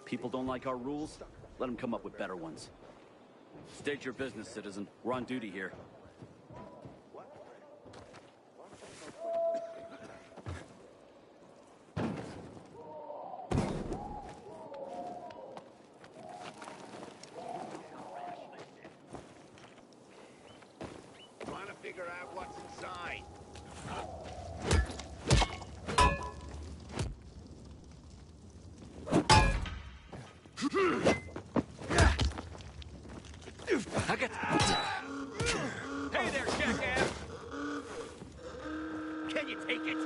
People don't like our rules? Let them come up with better ones. State your business, citizen. We're on duty here. Trying to figure out what's inside. Hey there, jackass! Can you take it?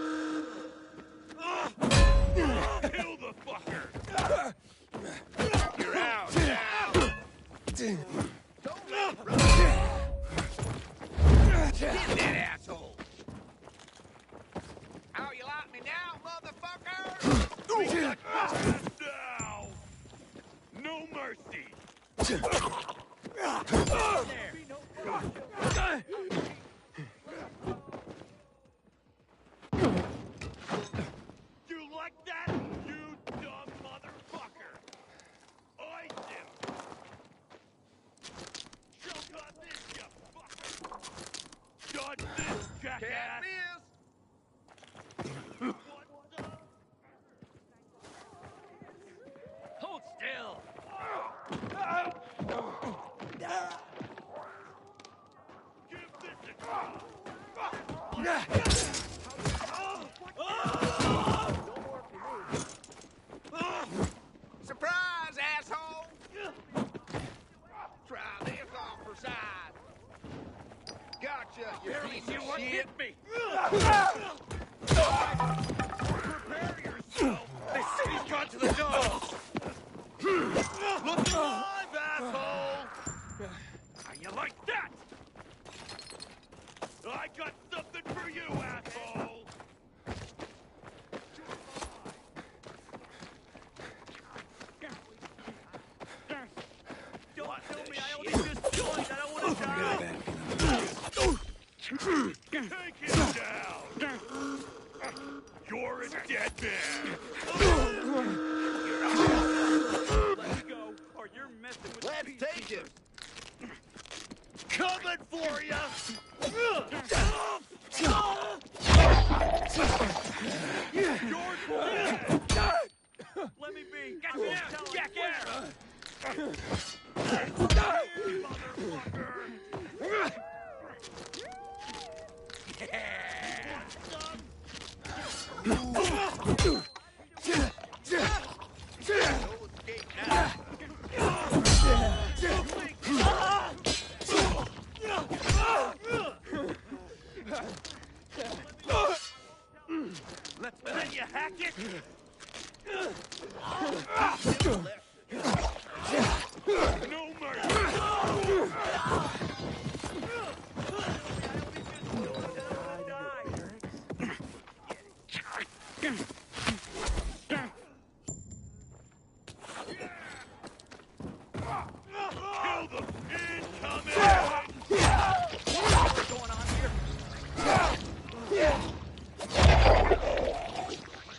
Kill the fucker! You're out now! Don't let him run! Get that asshole! How you like me now, motherfucker? Now! No mercy! You like that, you dumb motherfucker? I do. Choke on this, you fucker! Dodge this, jackass! Can't miss! What's up? Hold still! Give this a try! Surprise, asshole! Try this on for size. Gotcha, you piece of shit! Hit me! Prepare yourself! This city's gone to the dogs! Look alive, asshole! How you like that? I got something for you, asshole! Don't kill me, I only just joined, I don't want to die! Take him down! You're a dead man! Let me go, or you're messing with Let's the take him! Coming for ya! You're dead! Let me be! Get me out, jackass! Motherfucker! Let's let you hack it! No mercy! Kill them! Incoming! What's going on here?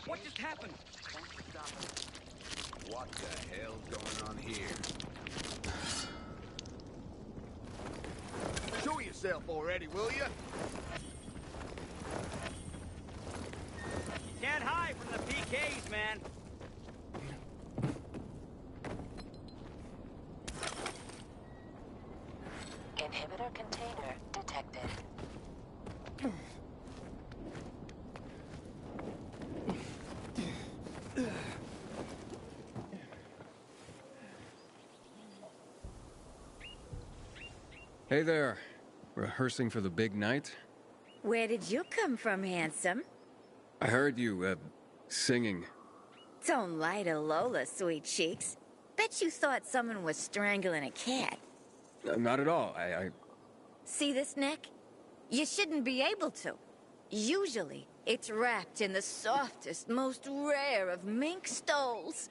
What just happened? What the hell's going on here? Show yourself already, will you? Can't hide from the PKs, man. Inhibitor container detected. Hey there. Rehearsing for the big night? Where did you come from, handsome? I heard you, singing. Don't lie to Lola, sweet cheeks. Bet you thought someone was strangling a cat. Not at all. I... See this neck? You shouldn't be able to. Usually, it's wrapped in the softest, most rare of mink stoles.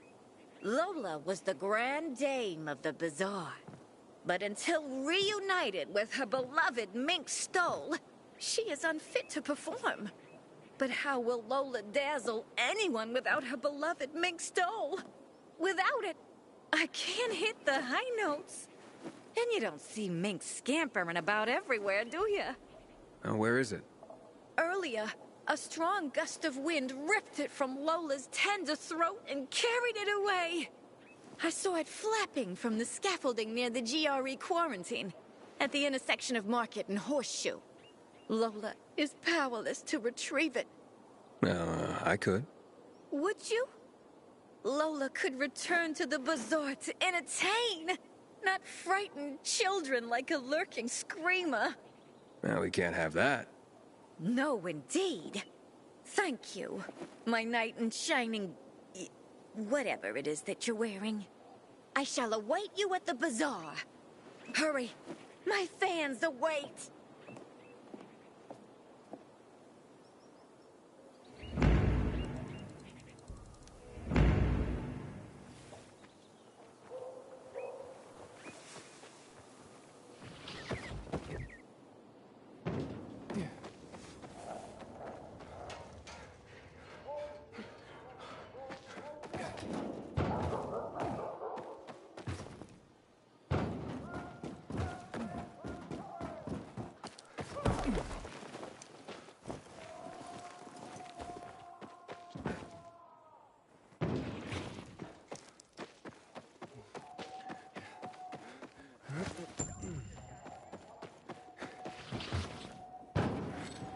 Lola was the grand dame of the bazaar. But until reunited with her beloved mink stole, she is unfit to perform. But how will Lola dazzle anyone without her beloved mink stole? Without it, I can't hit the high notes. And you don't see mink scampering about everywhere, do you? Where is it? Earlier, a strong gust of wind ripped it from Lola's tender throat and carried it away. I saw it flapping from the scaffolding near the GRE quarantine, at the intersection of Market and Horseshoe. Lola is powerless to retrieve it. I could. Would you? Lola could return to the bazaar to entertain, not frighten children like a lurking screamer. Well, we can't have that. No, indeed. Thank you, my knight in shining... whatever it is that you're wearing. I shall await you at the bazaar. Hurry, my fans await.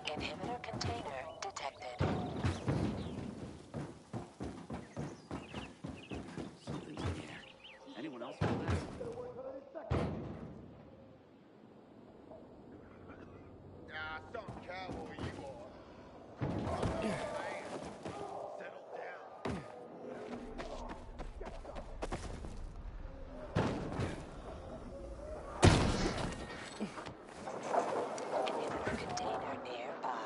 Inhibitor container detected. Something's in the air. Anyone else feel that? Some cowboy you are. Settle down. Inhibitor container nearby.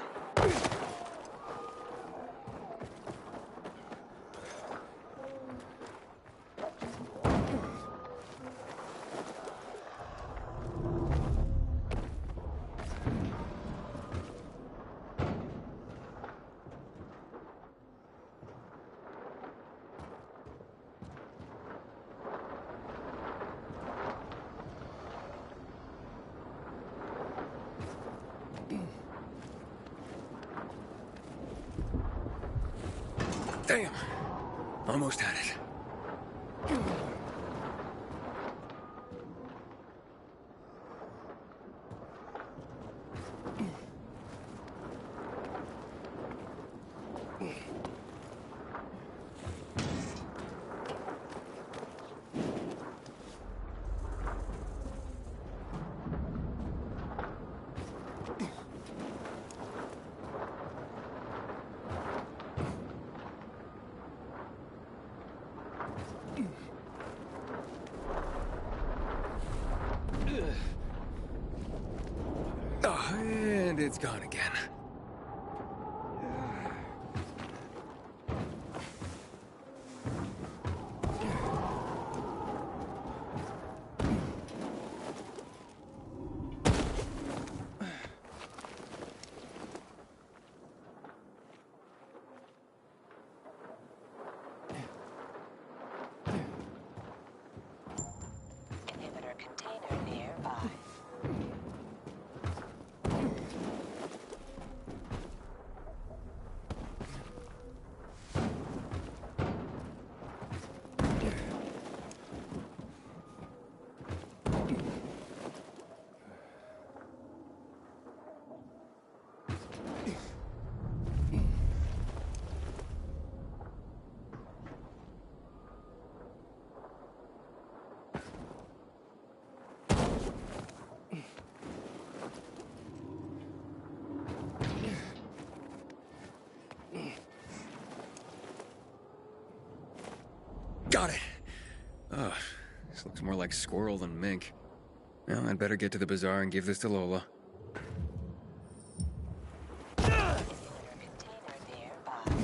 Damn! Almost had it. Oh, and it's gone again. Inhibitor container nearby. Got it! Oh, this looks more like squirrel than mink. Well, I'd better get to the bazaar and give this to Lola. Inhibitor container nearby.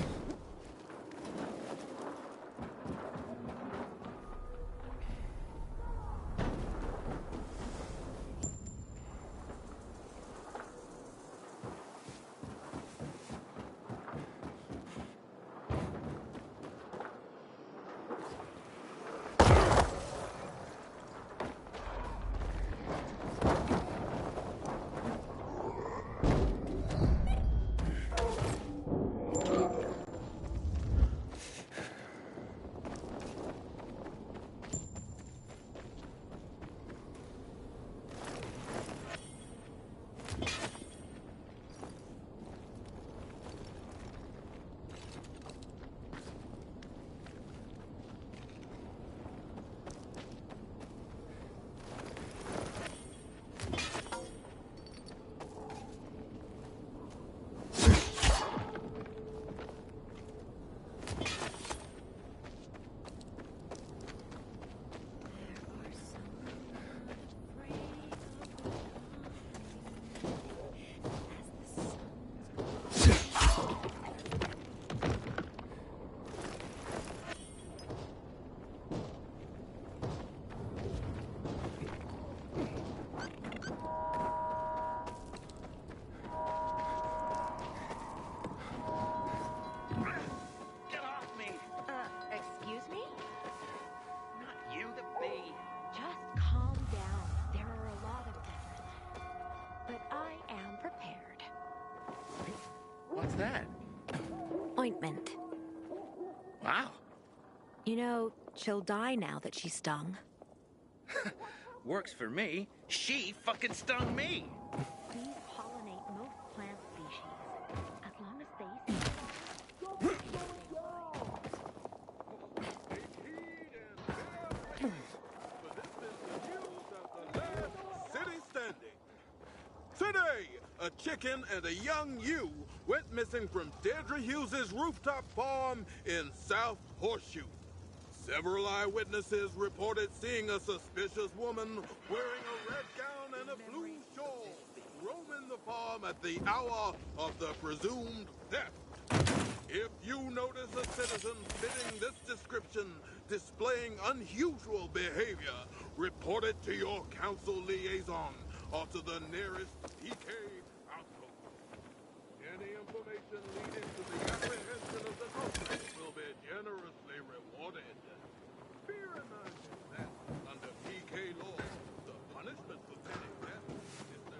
What's that? Ointment. Wow. You know, she'll die now that she's stung. Works for me. She fucking stung me. Bees pollinate most plant species, as long as they City standing. Today, a chicken and a young ewe went missing from Deirdre Hughes' rooftop farm in South Horseshoe. Several eyewitnesses reported seeing a suspicious woman wearing a red gown and a blue shawl roaming the farm at the hour of the presumed theft. If you notice a citizen fitting this description displaying unusual behavior, report it to your council liaison or to the nearest PK outpost. Any information leading to the apprehension of the culprit will be generously rewarded. Bear in mind that under PK law, the punishment for petty theft is the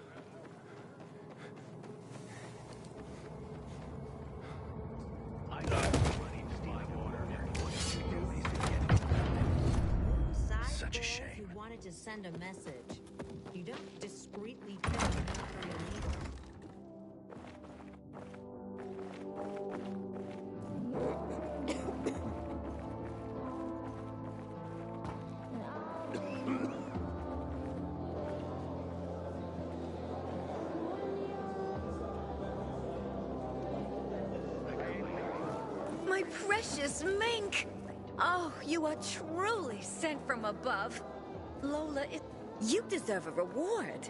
I got money to steal water. Such a shame. You wanted to send a message. You don't discreetly turn after your leader. My precious mink! Oh, you are truly sent from above. Lola, you deserve a reward.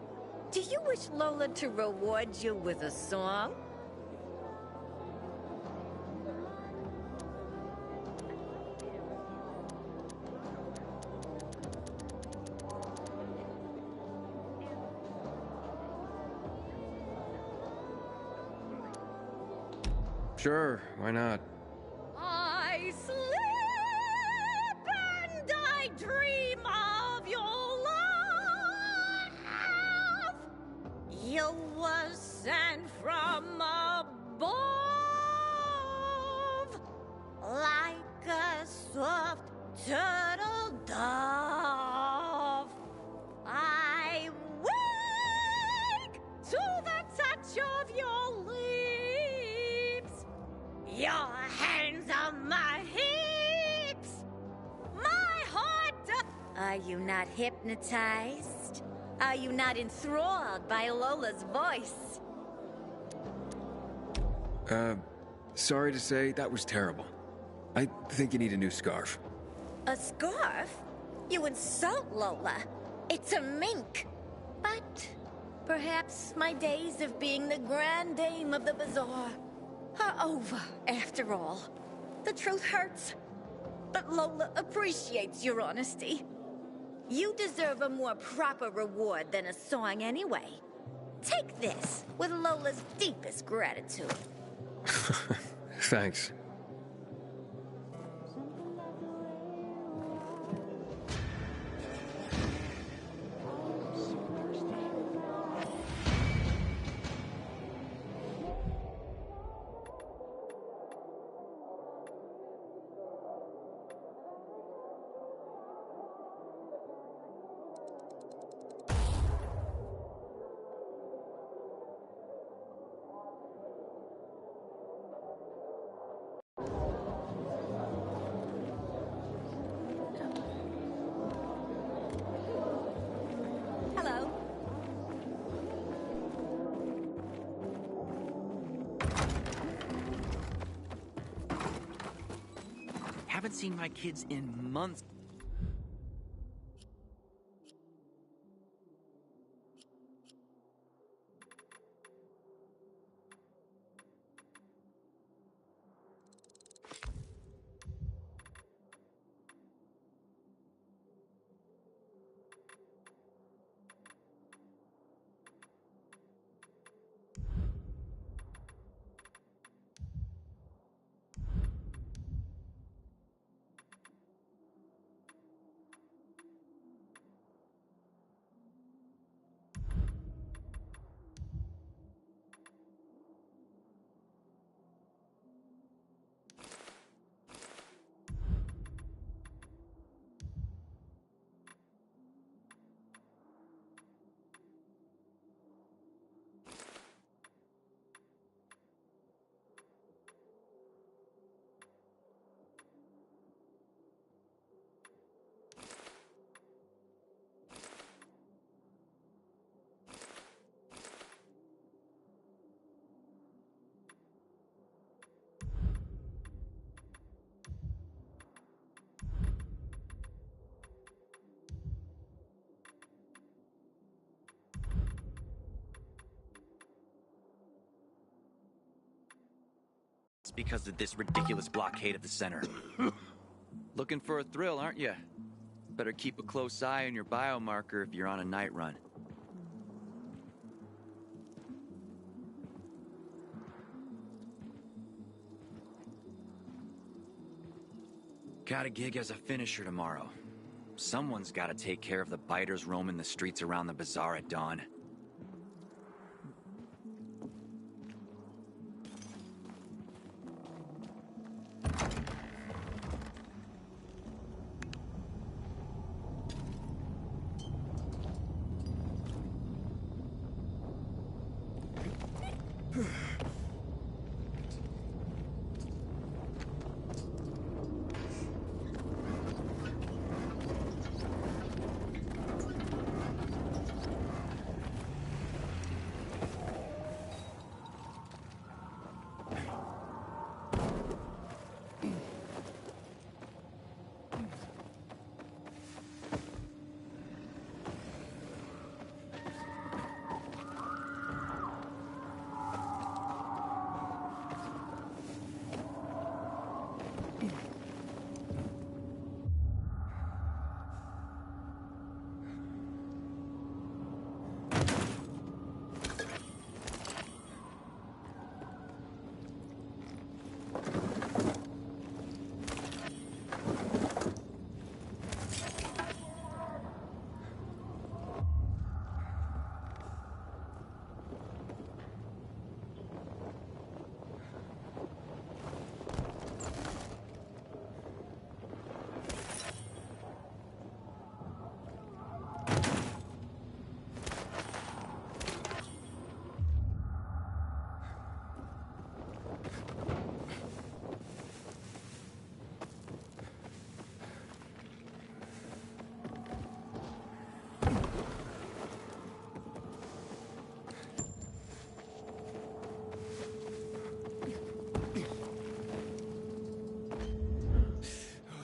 Do you wish Lola to reward you with a song? Sure, why not? I sleep and I dream of your love. You were sent from above, like a soft turtle dove. I wake to the touch of your lips. Your hands on my hips. My heart doth. Are you not hypnotized? Are you not enthralled by Lola's voice? Sorry to say, that was terrible. I think you need a new scarf. A scarf? You insult Lola. It's a mink. But perhaps my days of being the grand dame of the bazaar are over, after all. The truth hurts, but Lola appreciates your honesty. You deserve a more proper reward than a song anyway. Take this with Lola's deepest gratitude. Thanks. Hello. Haven't seen my kids in months. just because of this ridiculous blockade at the center. Looking for a thrill, aren't you? Better keep a close eye on your biomarker if you're on a night run. Got a gig as a finisher tomorrow. Someone's gotta take care of the biters roaming the streets around the bazaar at dawn.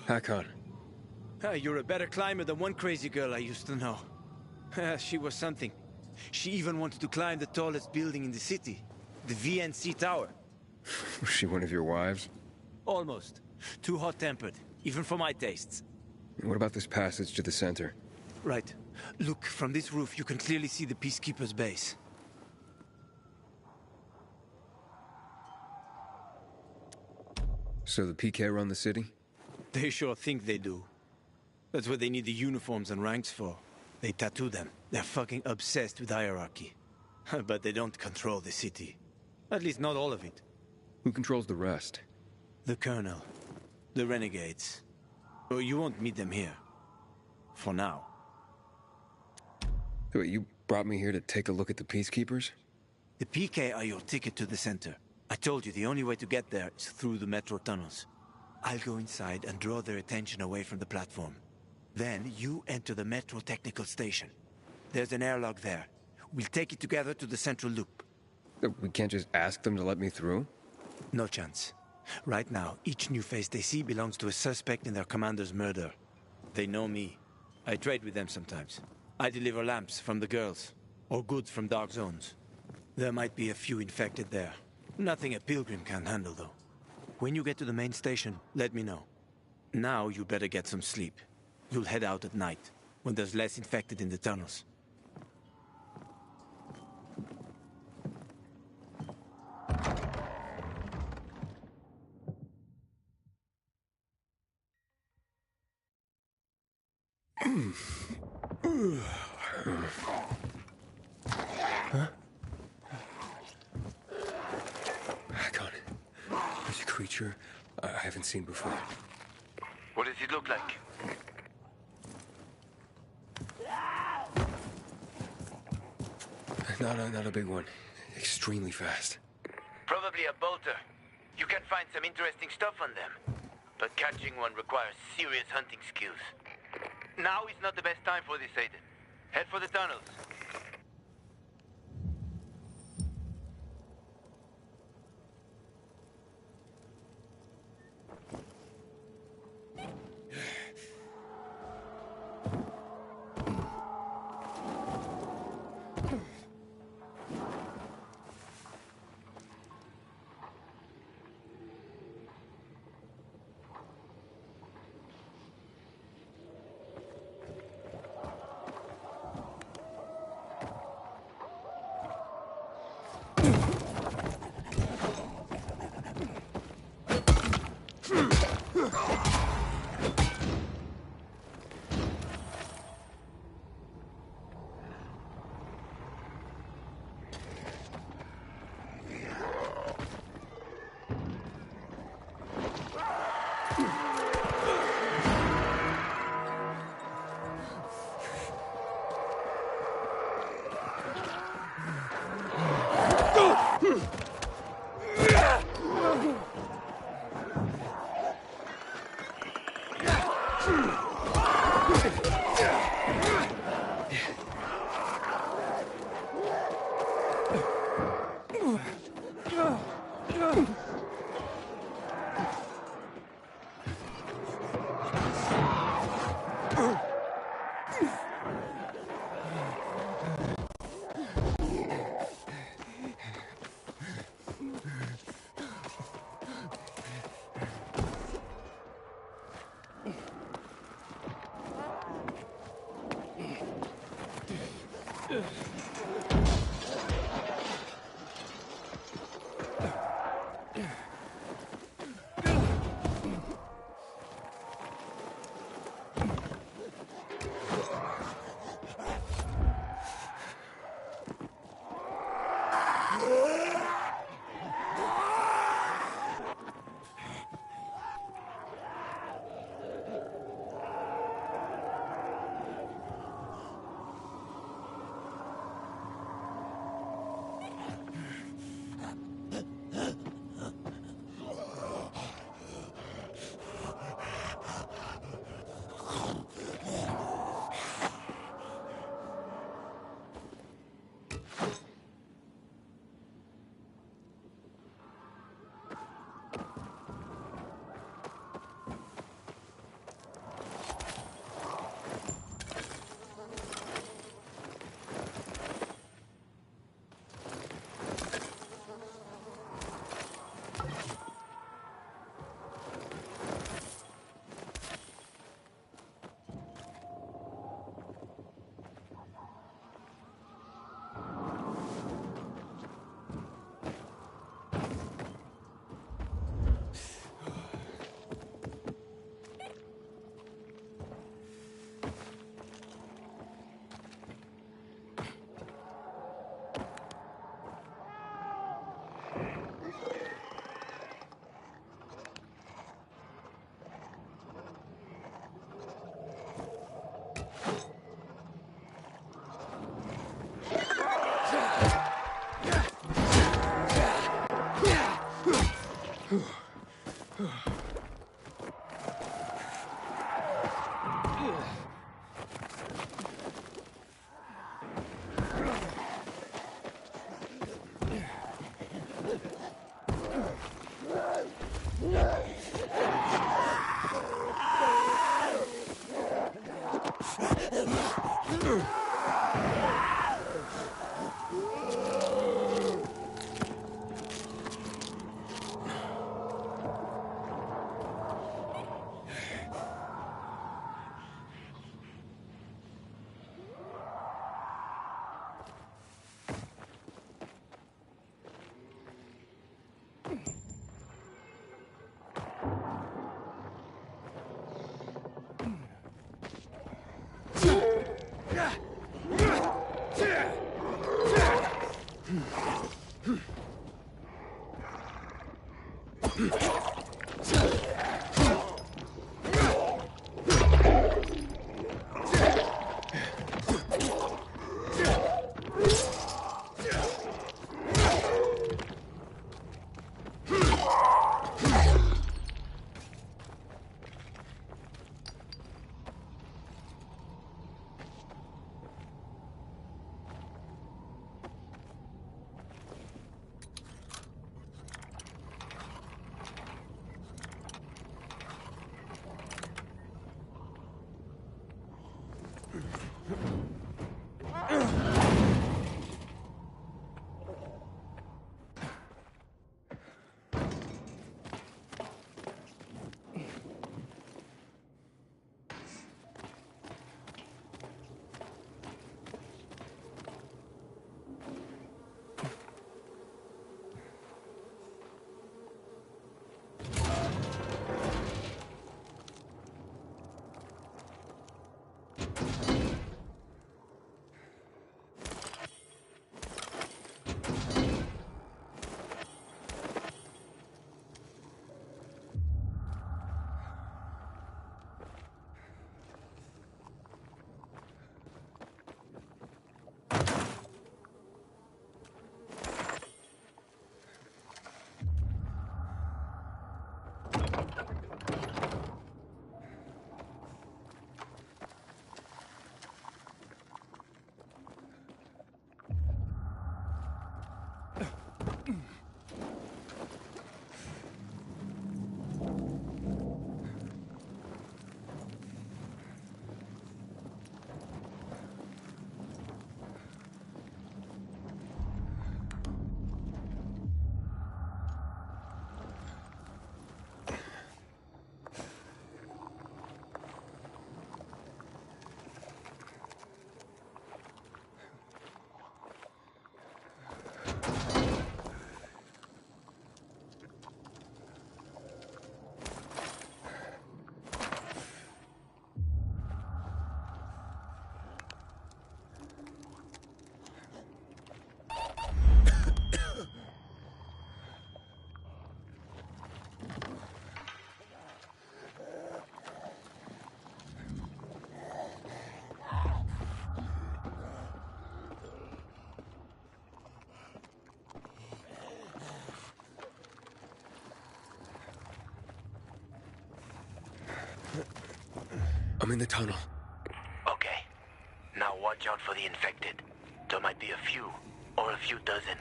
Hakon. You're a better climber than one crazy girl I used to know. She was something. She even wanted to climb the tallest building in the city, the VNC Tower. Was she one of your wives? Almost. Too hot-tempered, even for my tastes. What about this passage to the center? Right. Look, from this roof you can clearly see the Peacekeeper's base. So the PK run the city? They sure think they do. That's what they need the uniforms and ranks for. They tattoo them. They're fucking obsessed with hierarchy. But they don't control the city. At least not all of it. Who controls the rest? The Colonel. The Renegades. Oh, you won't meet them here. For now. Wait, you brought me here to take a look at the Peacekeepers? The PK are your ticket to the center. I told you the only way to get there is through the metro tunnels. I'll go inside and draw their attention away from the platform. Then you enter the metro technical station. There's an airlock there. We'll take it together to the central loop. We can't just ask them to let me through? No chance. Right now, each new face they see belongs to a suspect in their commander's murder. They know me. I trade with them sometimes. I deliver lamps from the girls, or goods from dark zones. There might be a few infected there. Nothing a pilgrim can handle, though. When you get to the main station, let me know. Now you better get some sleep. You'll head out at night, when there's less infected in the tunnels. Huh? Hakon, there's a creature I haven't seen before. What does it look like? Not a big one. Extremely fast. Probably a bolter. You can find some interesting stuff on them. But catching one requires serious hunting skills. Now is not the best time for this, Aiden. Head for the tunnels. I'm in the tunnel. Okay. Now watch out for the infected. There might be a few, or a few dozen.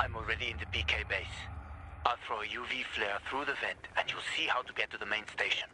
I'm already in the PK base. I'll throw a UV flare through the vent, and you'll see how to get to the main station.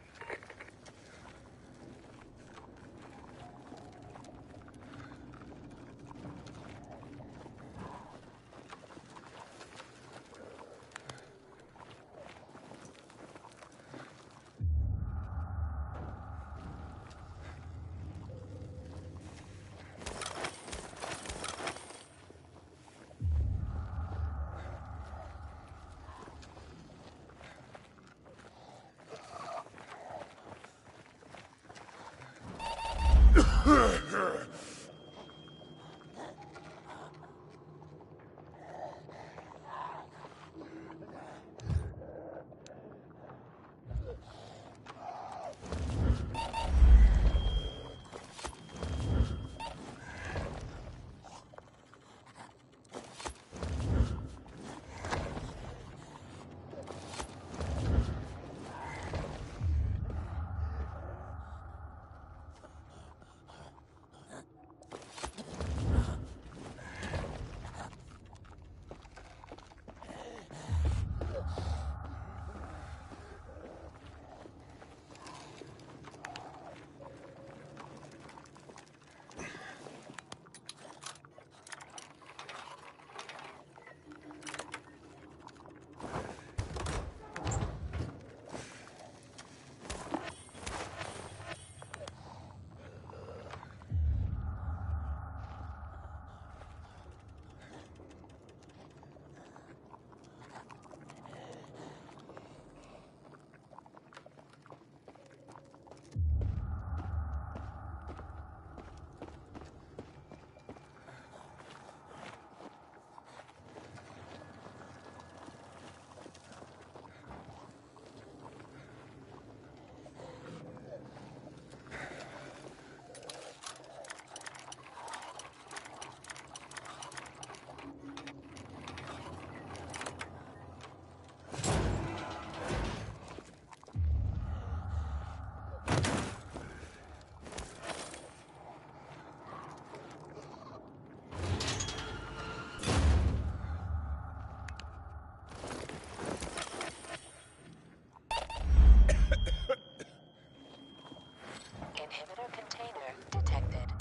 Inhibitor container detected.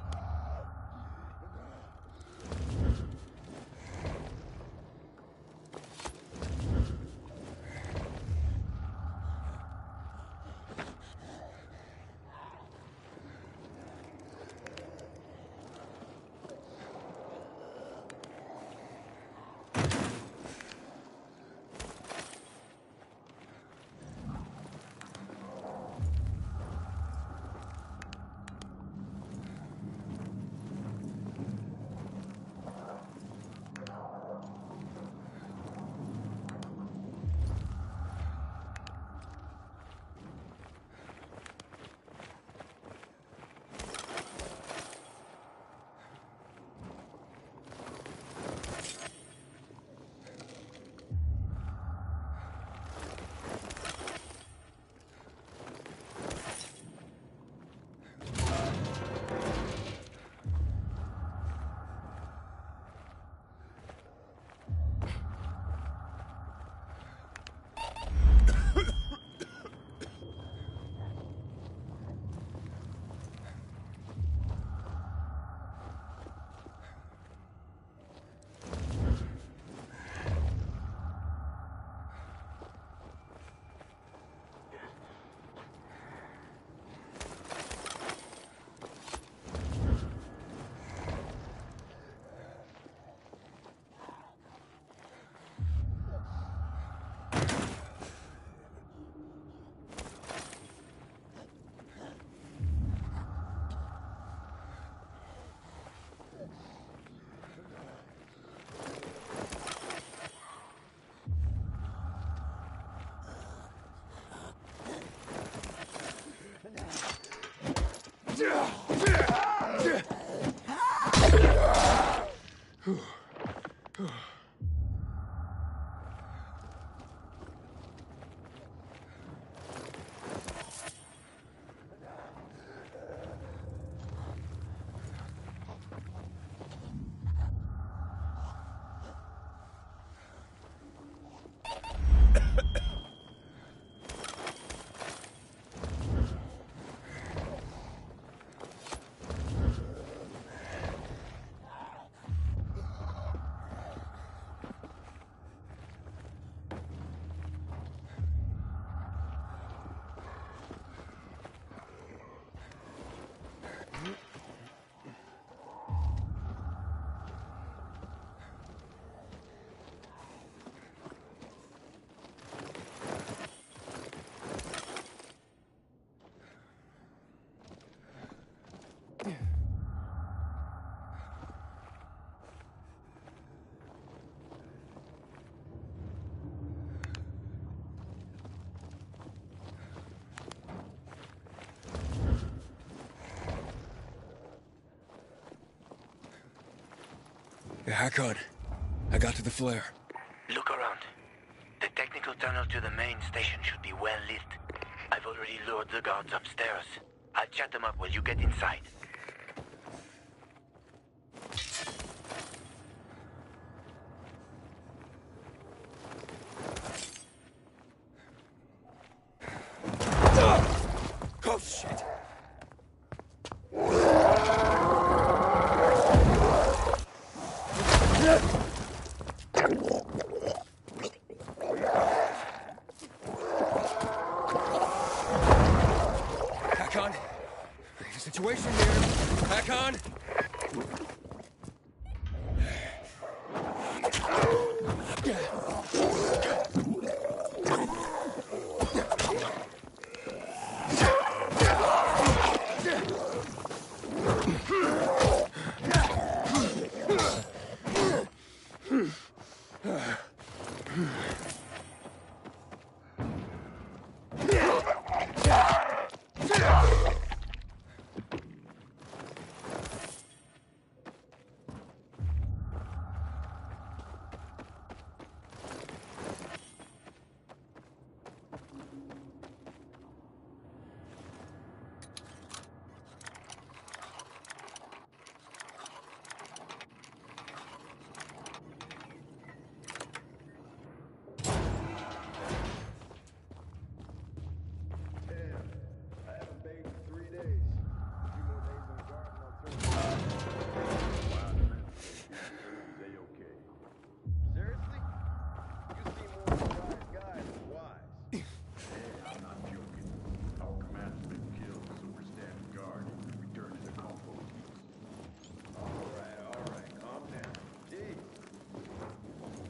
Yeah, hack on. I got to the flare. Look around. The technical tunnel to the main station should be well lit. I've already lured the guards upstairs. I'll chat them up while you get inside. Oh, shit! Hack on. There's a situation here. Hack on.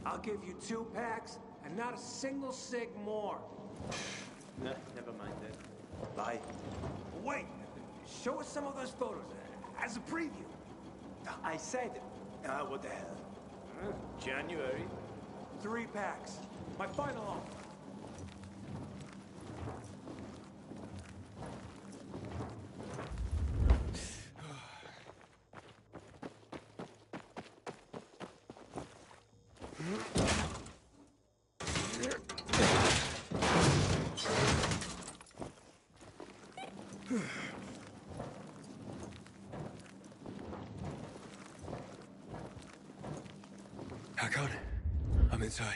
I'll give you 2 packs and not a single cig more. Nah, never mind then. Bye. Wait, show us some of those photos as a preview. I said, what the hell? January. 3 packs. My final offer. Hack on. I'm inside.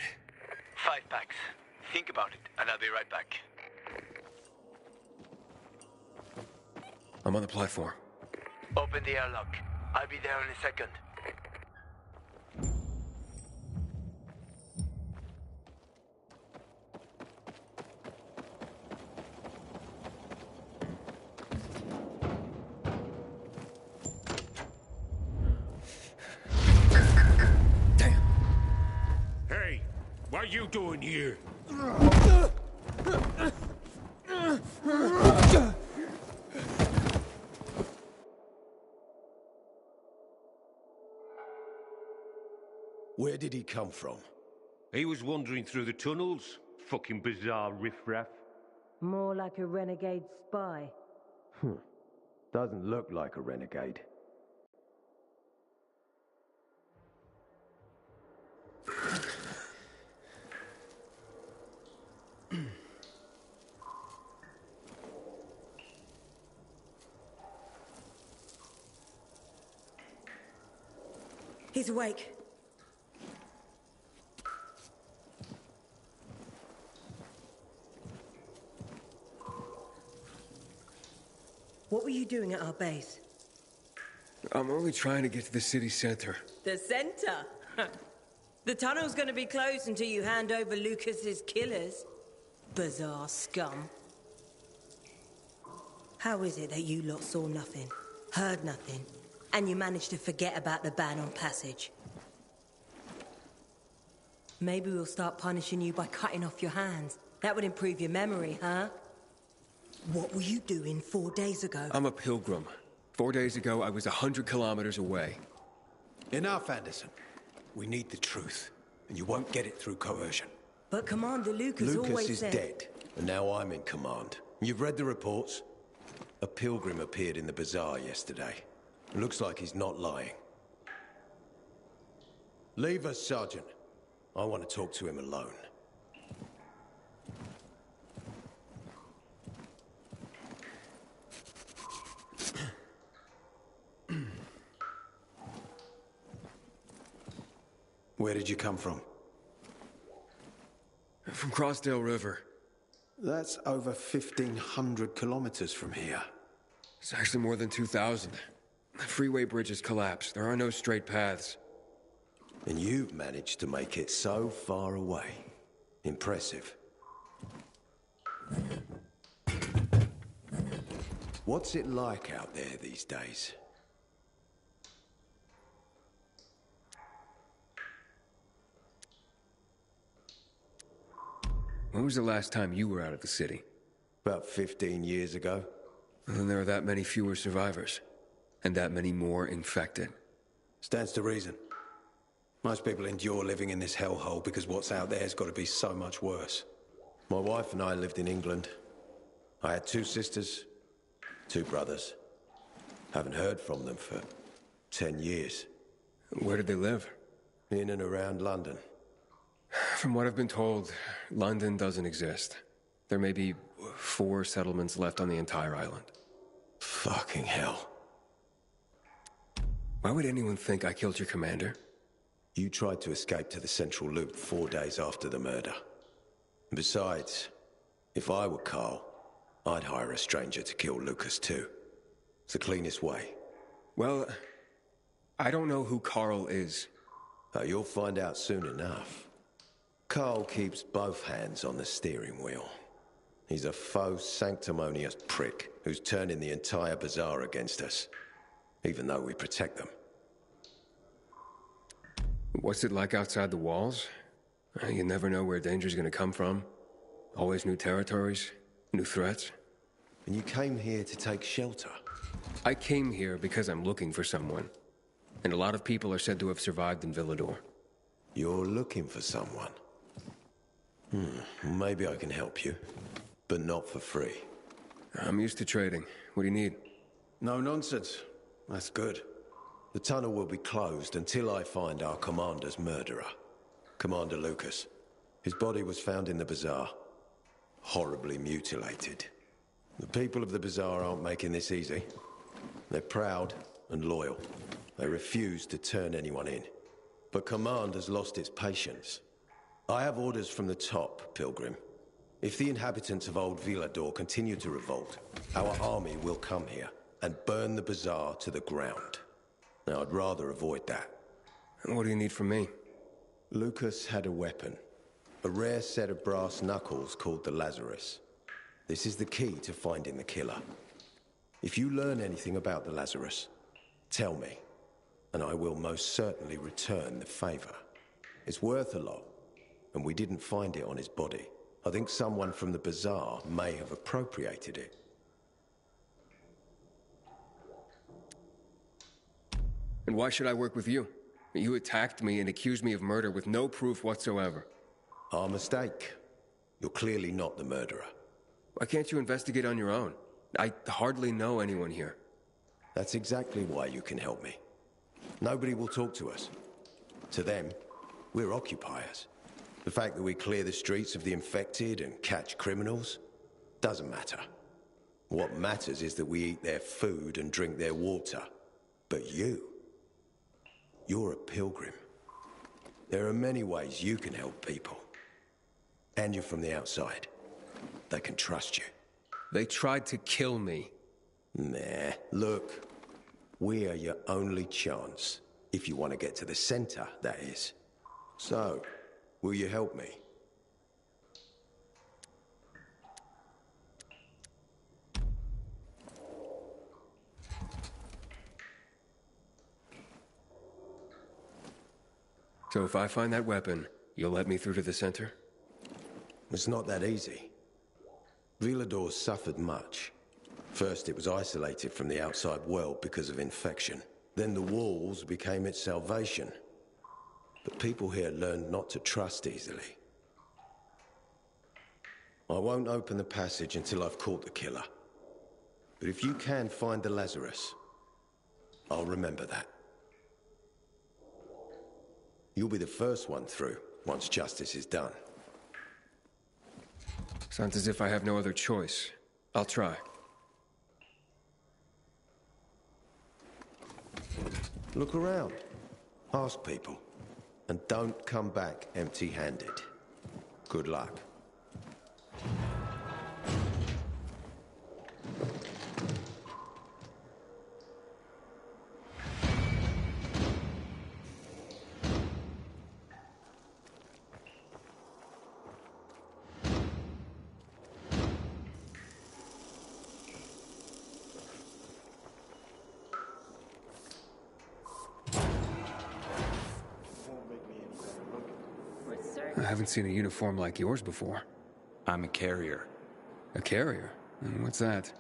5 packs. Think about it, and I'll be right back. I'm on the platform. Open the airlock. I'll be there in a second. Hey, what are you doing here? Where did he come from? He was wandering through the tunnels. Fucking bizarre riffraff. More like a renegade spy. Doesn't look like a renegade. He's awake. What were you doing at our base? I'm only trying to get to the city center. The center? The tunnel's gonna be closed until you hand over Lucas's killers. Bizarre scum. How is it that you lot saw nothing, heard nothing, and you managed to forget about the ban on passage? Maybe we'll start punishing you by cutting off your hands. That would improve your memory, huh? What were you doing 4 days ago? I'm a pilgrim. 4 days ago, I was 100 kilometers away. Enough, Anderson. We need the truth, and you won't get it through coercion. But Commander Lucas always Lucas is said... dead, and now I'm in command. You've read the reports? A pilgrim appeared in the bazaar yesterday. Looks like he's not lying. Leave us, Sergeant. I want to talk to him alone. Where did you come from? From Crossdale River. That's over 1,500 kilometers from here. It's actually more than 2,000. The freeway bridges collapsed. There are no straight paths. And you've managed to make it so far away. Impressive. What's it like out there these days? When was the last time you were out of the city? About 15 years ago. Well, then there are that many fewer survivors. And that many more infected. Stands to reason. Most people endure living in this hellhole because what's out there has got to be so much worse. My wife and I lived in England. I had 2 sisters, 2 brothers. Haven't heard from them for 10 years. Where did they live? In and around London. From what I've been told, London doesn't exist. There may be 4 settlements left on the entire island. Fucking hell. Why would anyone think I killed your commander? You tried to escape to the Central Loop 4 days after the murder. Besides, if I were Carl, I'd hire a stranger to kill Lucas too. It's the cleanest way. Well, I don't know who Carl is. You'll find out soon enough. Carl keeps both hands on the steering wheel. He's a faux sanctimonious prick who's turning the entire bazaar against us, even though we protect them. What's it like outside the walls? You never know where danger's gonna come from. Always new territories, new threats. And you came here to take shelter? I came here because I'm looking for someone. And a lot of people are said to have survived in Villador. You're looking for someone? Maybe I can help you, but not for free. I'm used to trading. What do you need? No nonsense. That's good. The tunnel will be closed until I find our commander's murderer. Commander Lucas. His body was found in the bazaar. Horribly mutilated. The people of the bazaar aren't making this easy. They're proud and loyal. They refuse to turn anyone in. But command has lost its patience. I have orders from the top, Pilgrim. If the inhabitants of Old Villador continue to revolt, our army will come here and burn the bazaar to the ground. Now, I'd rather avoid that. What do you need from me? Lucas had a weapon. A rare set of brass knuckles called the Lazarus. This is the key to finding the killer. If you learn anything about the Lazarus, tell me, and I will most certainly return the favor. It's worth a lot, and we didn't find it on his body. I think someone from the bazaar may have appropriated it. And why should I work with you? You attacked me and accused me of murder with no proof whatsoever. Our mistake. You're clearly not the murderer. Why can't you investigate on your own? I hardly know anyone here. That's exactly why you can help me. Nobody will talk to us. To them, we're occupiers. The fact that we clear the streets of the infected and catch criminals doesn't matter. What matters is that we eat their food and drink their water. But you're a pilgrim. There are many ways you can help people. And you're from the outside. They can trust you. They tried to kill me. Nah, look. We are your only chance. If you want to get to the center, that is. So, will you help me? So if I find that weapon, you'll let me through to the center? It's not that easy. Villador suffered much. First, it was isolated from the outside world because of infection. Then the walls became its salvation. But people here learned not to trust easily. I won't open the passage until I've caught the killer. But if you can find the Lazarus, I'll remember that. You'll be the first one through, once justice is done. Sounds as if I have no other choice. I'll try. Look around. Ask people. And don't come back empty-handed. Good luck. I haven't seen a uniform like yours before. I'm a carrier. A carrier? What's that?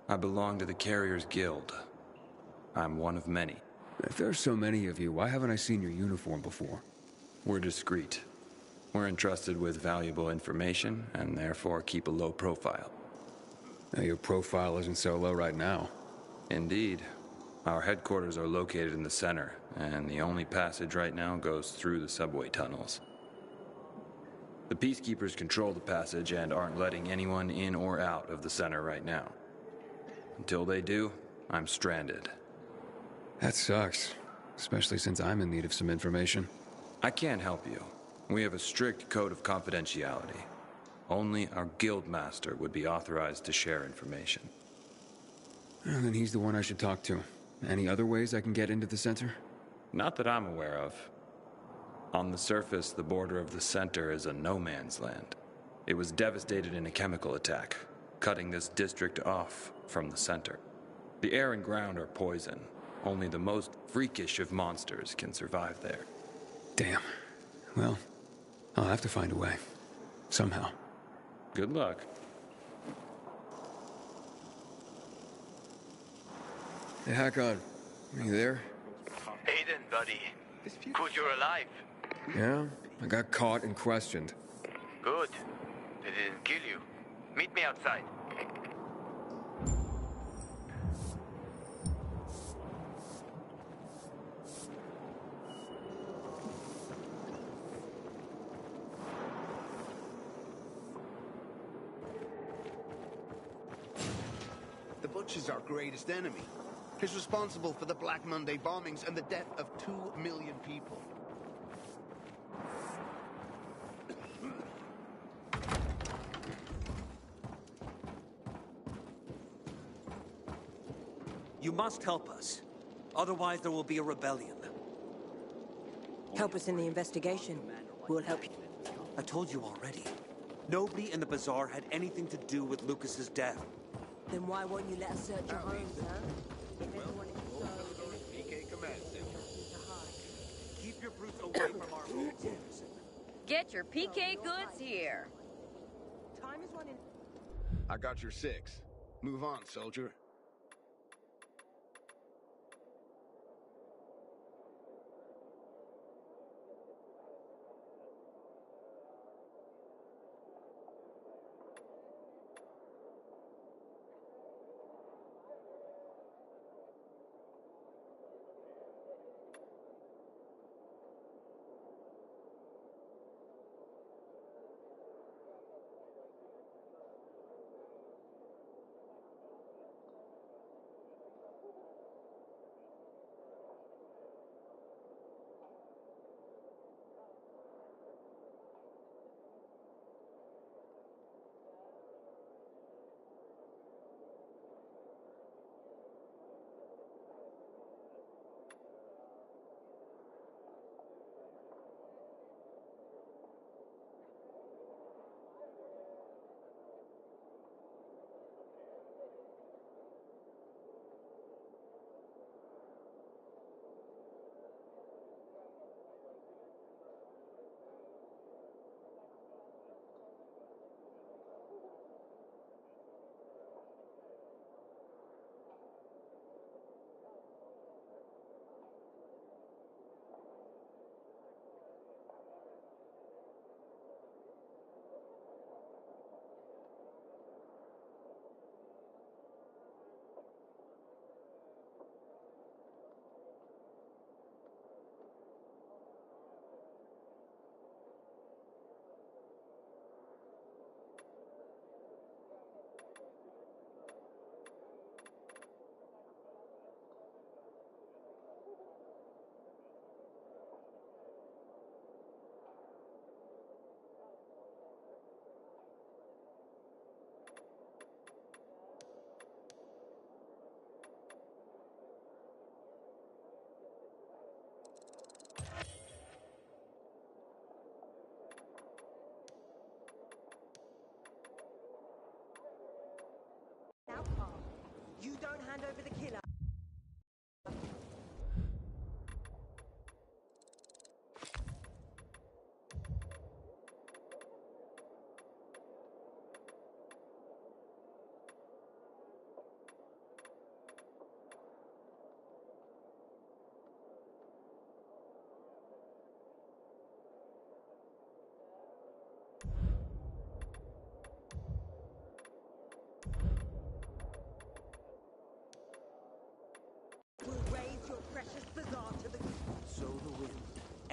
I belong to the Carriers Guild. I'm one of many. If there's so many of you, why haven't I seen your uniform before? We're discreet. We're entrusted with valuable information, and therefore keep a low profile. Now, your profile isn't so low right now. Indeed. Our headquarters are located in the center, and the only passage right now goes through the subway tunnels. The Peacekeepers control the passage and aren't letting anyone in or out of the center right now. Until they do, I'm stranded. That sucks, especially since I'm in need of some information. I can't help you. We have a strict code of confidentiality. Only our guild master would be authorized to share information. Well, then he's the one I should talk to. Any other ways I can get into the center? Not that I'm aware of. On the surface, the border of the center is a no-man's land. It was devastated in a chemical attack, cutting this district off from the center. The air and ground are poison. Only the most freakish of monsters can survive there. Damn. Well, I'll have to find a way. Somehow. Good luck. Hey, Hakon. Are you there? Aiden, buddy. Good you're alive. Yeah? I got caught and questioned. Good. They didn't kill you. Meet me outside. The Butcher's our greatest enemy. He's responsible for the Black Monday bombings and the death of 2 million people. You must help us. Otherwise, there will be a rebellion. Help us in the investigation. We'll help you. I told you already. Nobody in the bazaar had anything to do with Lucas's death. Then why won't you let us search your homes, huh? If everyone PK Command Center. Keep your brutes away from our homes, Anderson. Get your PK goods here. Time is running. I got your 6. Move on, soldier.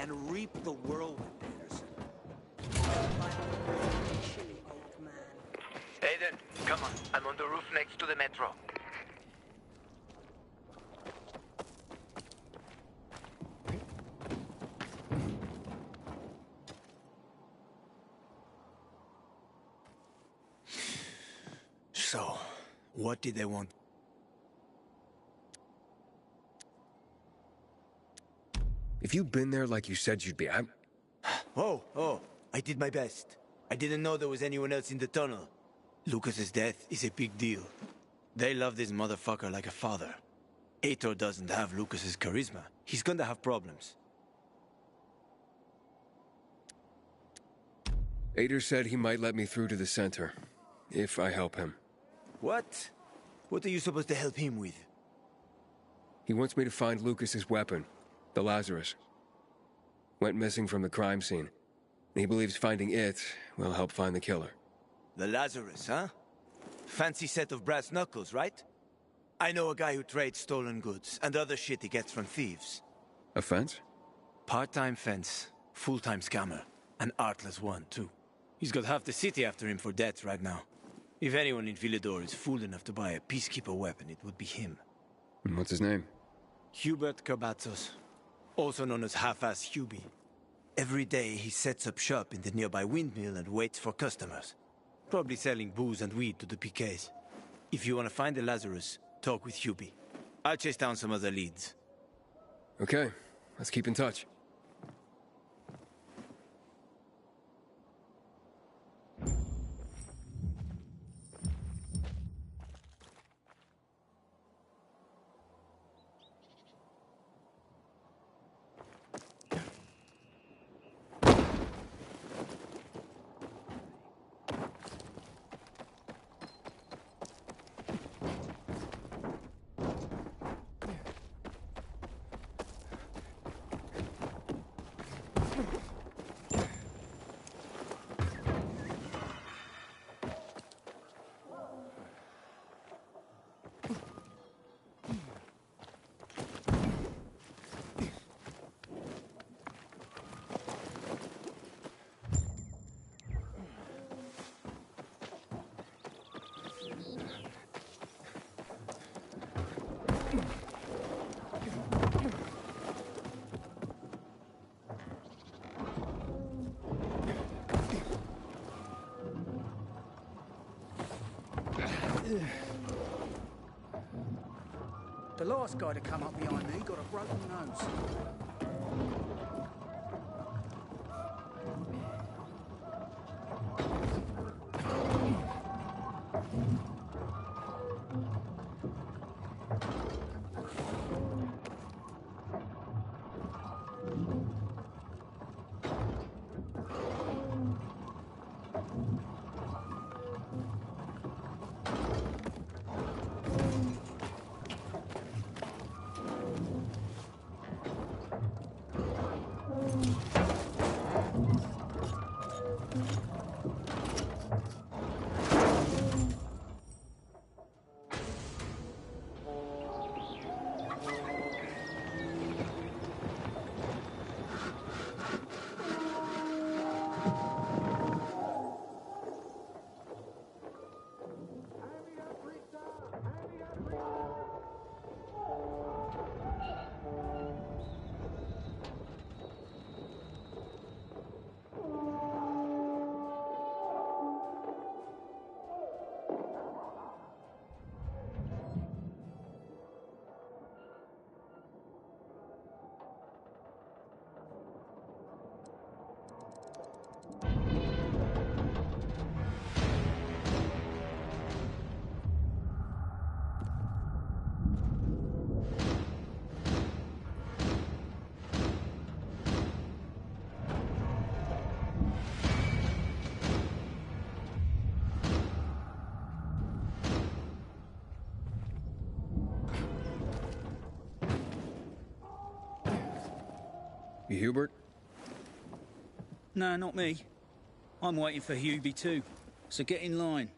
and reap the whirlwind, Anderson. Aiden, come on. I'm on the roof next to the metro. So, what did they want? If you'd been there like you said you'd be, Oh, I did my best. I didn't know there was anyone else in the tunnel. Lucas's death is a big deal. They love this motherfucker like a father. Aitor doesn't have Lucas's charisma. He's gonna have problems. Aitor said he might let me through to the center, if I help him. What? What are you supposed to help him with? He wants me to find Lucas's weapon, the Lazarus. Went missing from the crime scene. He believes finding it will help find the killer. The Lazarus, huh? Fancy set of brass knuckles, right? I know a guy who trades stolen goods and other shit he gets from thieves. A fence? Part-time fence, full-time scammer. An artless one, too. He's got half the city after him for debts right now. If anyone in Villador is fool enough to buy a peacekeeper weapon, it would be him. And what's his name? Hubert Carbatzos, also known as Half-Ass Hubie. Every day he sets up shop in the nearby windmill and waits for customers. Probably selling booze and weed to the PKs. If you want to find the Lazarus, talk with Hubie. I'll chase down some other leads. Okay, let's keep in touch. The last guy to come up behind me got a broken nose. You Hubert? No, not me. I'm waiting for Hubie too, so get in line.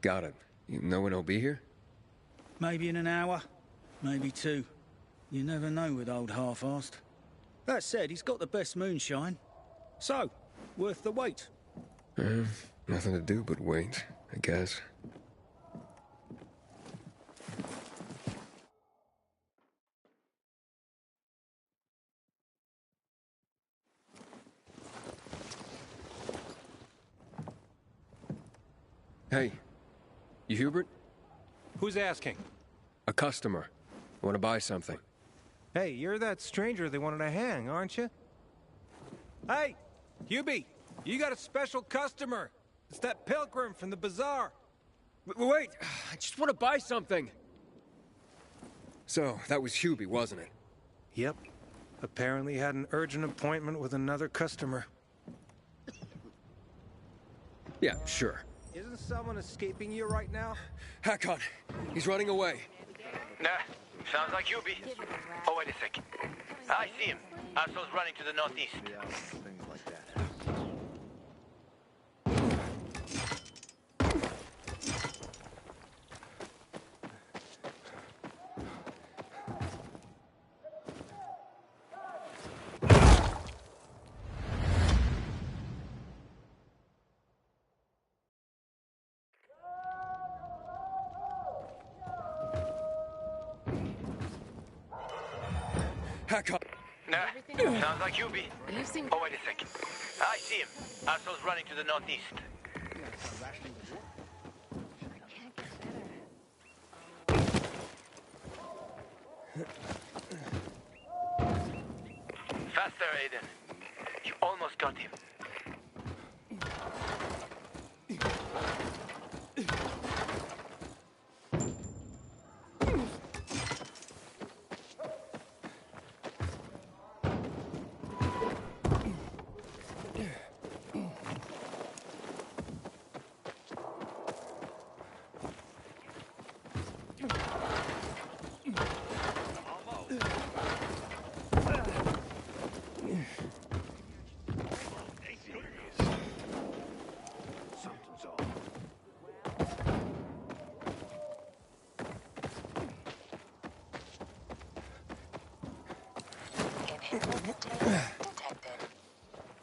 Got it. You know when he'll be here? Maybe in an hour, maybe two. You never know with old half-assed. That said, he's got the best moonshine. So, worth the wait. Nothing to do but wait, I guess. Hey, you Hubert? Who's asking? A customer. Want to buy something. Hey, you're that stranger they wanted to hang, aren't you? Hey, Hubie, you got a special customer. It's that pilgrim from the bazaar. Wait, I just want to buy something. So, that was Hubie, wasn't it? Yep. Apparently had an urgent appointment with another customer. Yeah, sure. Isn't someone escaping you right now? Hakon, he's running away. Nah, sounds like Hubie. Oh, wait a sec. I see him. Asshole's running to the northeast. Things like that. Hakon. Nah, sounds like Hubie. Oh, wait a sec. I see him. Asshole's running to the northeast. Faster, Aiden. You almost got him.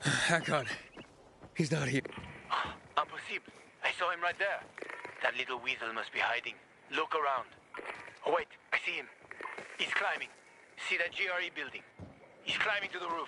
Hakon, he's not here. Impossible. I saw him right there. That little weasel must be hiding. Look around. Oh, wait. I see him. He's climbing. See that GRE building? He's climbing to the roof.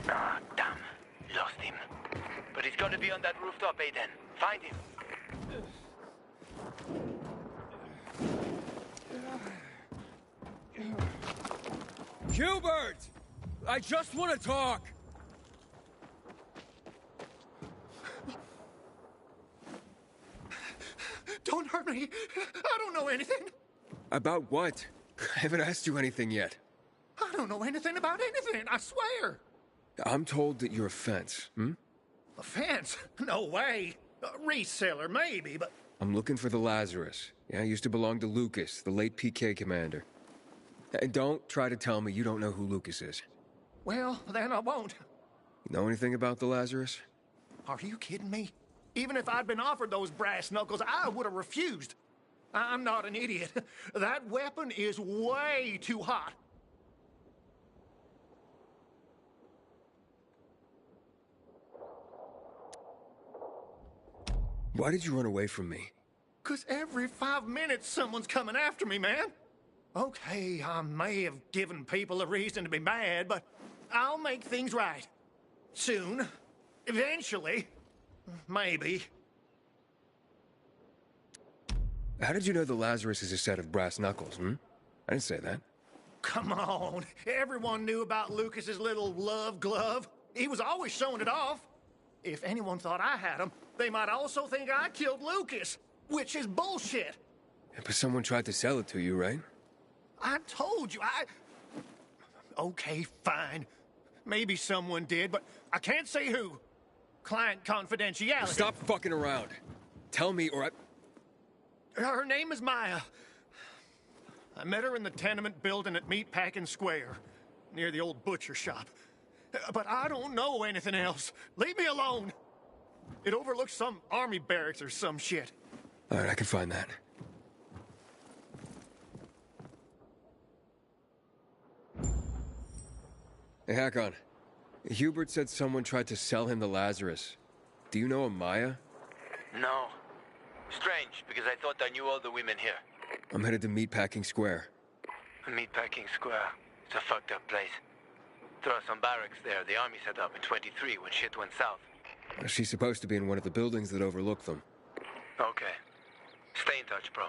Ah, damn. Lost him. But he's got to be on that rooftop, Aiden. Find him. Hubert! I just want to talk! Don't hurt me! I don't know anything! About what? I haven't asked you anything yet. I don't know anything about anything, I swear! I'm told that you're a fence, A fence? No way! A reseller, maybe, but... I'm looking for the Lazarus. Yeah, used to belong to Lucas, the late PK commander. And don't try to tell me you don't know who Lucas is. Well, then I won't. You know anything about the Lazarus? Are you kidding me? Even if I'd been offered those brass knuckles, I would have refused. I'm not an idiot. That weapon is way too hot. Why did you run away from me? 'Cause every 5 minutes someone's coming after me, man. Okay, I may have given people a reason to be mad, but I'll make things right. Soon. Eventually. Maybe. How did you know the Lazarus is a set of brass knuckles, I didn't say that. Come on. Everyone knew about Lucas's little love glove. He was always showing it off. If anyone thought I had him, they might also think I killed Lucas, which is bullshit. Yeah, but someone tried to sell it to you, right? I told you, Okay, fine. Maybe someone did, but I can't say who. Client confidentiality. Stop fucking around. Tell me or I... Her name is Maya. I met her in the tenement building at Meatpacking Square, near the old butcher shop. But I don't know anything else. Leave me alone. It overlooks some army barracks or some shit. All right, I can find that. Hey, Hakon. Hubert said someone tried to sell him the Lazarus. Do you know a Maya? No. Strange, because I thought I knew all the women here. I'm headed to Meatpacking Square. Meatpacking Square. It's a fucked up place. There are some barracks there the army set up in 23 when shit went south. She's supposed to be in one of the buildings that overlook them. Okay. Stay in touch, bro.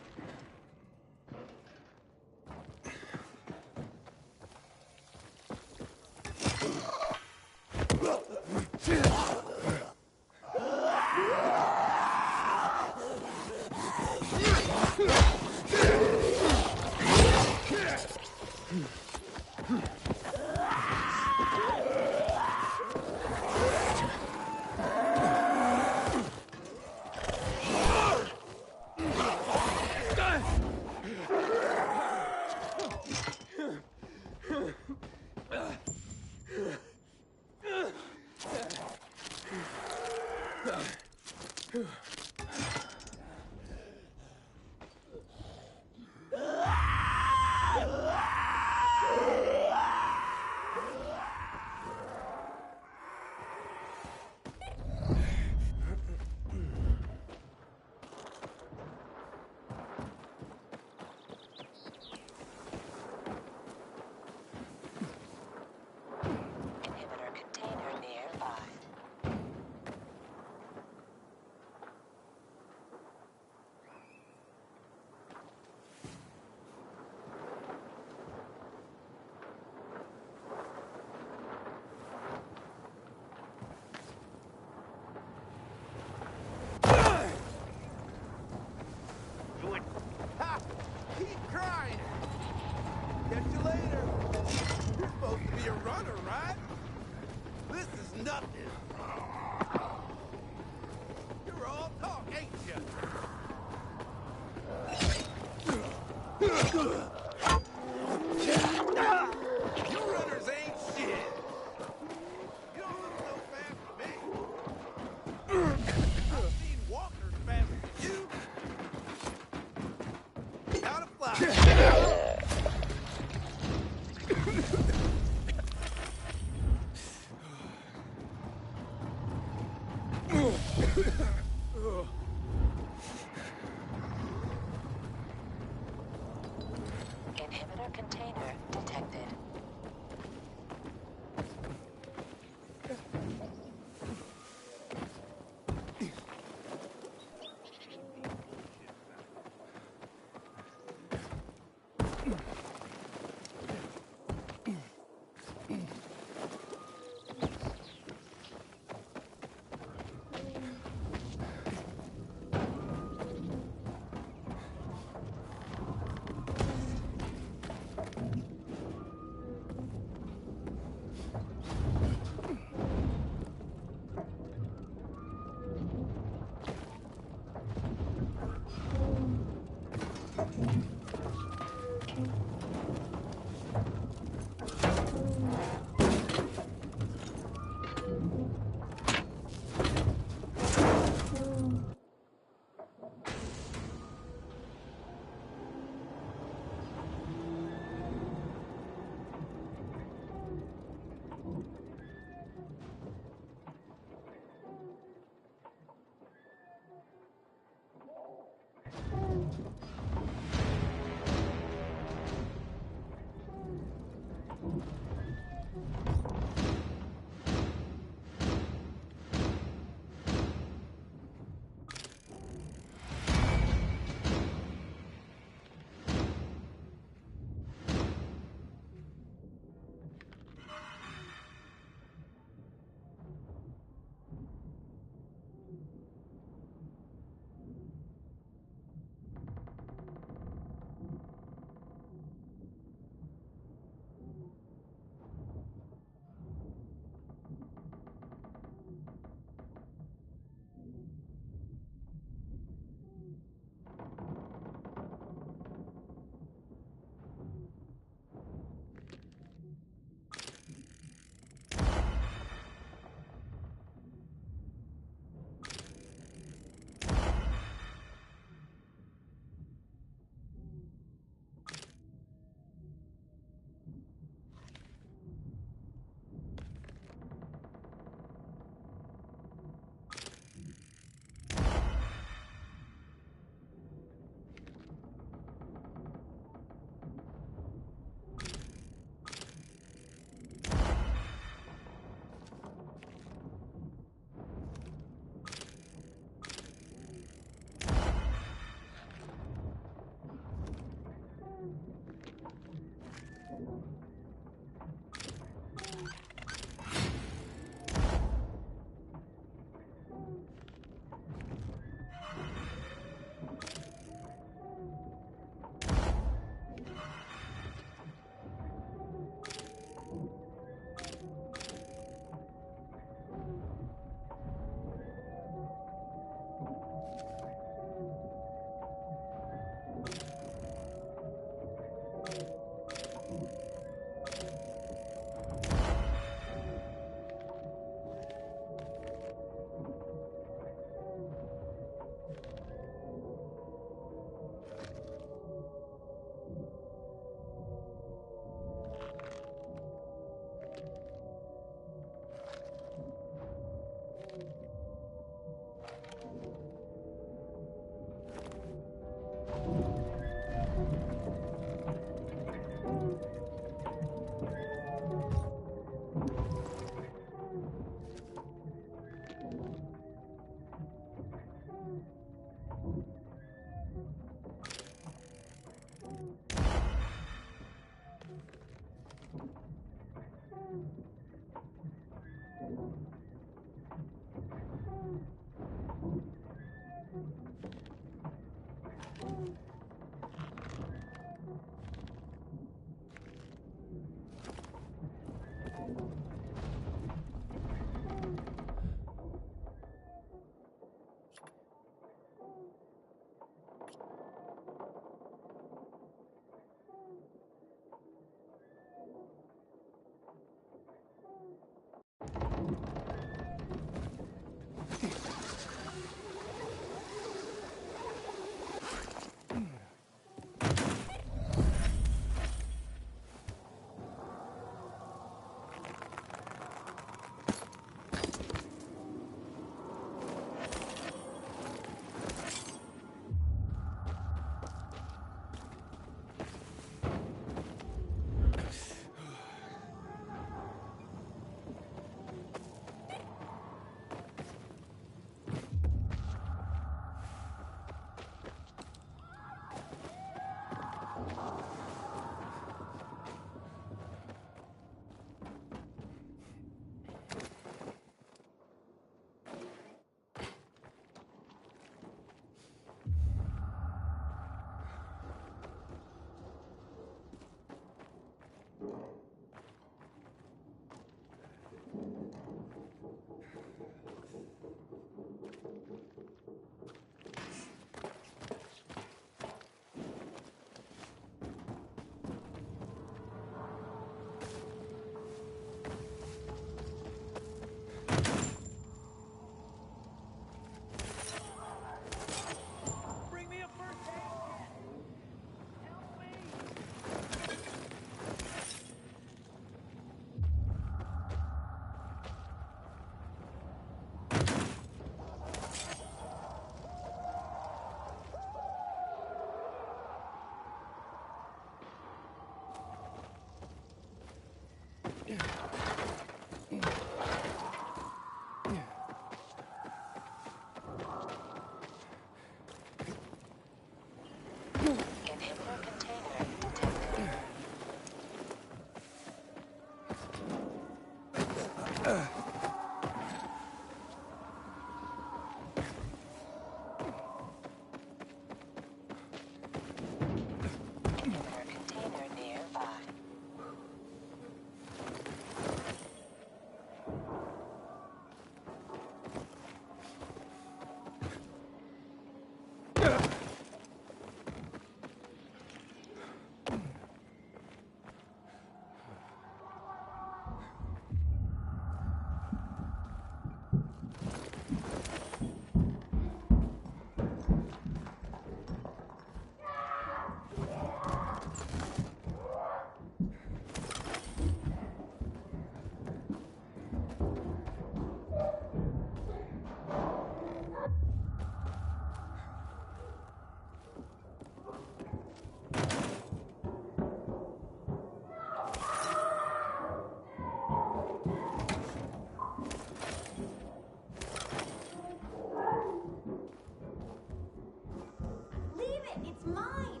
It's mine!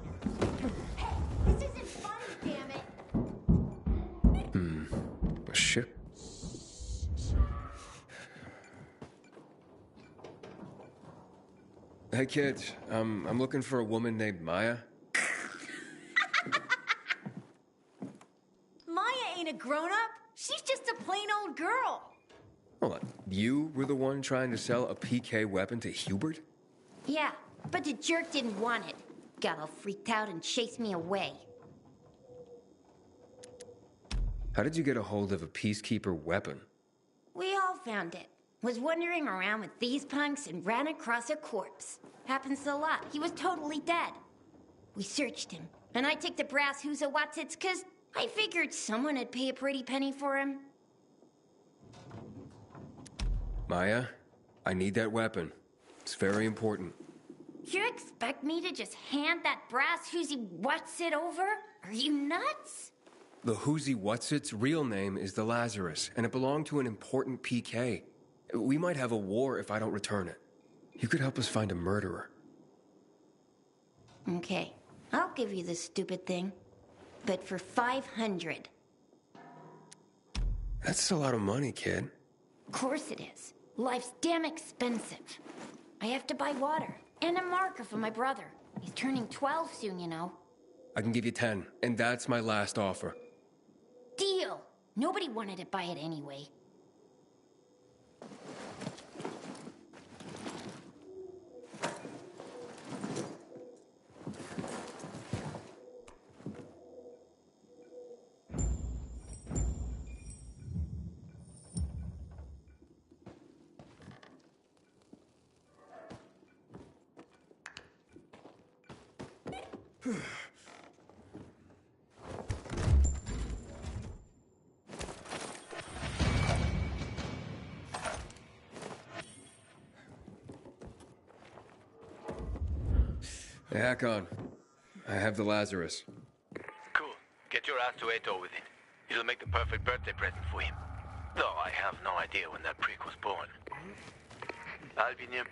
Hey, this isn't funny, damn it! A ship? Hey kids, I'm looking for a woman named Maya. Maya ain't a grown-up. She's just a plain old girl. Hold on, you were the one trying to sell a PK weapon to Hubert? Yeah, but the jerk didn't want it. Got all freaked out and chased me away. How did you get a hold of a Peacekeeper weapon? We all found it. Was wandering around with these punks and ran across a corpse. Happens a lot. He was totally dead. We searched him, and I took the brass who's a Watsits, 'cause I figured someone would pay a pretty penny for him. Maya, I need that weapon. It's very important. You expect me to just hand that brass who's what's it over? Are you nuts? The Who's What's It's real name is the Lazarus, and it belonged to an important PK. We might have a war if I don't return it. You could help us find a murderer. Okay, I'll give you this stupid thing. But for 500. That's a lot of money, kid. Of course it is. Life's damn expensive. I have to buy water and a marker for my brother. He's turning 12 soon, you know. I can give you 10, and that's my last offer. Deal! Nobody wanted to buy it anyway. Hey, Hakon. I have the Lazarus. Cool. Get your ass to Ato with it. It'll make the perfect birthday present for him. Though I have no idea when that prick was born. I'll be near...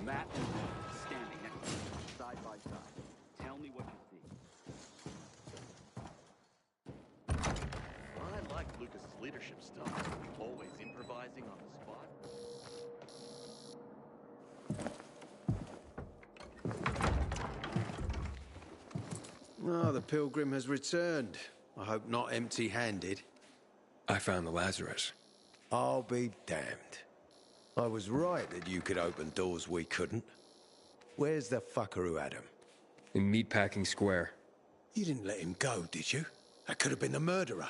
Matt and Luke standing next to each other, side by side. Tell me what you see. I like Lucas's leadership style. Always improvising on the spot. Ah, the pilgrim has returned. I hope not empty-handed. I found the Lazarus. I'll be damned. I was right that you could open doors we couldn't. Where's the fucker who had him? In Meatpacking Square. You didn't let him go, did you? That could have been the murderer.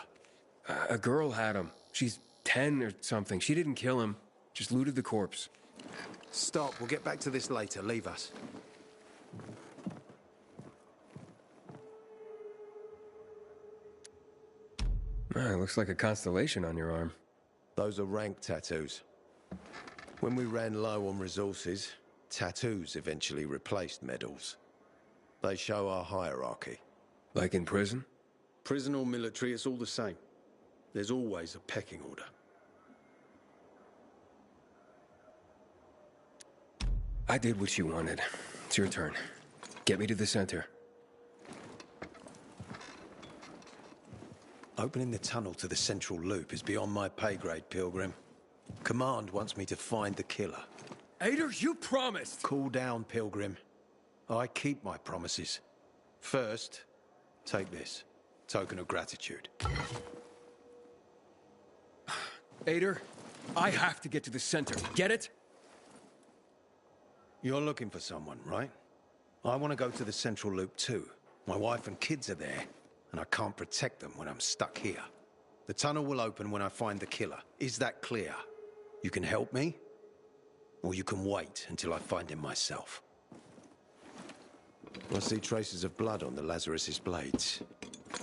A girl had him. She's 10 or something. She didn't kill him. Just looted the corpse. Stop. We'll get back to this later. Leave us. Looks like a constellation on your arm. Those are rank tattoos. When we ran low on resources, tattoos eventually replaced medals. They show our hierarchy. Like in prison? Prison or military, it's all the same. There's always a pecking order. I did what you wanted. It's your turn. Get me to the center. Opening the tunnel to the central loop is beyond my pay grade, Pilgrim. Command wants me to find the killer. Ader, you promised! Cool down, Pilgrim. I keep my promises. First, take this. Token of gratitude. Ader, I have to get to the center. Get it? You're looking for someone, right? I want to go to the central loop too. My wife and kids are there, and I can't protect them when I'm stuck here. The tunnel will open when I find the killer. Is that clear? You can help me, or you can wait until I find him myself. I see traces of blood on the Lazarus's blades.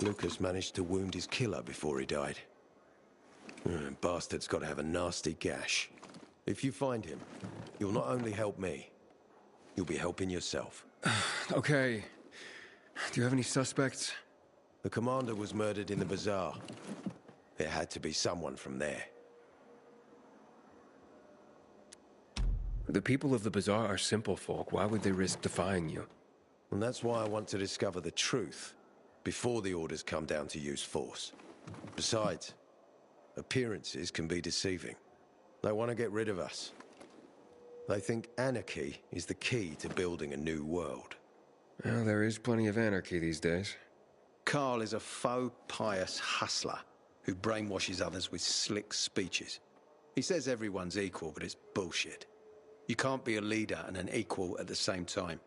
Lucas managed to wound his killer before he died. Bastard's got to have a nasty gash. If you find him, you'll not only help me, you'll be helping yourself. Okay. Do you have any suspects? The commander was murdered in the bazaar. It had to be someone from there. The people of the bazaar are simple folk. Why would they risk defying you? And that's why I want to discover the truth before the orders come down to use force. Besides, appearances can be deceiving. They want to get rid of us. They think anarchy is the key to building a new world. Well, there is plenty of anarchy these days. Carl is a faux pious hustler who brainwashes others with slick speeches. He says everyone's equal, but it's bullshit. You can't be a leader and an equal at the same time.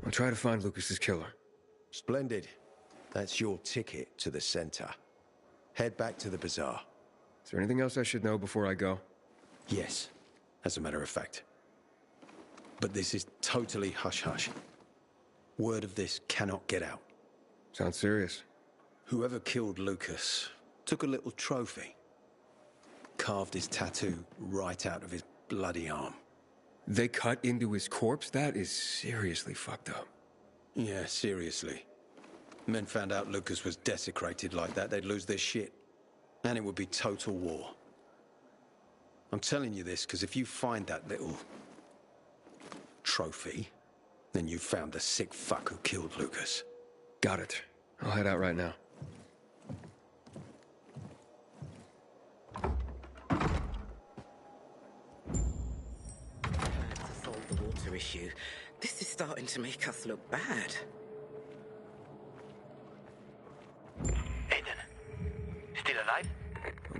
I'll try to find Lucas's killer. Splendid. That's your ticket to the center. Head back to the bazaar. Is there anything else I should know before I go? Yes, as a matter of fact. But this is totally hush-hush. Word of this cannot get out. Sounds serious. Whoever killed Lucas took a little trophy. Carved his tattoo right out of his bloody arm. They cut into his corpse? That is seriously fucked up. Yeah, seriously. Men found out Lucas was desecrated like that, they'd lose their shit. And it would be total war. I'm telling you this because if you find that little trophy, then you found the sick fuck who killed Lucas. Got it. I'll head out right now. To solve the water issue, this is starting to make us look bad. Aiden, still alive?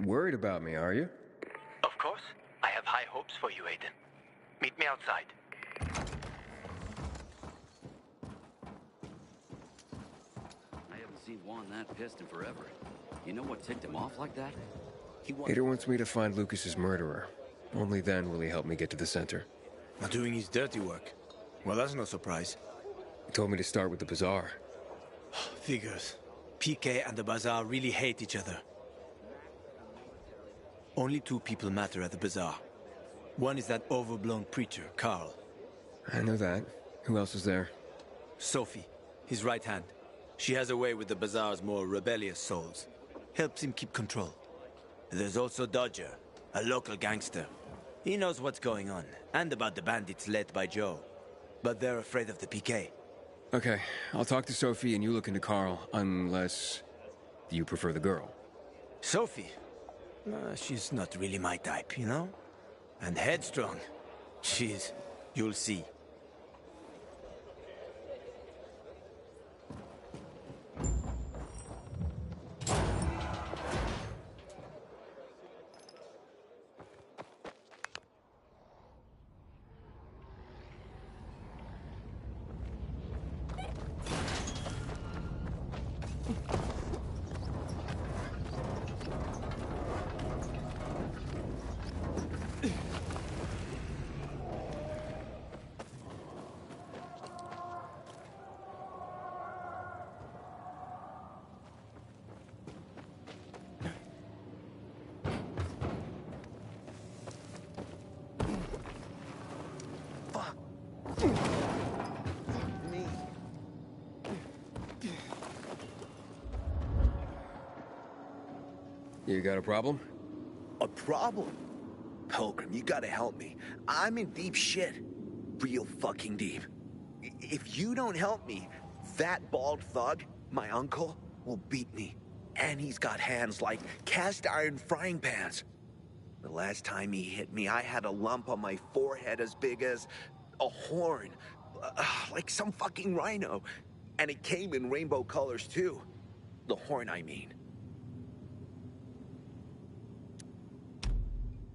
Worried about me, are you? Of course. I have high hopes for you, Aiden. Meet me outside. I haven't seen Juan that pissed in forever. You know what ticked him off like that? Ader wants me to find Lucas's murderer. Only then will he help me get to the center. Doing his dirty work. Well, that's no surprise. He told me to start with the bazaar. Figures. PK and the bazaar really hate each other. Only two people matter at the bazaar. One is that overblown preacher, Carl. I know that. Who else is there? Sophie, his right hand. She has a way with the bazaar's more rebellious souls. Helps him keep control. There's also Dodger, a local gangster. He knows what's going on, and about the bandits led by Joe. But they're afraid of the PK. Okay, I'll talk to Sophie and you look into Carl, unless you prefer the girl. Sophie? She's not really my type, you know? And headstrong. You'll see. You got a problem? A problem? Pilgrim, you gotta help me. I'm in deep shit. Real fucking deep. If you don't help me, that bald thug, my uncle, will beat me. And he's got hands like cast iron frying pans. The last time he hit me, I had a lump on my forehead as big as a horn. Like some fucking rhino. And it came in rainbow colors too. The horn, I mean.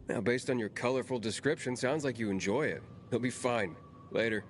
Now, based on your colorful description, sounds like you enjoy it. He'll be fine. Later.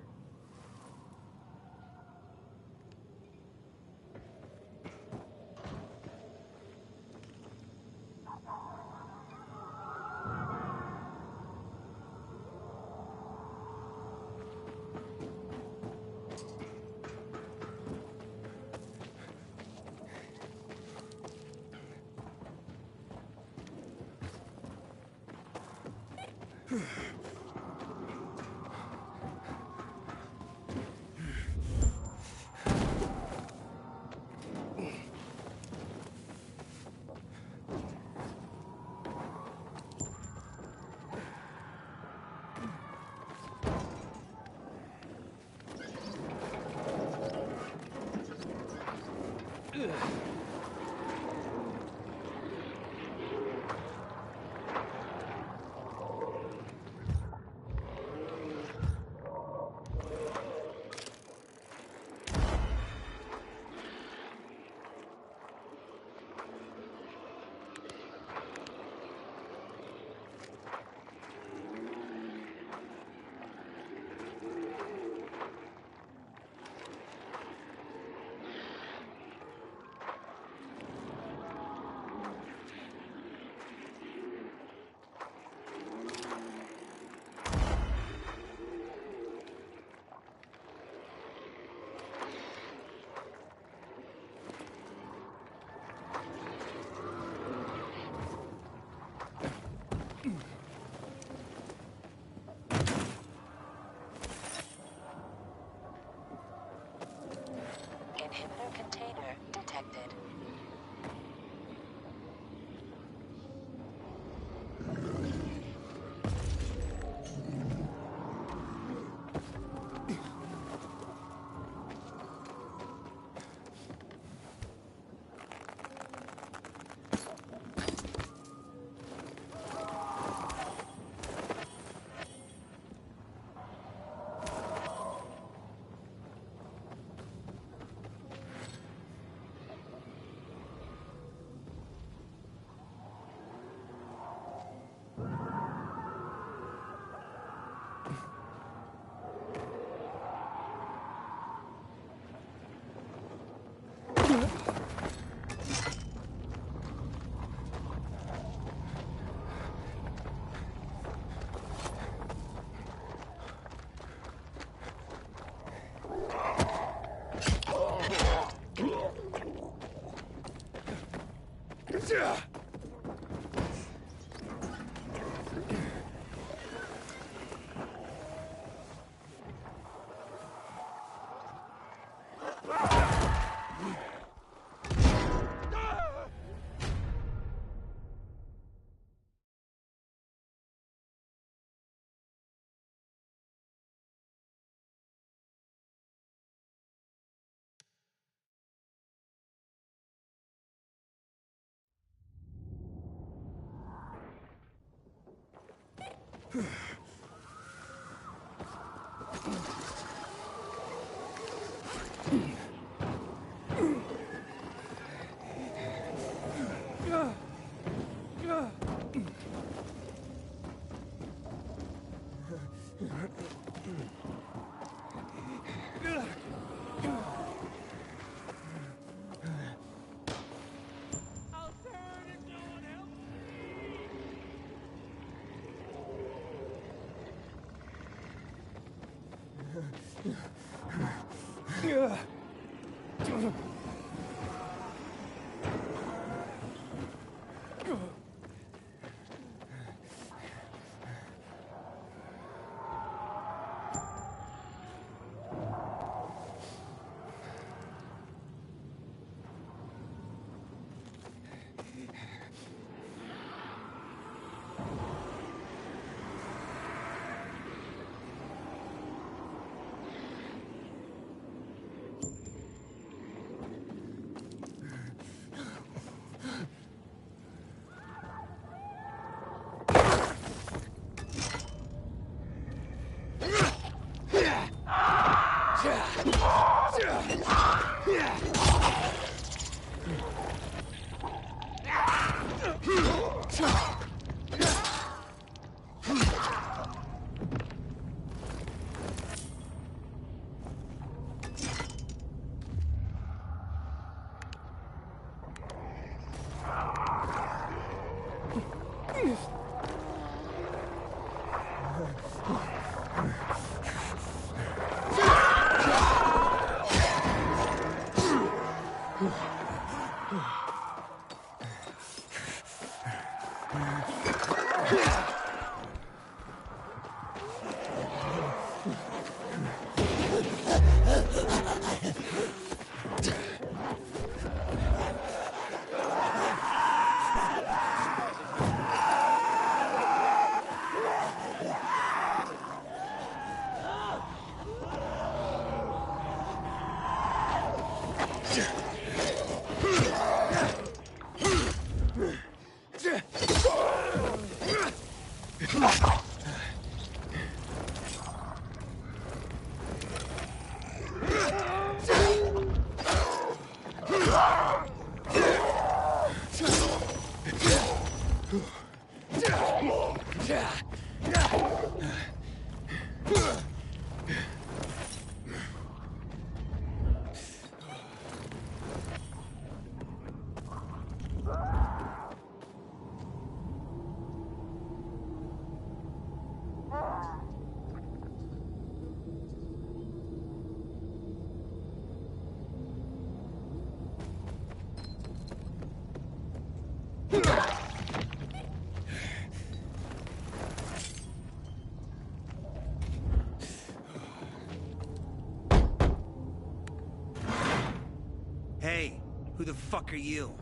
Hey, who the fuck are you?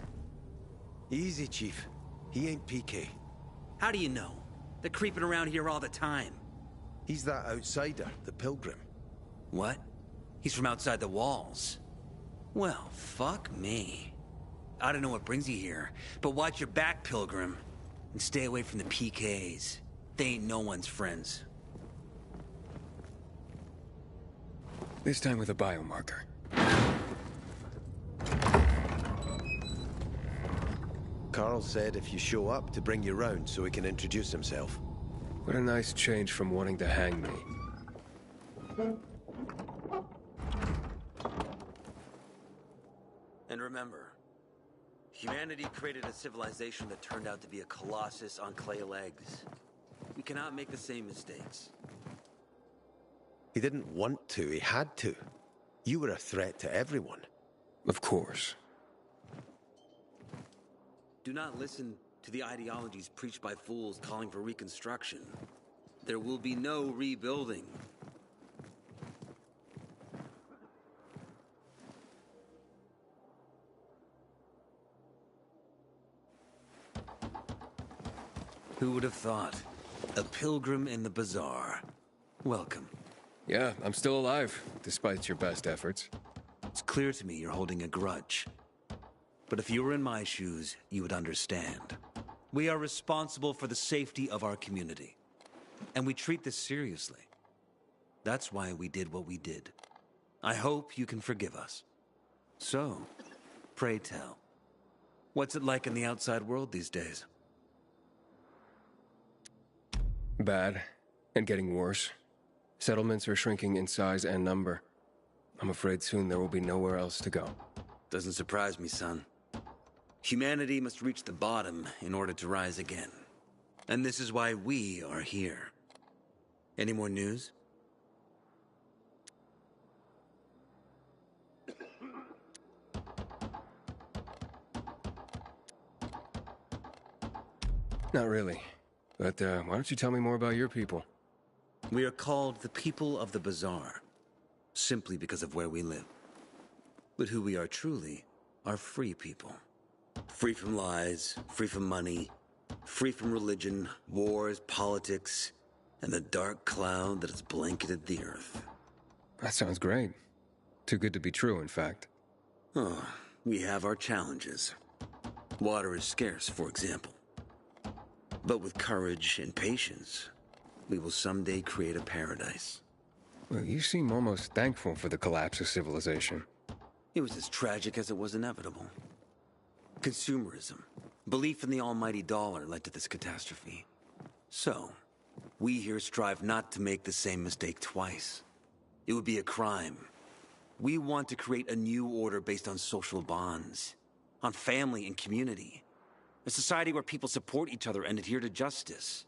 Easy, Chief. He ain't PK. How do you know? They're creeping around here all the time. He's that outsider, the Pilgrim. What? He's from outside the walls. Well, fuck me. I don't know what brings you here, but watch your back, Pilgrim. And stay away from the PKs. They ain't no one's friends. This time with a biomarker. Carl said if you show up to bring you round so he can introduce himself. What a nice change from wanting to hang me. And remember, humanity created a civilization that turned out to be a colossus on clay legs. We cannot make the same mistakes. He didn't want to, he had to. You were a threat to everyone. Of course. Do not listen to the ideologies preached by fools calling for reconstruction. There will be no rebuilding. Who would have thought? A pilgrim in the bazaar. Welcome. Yeah, I'm still alive, despite your best efforts. It's clear to me you're holding a grudge. But if you were in my shoes, you would understand. We are responsible for the safety of our community. And we treat this seriously. That's why we did what we did. I hope you can forgive us. So, pray tell, what's it like in the outside world these days? Bad, and getting worse. Settlements are shrinking in size and number. I'm afraid soon there will be nowhere else to go. Doesn't surprise me, son. Humanity must reach the bottom in order to rise again. And this is why we are here. Any more news? Not really. But why don't you tell me more about your people? We are called the people of the bazaar, simply because of where we live. But who we are truly are free people. Free from lies, free from money, free from religion, wars, politics, and the dark cloud that has blanketed the earth. That sounds great. Too good to be true, in fact. Oh, we have our challenges. Water is scarce, for example. But with courage and patience, we will someday create a paradise. Well, you seem almost thankful for the collapse of civilization. It was as tragic as it was inevitable. Consumerism, belief in the almighty dollar led to this catastrophe. So, we here strive not to make the same mistake twice. It would be a crime. We want to create a new order based on social bonds, on family and community. A society where people support each other and adhere to justice.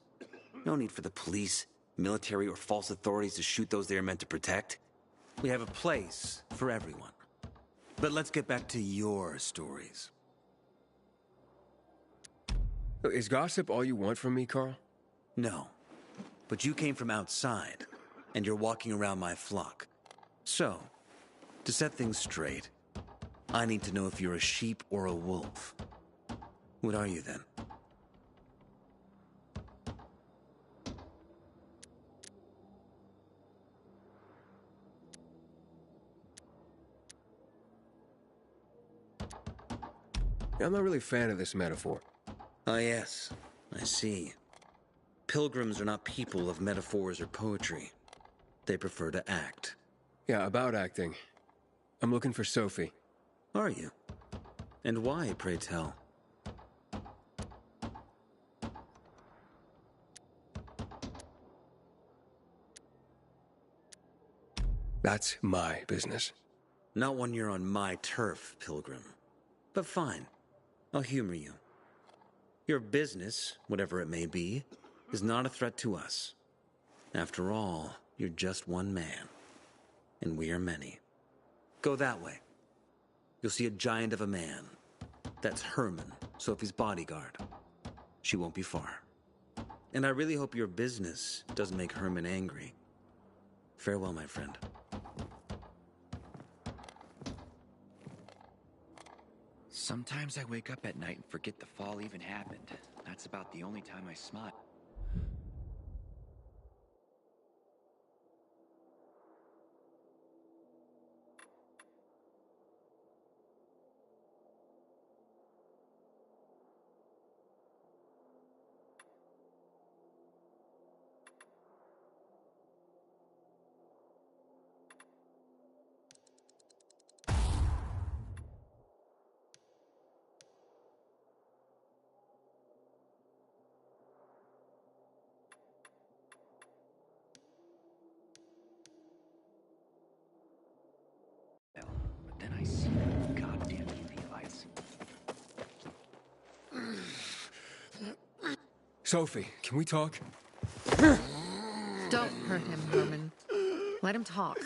No need for the police, military, or false authorities to shoot those they are meant to protect. We have a place for everyone. But let's get back to your stories. Is gossip all you want from me, Carl? No. But you came from outside, and you're walking around my flock. So, to set things straight, I need to know if you're a sheep or a wolf. What are you then? I'm not really a fan of this metaphor. Ah, yes. I see. Pilgrims are not people of metaphors or poetry. They prefer to act. Yeah, about acting. I'm looking for Sophie. Are you? And why, pray tell? That's my business. Not when you're on my turf, Pilgrim. But fine. I'll humor you. Your business, whatever it may be, is not a threat to us. After all, you're just one man. And we are many. Go that way. You'll see a giant of a man. That's Herman, Sophie's bodyguard. She won't be far. And I really hope your business doesn't make Herman angry. Farewell, my friend. Sometimes I wake up at night and forget the fall even happened. That's about the only time I smile. But then I see goddamn UV lights. Sophie, can we talk? Don't hurt him, Herman. Let him talk.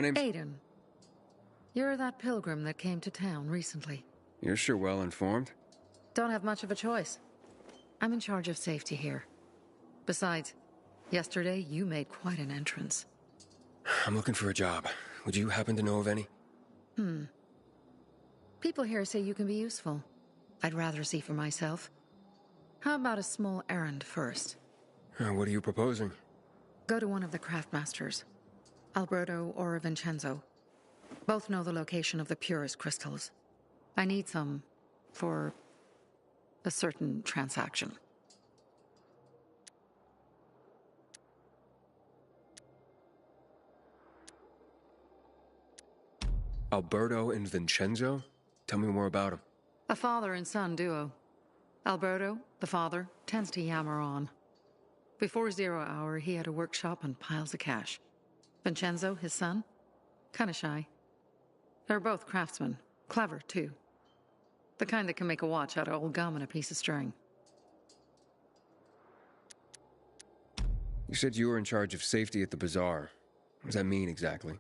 My name's... Aiden. You're that pilgrim that came to town recently. You're sure well informed. Don't have much of a choice. I'm in charge of safety here. Besides, yesterday you made quite an entrance. I'm looking for a job. Would you happen to know of any? People here say you can be useful. I'd rather see for myself. How about a small errand first? What are you proposing? Go to one of the craftmasters. Alberto or Vincenzo. Both know the location of the purest crystals. I need some for a certain transaction. Alberto and Vincenzo? Tell me more about them. A father and son duo. Alberto, the father, tends to yammer on. Before 0 hour, he had a workshop and piles of cash. Vincenzo, his son, kinda shy. They're both craftsmen, clever too. The kind that can make a watch out of old gum and a piece of string. You said you were in charge of safety at the bazaar. What does that mean exactly?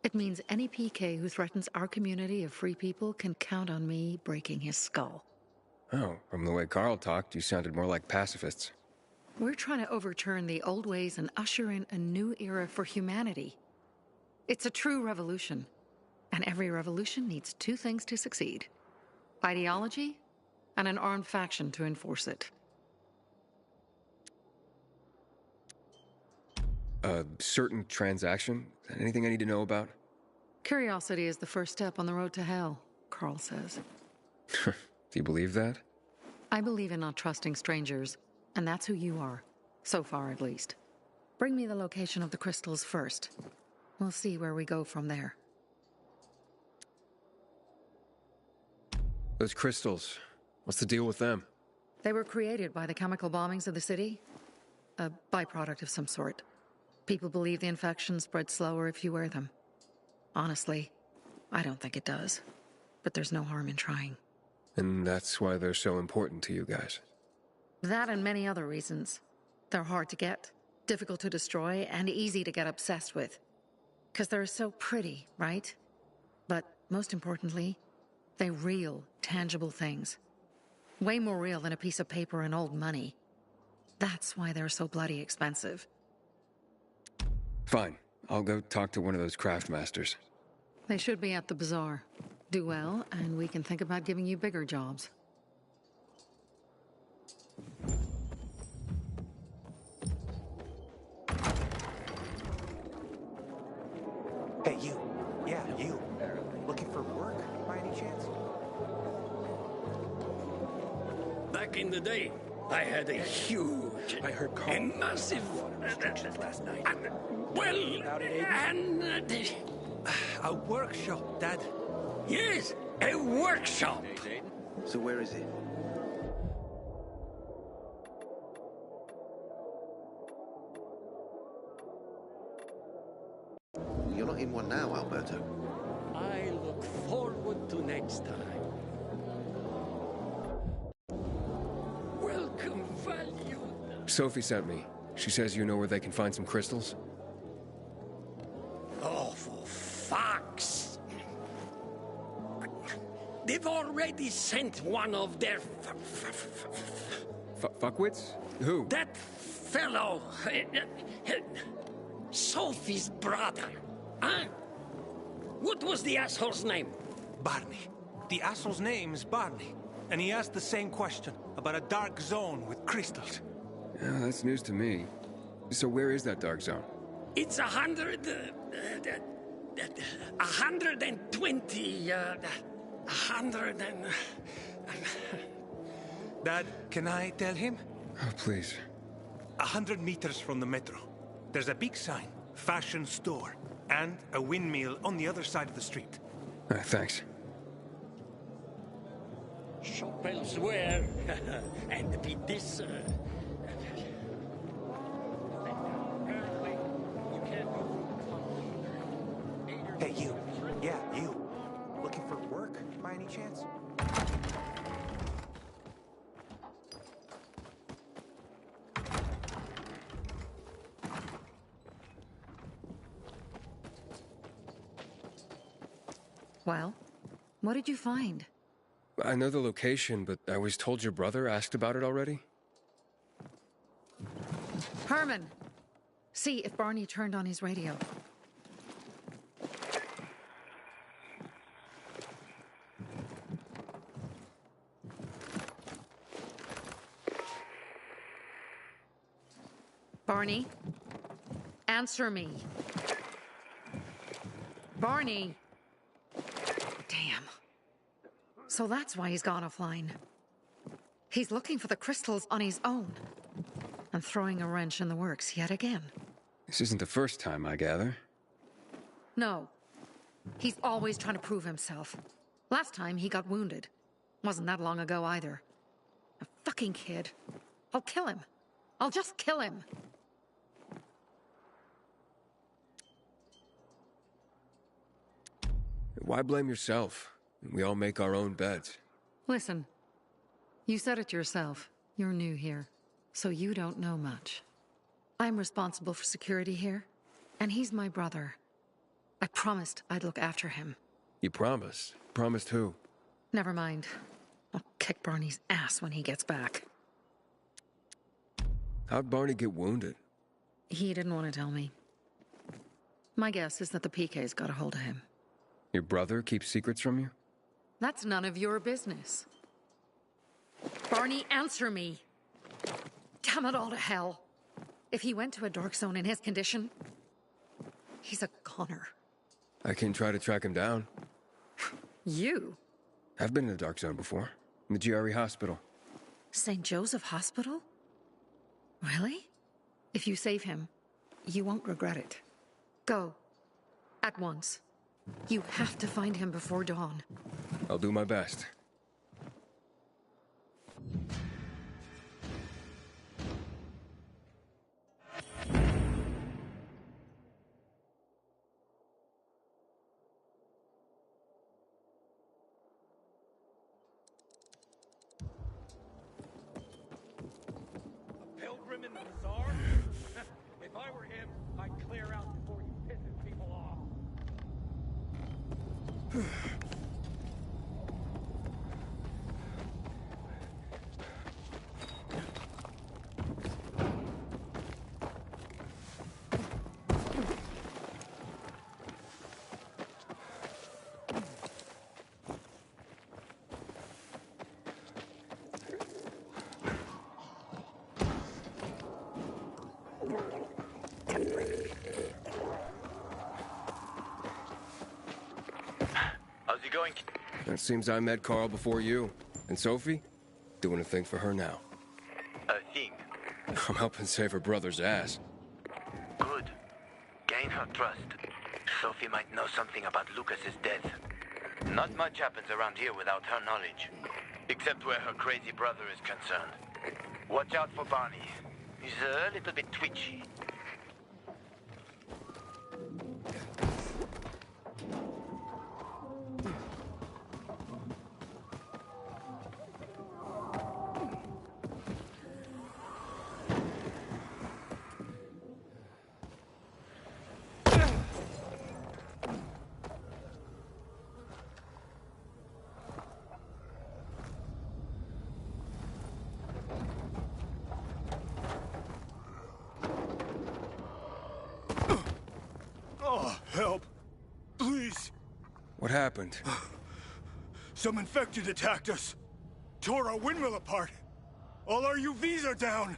It means any PK who threatens our community of free people can count on me breaking his skull. Oh, from the way Carl talked, you sounded more like pacifists. We're trying to overturn the old ways and usher in a new era for humanity. It's a true revolution. And every revolution needs two things to succeed: ideology and an armed faction to enforce it. A certain transaction? Anything I need to know about? Curiosity is the first step on the road to hell, Carl says. Do you believe that? I believe in not trusting strangers, and that's who you are. So far, at least. Bring me the location of the crystals first. We'll see where we go from there. Those crystals, what's the deal with them? They were created by the chemical bombings of the city. A byproduct of some sort. People believe the infection spreads slower if you wear them. Honestly, I don't think it does. But there's no harm in trying. And that's why they're so important to you guys. That and many other reasons. They're hard to get, difficult to destroy, and easy to get obsessed with. 'Cause they're so pretty, right? But most importantly, they're real, tangible things. Way more real than a piece of paper and old money. That's why they're so bloody expensive. Fine. I'll go talk to one of those craftmasters. They should be at the bazaar. Do well, and we can think about giving you bigger jobs. Hey, you. Yeah, you. Looking for work, by any chance? Back in the day, I had a huge, a massive, last night. A workshop, Dad. Yes, a workshop. So where is he? You're not in one now, Alberto. I look forward to next time. Welcome, value. Sophie sent me. She says you know where they can find some crystals? Oh, for fuck's... They've already sent one of their... Fuckwits? Who? That fellow... Sophie's brother. Huh? What was the asshole's name? Barney. The asshole's name's Barney. And he asked the same question about a dark zone with crystals. Yeah, that's news to me. So where is that dark zone? It's 120... 100 and... Dad, can I tell him? Oh, please. 100 meters from the metro. There's a big sign, fashion store, and a windmill on the other side of the street. Thanks. Shop elsewhere and beat this... Hey, you. Yeah, you. Looking for work, by any chance? Well, what did you find? I know the location, but I was told your brother asked about it already. Herman! See if Barney turned on his radio. Barney? Answer me. Barney! Damn. So that's why he's gone offline. He's looking for the crystals on his own. And throwing a wrench in the works yet again. This isn't the first time, I gather. No. He's always trying to prove himself. Last time he got wounded. Wasn't that long ago either. A fucking kid. I'll kill him. I'll just kill him. Why blame yourself? We all make our own beds. Listen. You said it yourself. You're new here. So you don't know much. I'm responsible for security here, and he's my brother. I promised I'd look after him. You promised? Promised who? Never mind. I'll kick Barney's ass when he gets back. How'd Barney get wounded? He didn't want to tell me. My guess is that the PK's got a hold of him. Your brother keeps secrets from you? That's none of your business. Barney, answer me! Damn it all to hell. If he went to a dark zone in his condition, he's a goner. I can try to track him down. You? I've been in the dark zone before. In the GRE hospital. St. Joseph Hospital? Really? If you save him, you won't regret it. Go. At once. You have to find him before dawn. I'll do my best. Pilgrim in the bazaar? If I were him, I'd clear out before he pisses people off. How's it going? It seems I met Carl before you. And Sophie? Doing a thing for her now. A thing. I'm helping save her brother's ass. Good. Gain her trust. Sophie might know something about Lucas's death. Not much happens around here without her knowledge. Except where her crazy brother is concerned. Watch out for Barney. He's a little bit twitchy. Help. Please. What happened? Some infected attacked us. Tore our windmill apart. All our UVs are down.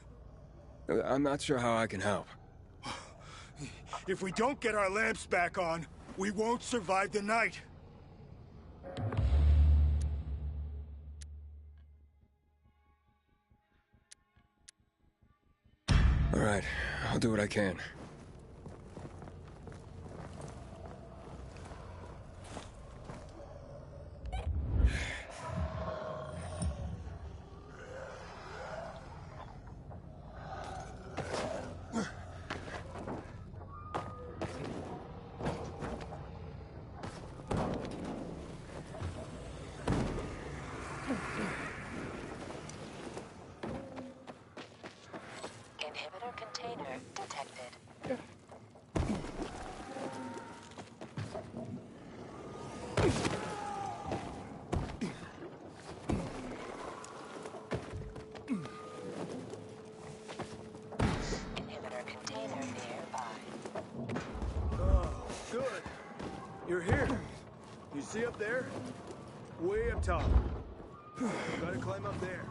I'm not sure how I can help. If we don't get our lamps back on, we won't survive the night. All right, I'll do what I can. Inhibitor container detected. See up there? Way up top. Gotta climb up there.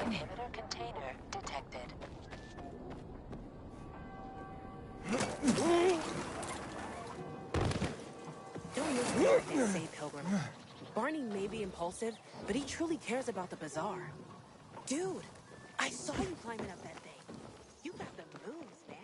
Inhibitor container detected. Don't listen to what they say, Pilgrim. Barney may be impulsive, but he truly cares about the bazaar. Dude, I saw you climbing up that thing. You got the moves, man.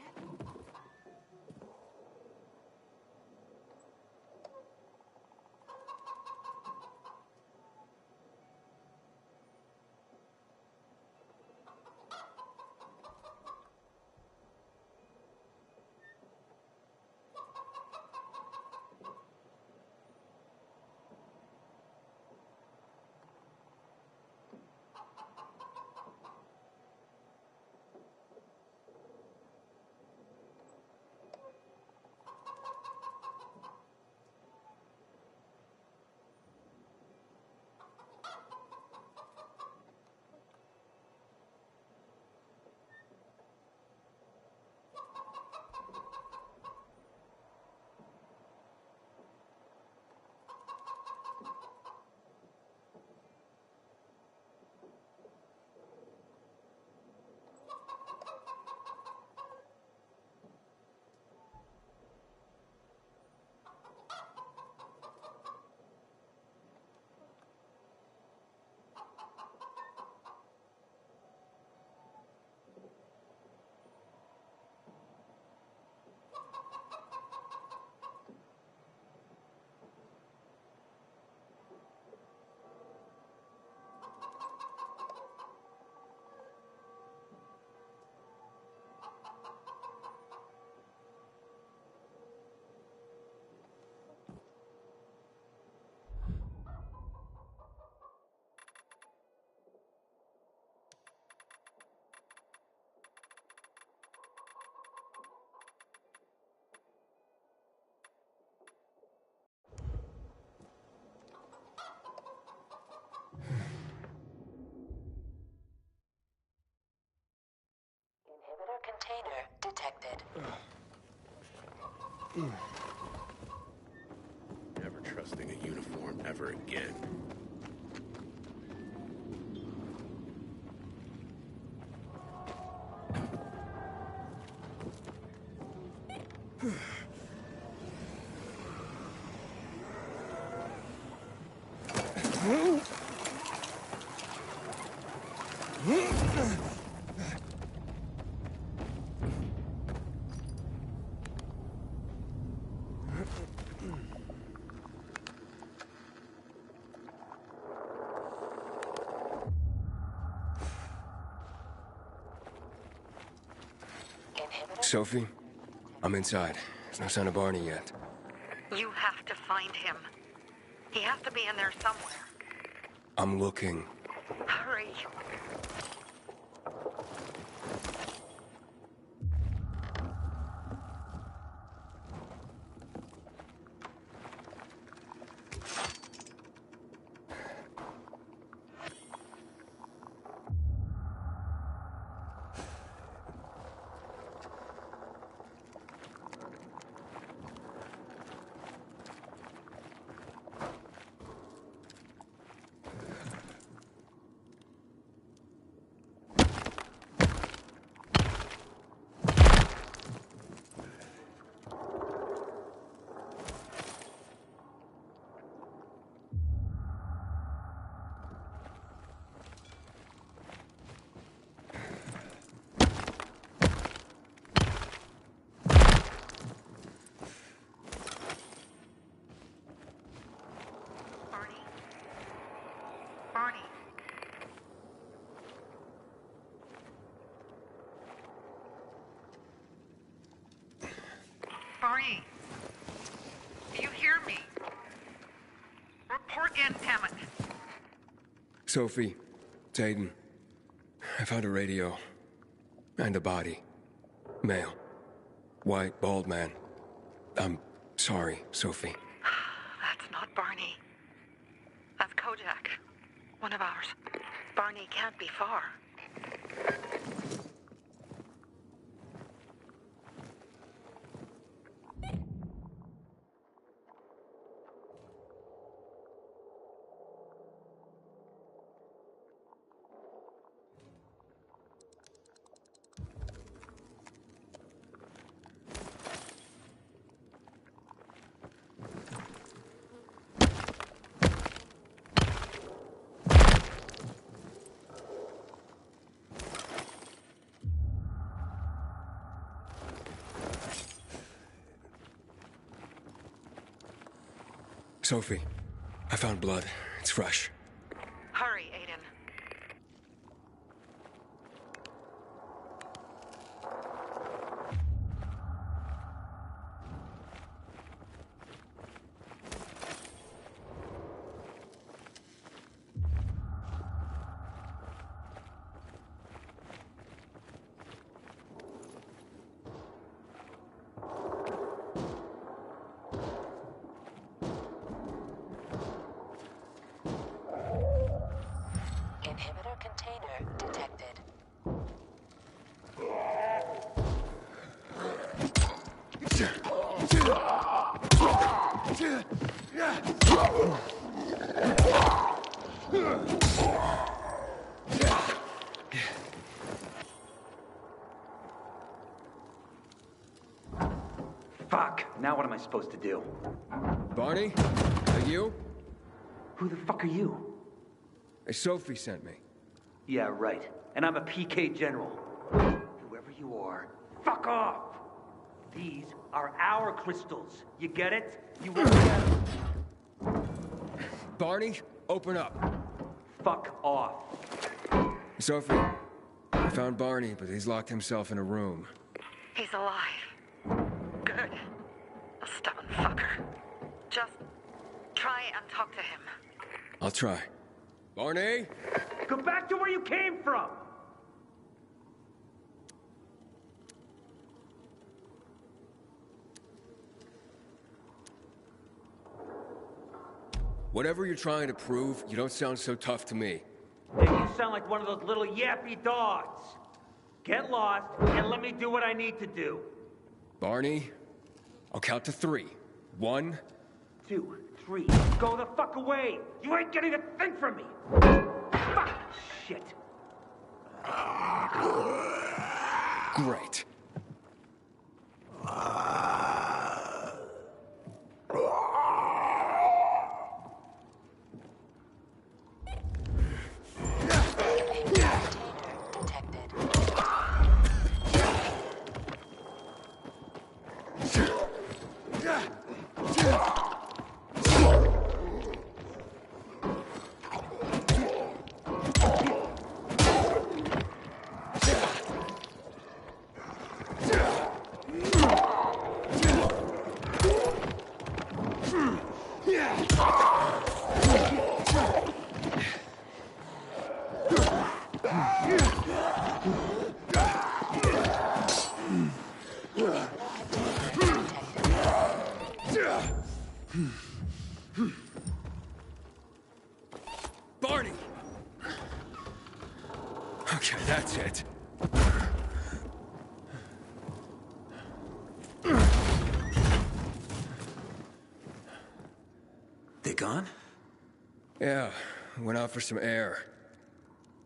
container detected. Never trusting a uniform ever again. Sophie, I'm inside. There's no sign of Barney yet. You have to find him. He has to be in there somewhere. I'm looking. Hurry. Barney. Barney. Do you hear me? Report in, damn it. Sophie, it's Aiden. I found a radio. And a body. Male. White, bald man. I'm sorry, Sophie. That's not Barney. That's Kojak. One of ours. Barney can't be far. Sophie, I found blood. It's fresh. Hurry, Aiden. Inhibitor container detected. Fuck! Now what am I supposed to do? Barney? Are you? Who the fuck are you? Sophie sent me. Yeah, right. And I'm a PK general. Whoever you are, fuck off! These are our crystals. You get it? You won't get them. Barney, open up. Fuck off. Sophie, I found Barney, but he's locked himself in a room. He's alive. Good. A stubborn fucker. Just try and talk to him. I'll try. Barney? Go back to where you came from! Whatever you're trying to prove, you don't sound so tough to me. Hey, you sound like one of those little yappy dogs. Get lost, and let me do what I need to do. Barney, I'll count to 3. 1, 2, 3. Go the fuck away! You ain't getting a thing from me! Fuck! Shit. Great. Barney! Okay, that's it. They gone? Yeah, went out for some air.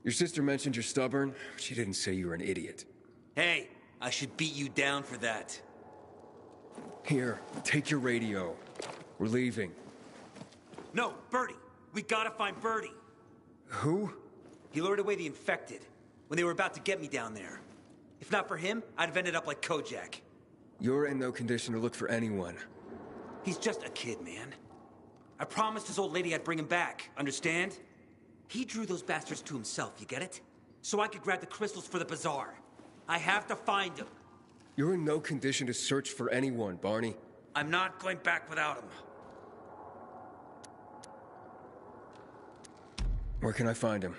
Your sister mentioned you're stubborn. She didn't say you were an idiot. Hey, I should beat you down for that. Here, take your radio. We're leaving. No, Birdie. We gotta find Birdie. Who? He lured away the infected when they were about to get me down there. If not for him, I'd have ended up like Kojak. You're in no condition to look for anyone. He's just a kid, man. I promised his old lady I'd bring him back, understand? He drew those bastards to himself, you get it? So I could grab the crystals for the bazaar. I have to find him. You're in no condition to search for anyone, Barney. I'm not going back without him. Where can I find him?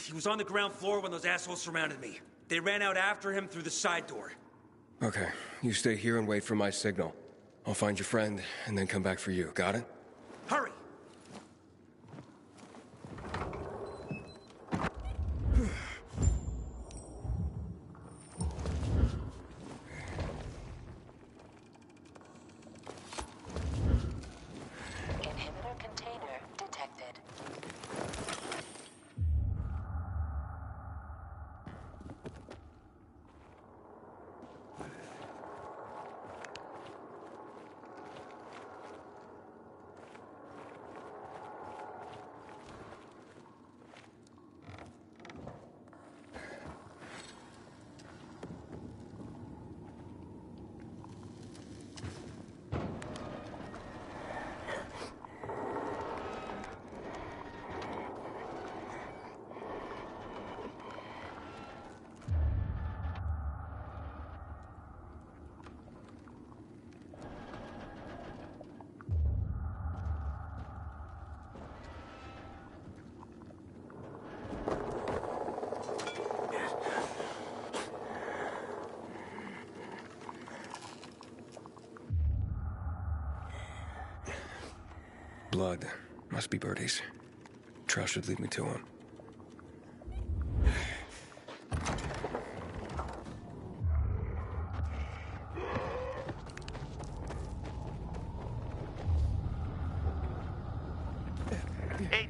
He was on the ground floor when those assholes surrounded me. They ran out after him through the side door. Okay, you stay here and wait for my signal. I'll find your friend, and then come back for you. Got it? Hurry! Inhibitor container detected. Blood. Must be Birdie's. Trail should lead me to him. Hey,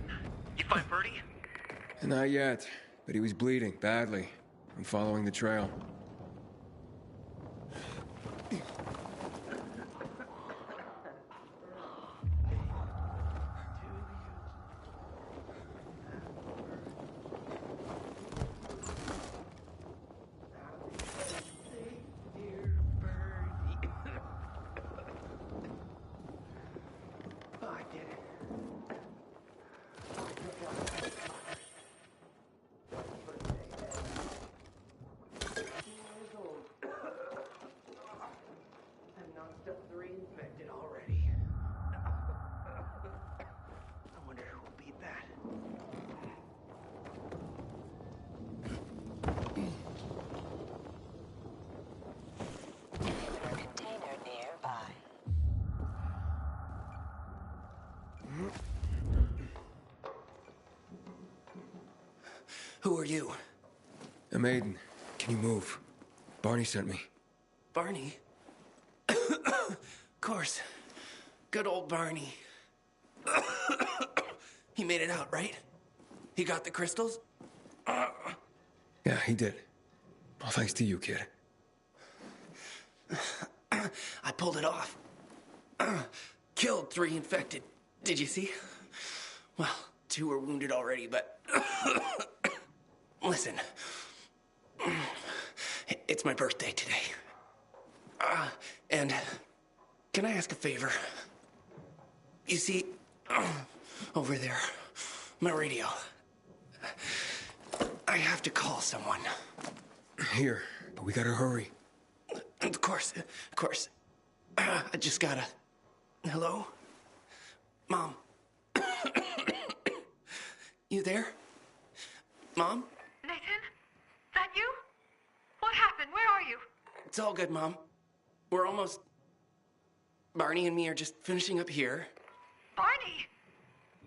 you find Birdie? Not yet, but he was bleeding badly. I'm following the trail. Container nearby. Who are you? A maiden. Can you move? Barney sent me. Barney? Of course. Good old Barney. He made it out, right? He got the crystals? Yeah, he did. All thanks to you, kid. I pulled it off. Killed 3 infected. Did you see? Well, 2 were wounded already, but... Listen. It's my birthday today. And can I ask a favor? You see, over there, my radio. I have to call someone. Here, but we gotta hurry. Of course. I just gotta... Hello? Mom? You there? Mom? Nathan? That you? What happened? Where are you? It's all good, Mom. We're almost... Barney and me are just finishing up here. Barney!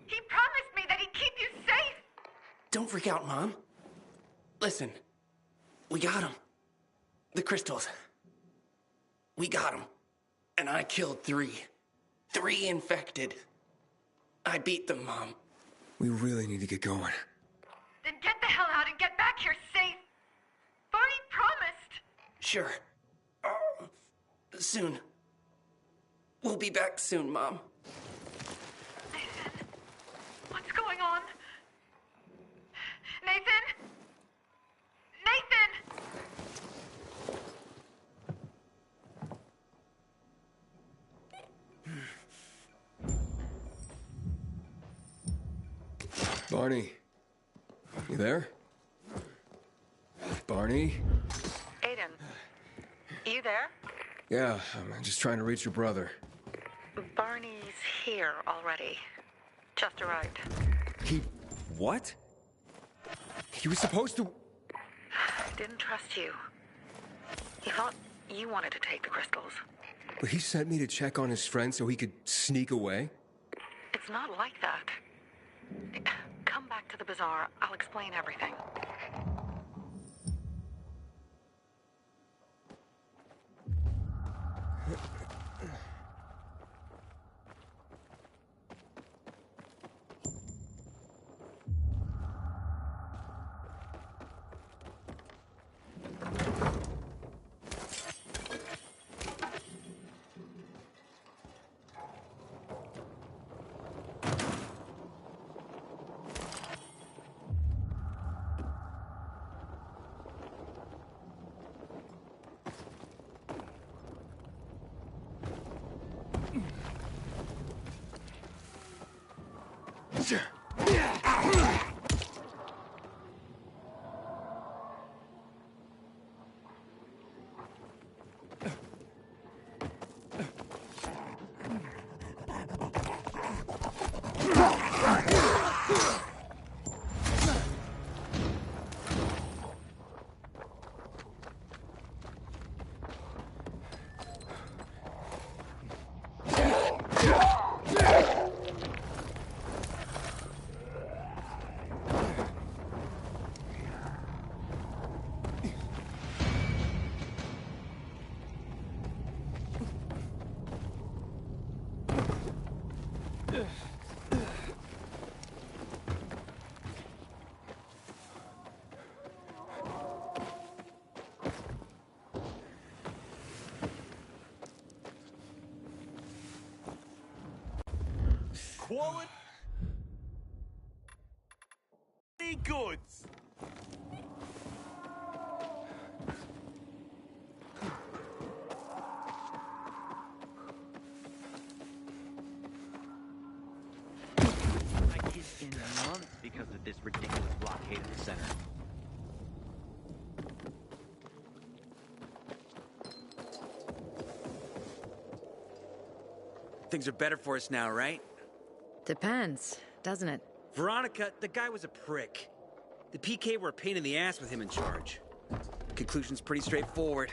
He promised me that he'd keep you safe! Don't freak out, Mom. Listen. We got him. The crystals. We got him. And I killed 3. 3 infected. I beat them, Mom. We really need to get going. Then get the hell out and get back here safe! Barney promised! Sure. Soon. We'll be back soon, Mom. Nathan? What's going on? Nathan? Nathan! Barney. You there? Barney? Aiden, you there? Yeah, I'm just trying to reach your brother. Barney's here already. Just arrived. He... what? He was supposed to... Didn't trust you. He thought you wanted to take the crystals. But he sent me to check on his friend so he could sneak away? It's not like that. Come back to the bazaar. I'll explain everything. Quality goods. I can't in months because of this ridiculous blockade at the center. Things are better for us now, right? Depends, doesn't it? Veronica, the guy was a prick. The PK were a pain in the ass with him in charge. Conclusion's pretty straightforward.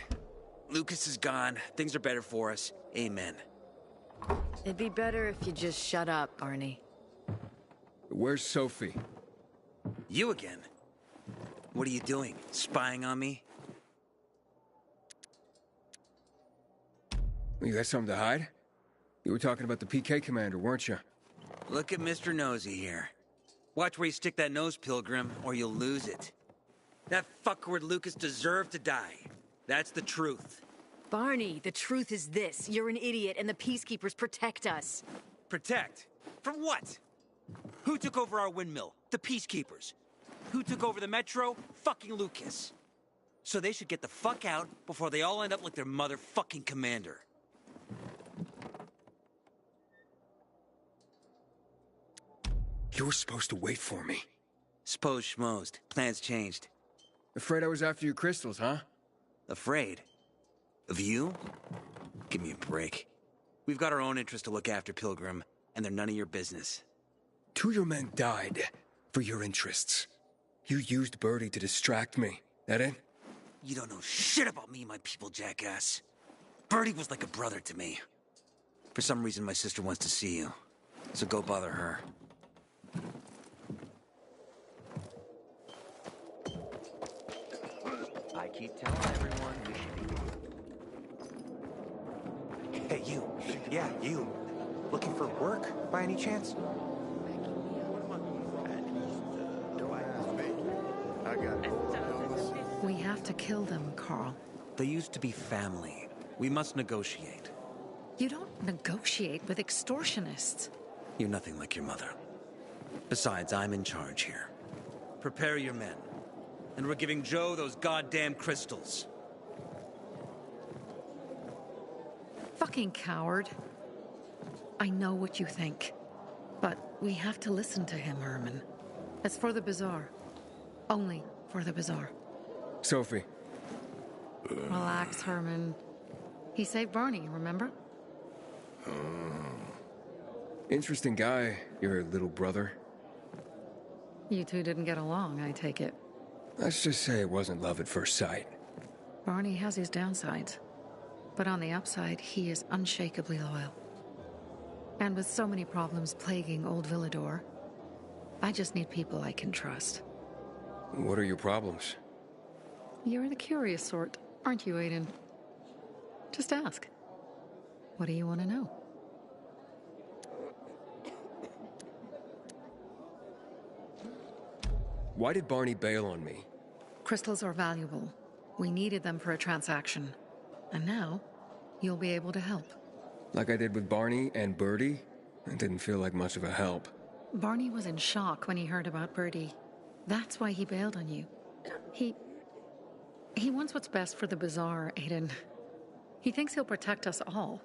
Lucas is gone. Things are better for us. Amen. It'd be better if you just shut up, Barney. Where's Sophie? You again? What are you doing? Spying on me? You got something to hide? You were talking about the PK commander, weren't you? Look at Mr. Nosy here. Watch where you stick that nose, Pilgrim, or you'll lose it. That fuckward Lucas deserved to die. That's the truth. Barney, the truth is this. You're an idiot, and the Peacekeepers protect us. Protect? From what? Who took over our windmill? The Peacekeepers. Who took over the Metro? Fucking Lucas. So they should get the fuck out before they all end up like their motherfucking commander. You were supposed to wait for me. S'posed schmozed. Plans changed. Afraid I was after your crystals, huh? Afraid? Of you? Give me a break. We've got our own interests to look after, Pilgrim, and they're none of your business. 2 of your men died for your interests. You used Birdie to distract me. That it? You don't know shit about me and my people, jackass. Birdie was like a brother to me. For some reason, my sister wants to see you. So go bother her. I keep telling everyone we should be... Hey, you. Yeah, you. Looking for work, by any chance? We have to kill them, Carl. They used to be family. We must negotiate. You don't negotiate with extortionists. You're nothing like your mother. Besides, I'm in charge here. Prepare your men. And we're giving Joe those goddamn crystals. Fucking coward. I know what you think. But we have to listen to him, Herman. It's for the Bazaar. Only for the Bazaar. Sophie. Relax, Herman. He saved Barney, remember? Interesting guy, your little brother. You two didn't get along, I take it. Let's just say it wasn't love at first sight. Barney has his downsides. But on the upside, he is unshakably loyal. And with so many problems plaguing Old Villador, I just need people I can trust. What are your problems? You're the curious sort, aren't you, Aiden? Just ask. What do you want to know? Why did Barney bail on me? Crystals are valuable. We needed them for a transaction. And now, you'll be able to help. Like I did with Barney and Birdie? It didn't feel like much of a help. Barney was in shock when he heard about Birdie. That's why he bailed on you. He wants what's best for the Bazaar, Aiden. He thinks he'll protect us all.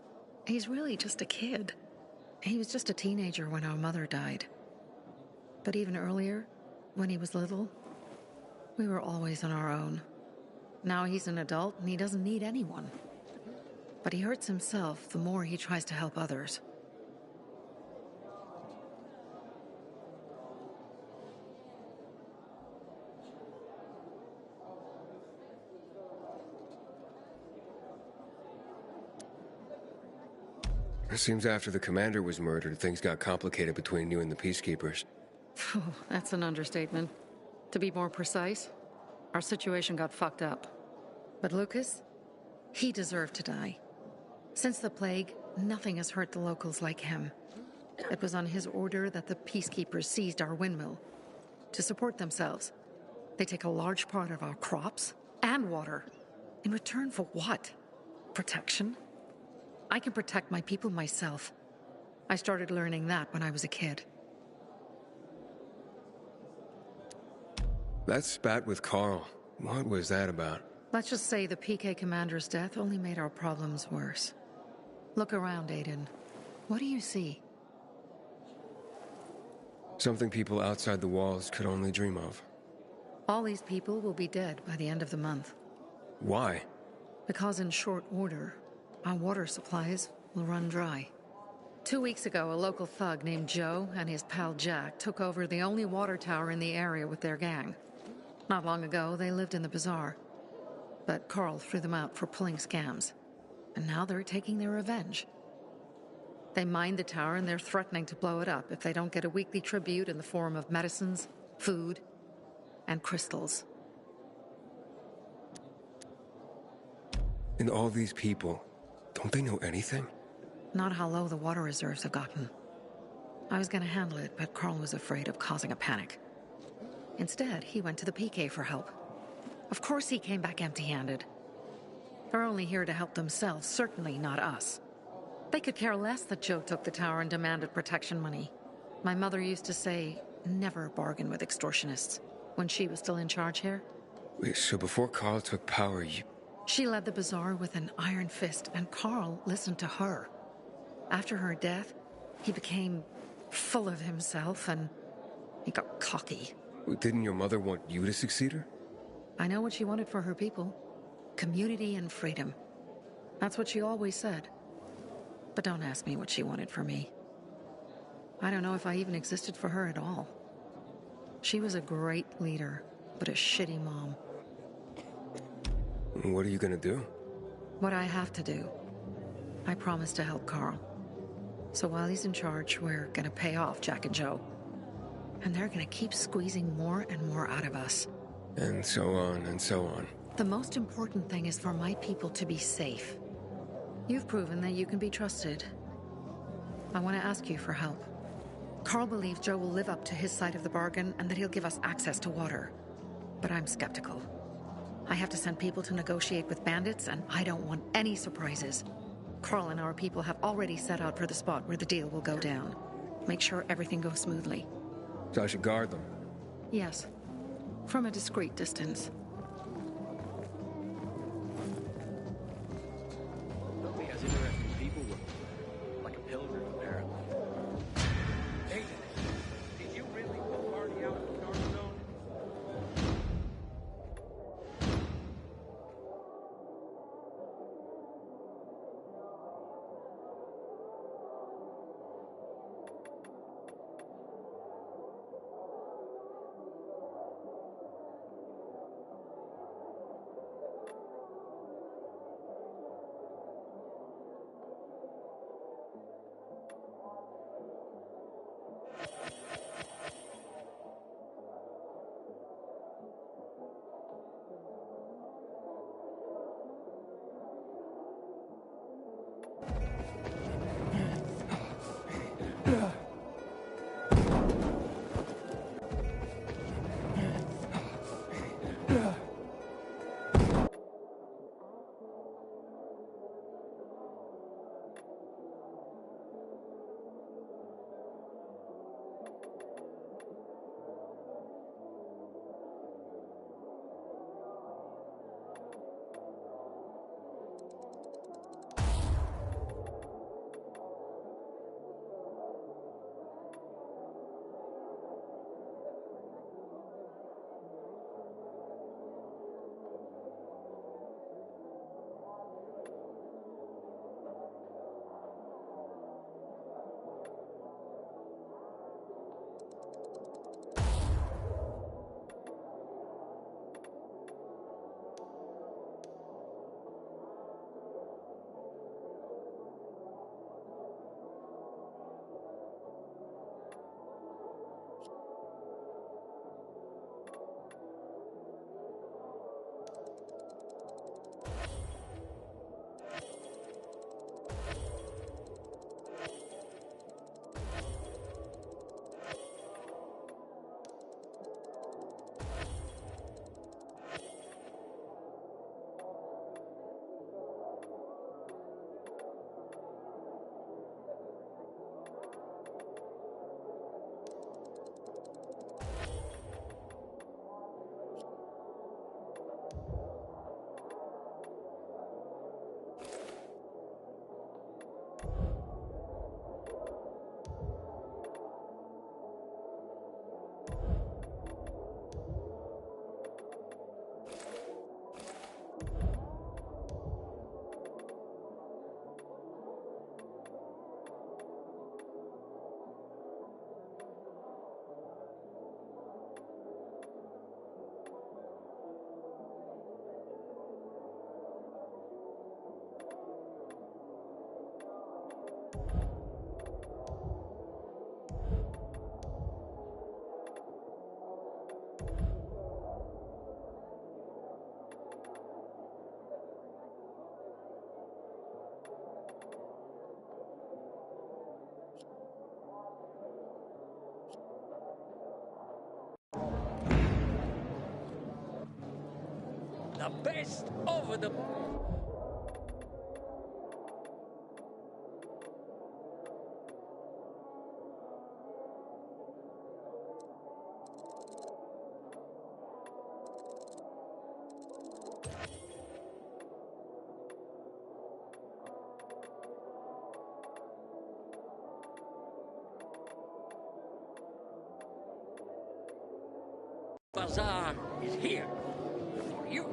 He's really just a kid. He was just a teenager when our mother died. But even earlier, when he was little, we were always on our own. Now he's an adult and he doesn't need anyone. But he hurts himself the more he tries to help others. It seems after the commander was murdered, things got complicated between you and the Peacekeepers. That's an understatement. To be more precise, our situation got fucked up. But Lucas, he deserved to die. Since the plague, nothing has hurt the locals like him. It was on his order that the Peacekeepers seized our windmill. To support themselves, they take a large part of our crops and water. In return for what? Protection? I can protect my people myself. I started learning that when I was a kid. That spat with Carl, what was that about? Let's just say the PK commander's death only made our problems worse. Look around, Aiden. What do you see? Something people outside the walls could only dream of. All these people will be dead by the end of the month. Why? Because in short order, our water supplies will run dry. 2 weeks ago, a local thug named Joe and his pal Jack took over the only water tower in the area with their gang. Not long ago, they lived in the bazaar. But Carl threw them out for pulling scams. And now they're taking their revenge. They mined the tower and they're threatening to blow it up if they don't get a weekly tribute in the form of medicines, food, and crystals. And all these people, Don't they know anything? Not how low the water reserves have gotten. I was gonna handle it, but Carl was afraid of causing a panic. Instead, he went to the PK for help. Of course he came back empty-handed. They're only here to help themselves, certainly not us. They could care less that Joe took the tower and demanded protection money. My mother used to say, never bargain with extortionists, when she was still in charge here. Wait, so before Carl took power, you... She led the bazaar with an iron fist, and Carl listened to her. After her death, he became full of himself, and he got cocky. Didn't your mother want you to succeed her? I know what she wanted for her people. Community and freedom. That's what she always said. But don't ask me what she wanted for me. I don't know if I even existed for her at all. She was a great leader, but a shitty mom. What are you gonna do? What I have to do. I promised to help Carl. So while he's in charge, we're gonna pay off Jack and Joe. And they're gonna keep squeezing more and more out of us. And so on and so on. The most important thing is for my people to be safe. You've proven that you can be trusted. I want to ask you for help. Carl believes Joe will live up to his side of the bargain and that he'll give us access to water. But I'm skeptical. I have to send people to negotiate with bandits, and I don't want any surprises. Carl and our people have already set out for the spot where the deal will go down. Make sure everything goes smoothly. So I should guard them? Yes. From a discreet distance. Nobody has interesting people with like a pilgrim, apparently. Hey, did you really put Marty out in the dark zone? the best over the... Bazaar is here for you.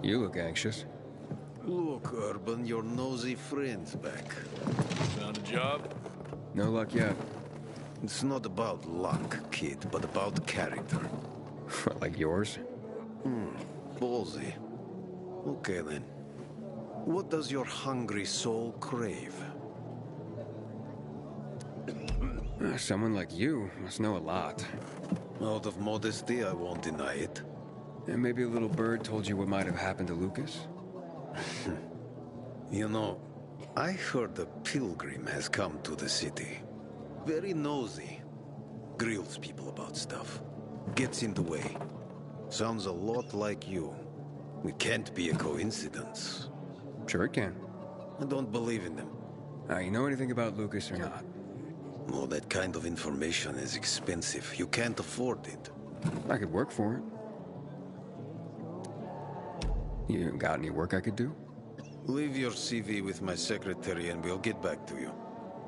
You look anxious. Look, Urban, your nosy friend's back. Found a job? No luck yet. It's not about luck, kid, but about character. Like yours? Ballsy. Okay, then. What does your hungry soul crave? Someone like you must know a lot. Out of modesty, I won't deny it. And maybe a little bird told you what might have happened to Lucas? You know, I heard a pilgrim has come to the city. Very nosy. Grills people about stuff. Gets in the way. Sounds a lot like you. It can't be a coincidence. Sure it can. I don't believe in them. You know anything about Lucas or not? Oh, that kind of information is expensive. You can't afford it. I could work for it. You got any work I could do? Leave your CV with my secretary and we'll get back to you.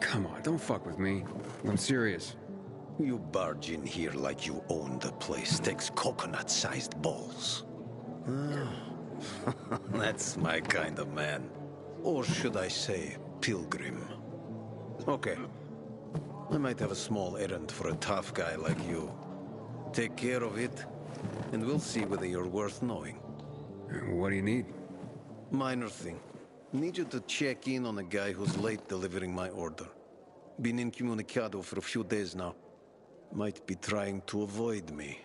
Come on, don't fuck with me. I'm serious. You barge in here like you own the place. Takes coconut-sized balls. That's my kind of man. Or should I say, pilgrim. Okay. I might have a small errand for a tough guy like you. Take care of it, and we'll see whether you're worth knowing. What do you need? Minor thing. Need you to check in on a guy who's late delivering my order. Been incommunicado for a few days now. Might be trying to avoid me.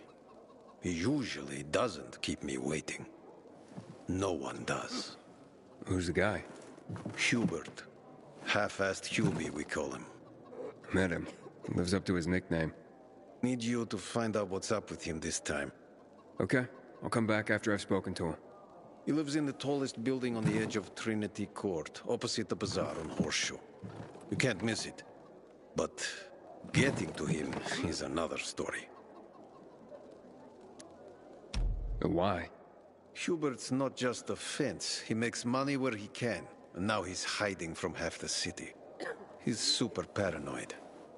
He usually doesn't keep me waiting. No one does. Who's the guy? Hubert. Half-assed Hubie, we call him. Met him. Lives up to his nickname. Need you to find out what's up with him this time. Okay. I'll come back after I've spoken to him. He lives in the tallest building on the edge of Trinity Court, opposite the bazaar on Horseshoe. You can't miss it. But getting to him is another story. Why? Hubert's not just a fence. He makes money where he can. And now he's hiding from half the city. He's super paranoid.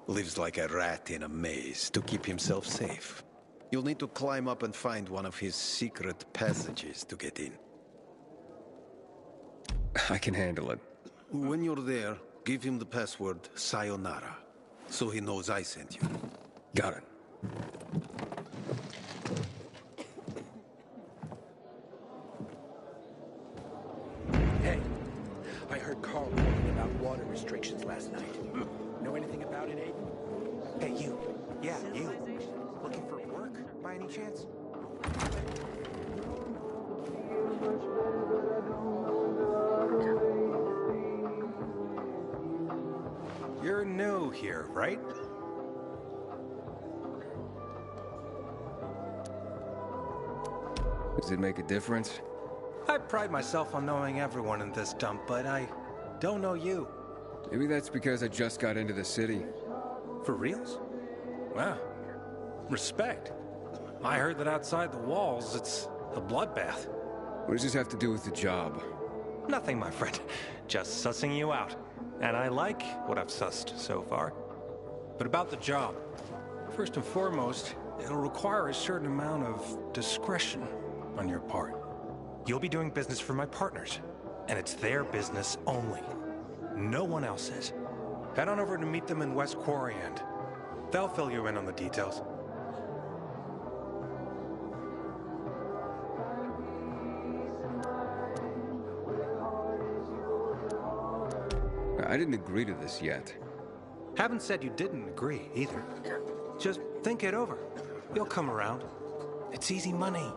Lives like a rat in a maze to keep himself safe. You'll need to climb up and find one of his secret passages to get in. I can handle it. When you're there, give him the password Sayonara, so he knows I sent you. Got it. Hey, I heard Carl talking about water restrictions last night. Know anything about it, Aiden? Hey, you. Yeah, you. Looking for work, by any chance? You're new here, right? Does it make a difference? I pride myself on knowing everyone in this dump, but I don't know you. Maybe that's because I just got into the city. For reals? Wow. Respect. I heard that outside the walls, it's a bloodbath. What does this have to do with the job? Nothing, my friend. Just sussing you out. And I like what I've sussed so far. But about the job. First and foremost, it'll require a certain amount of discretion on your part. You'll be doing business for my partners, and it's their business only. No one else's. Head on over to meet them in West Quarry End. They'll fill you in on the details. I didn't agree to this yet. Haven't said you didn't agree, either. Just think it over. You'll come around. It's easy money.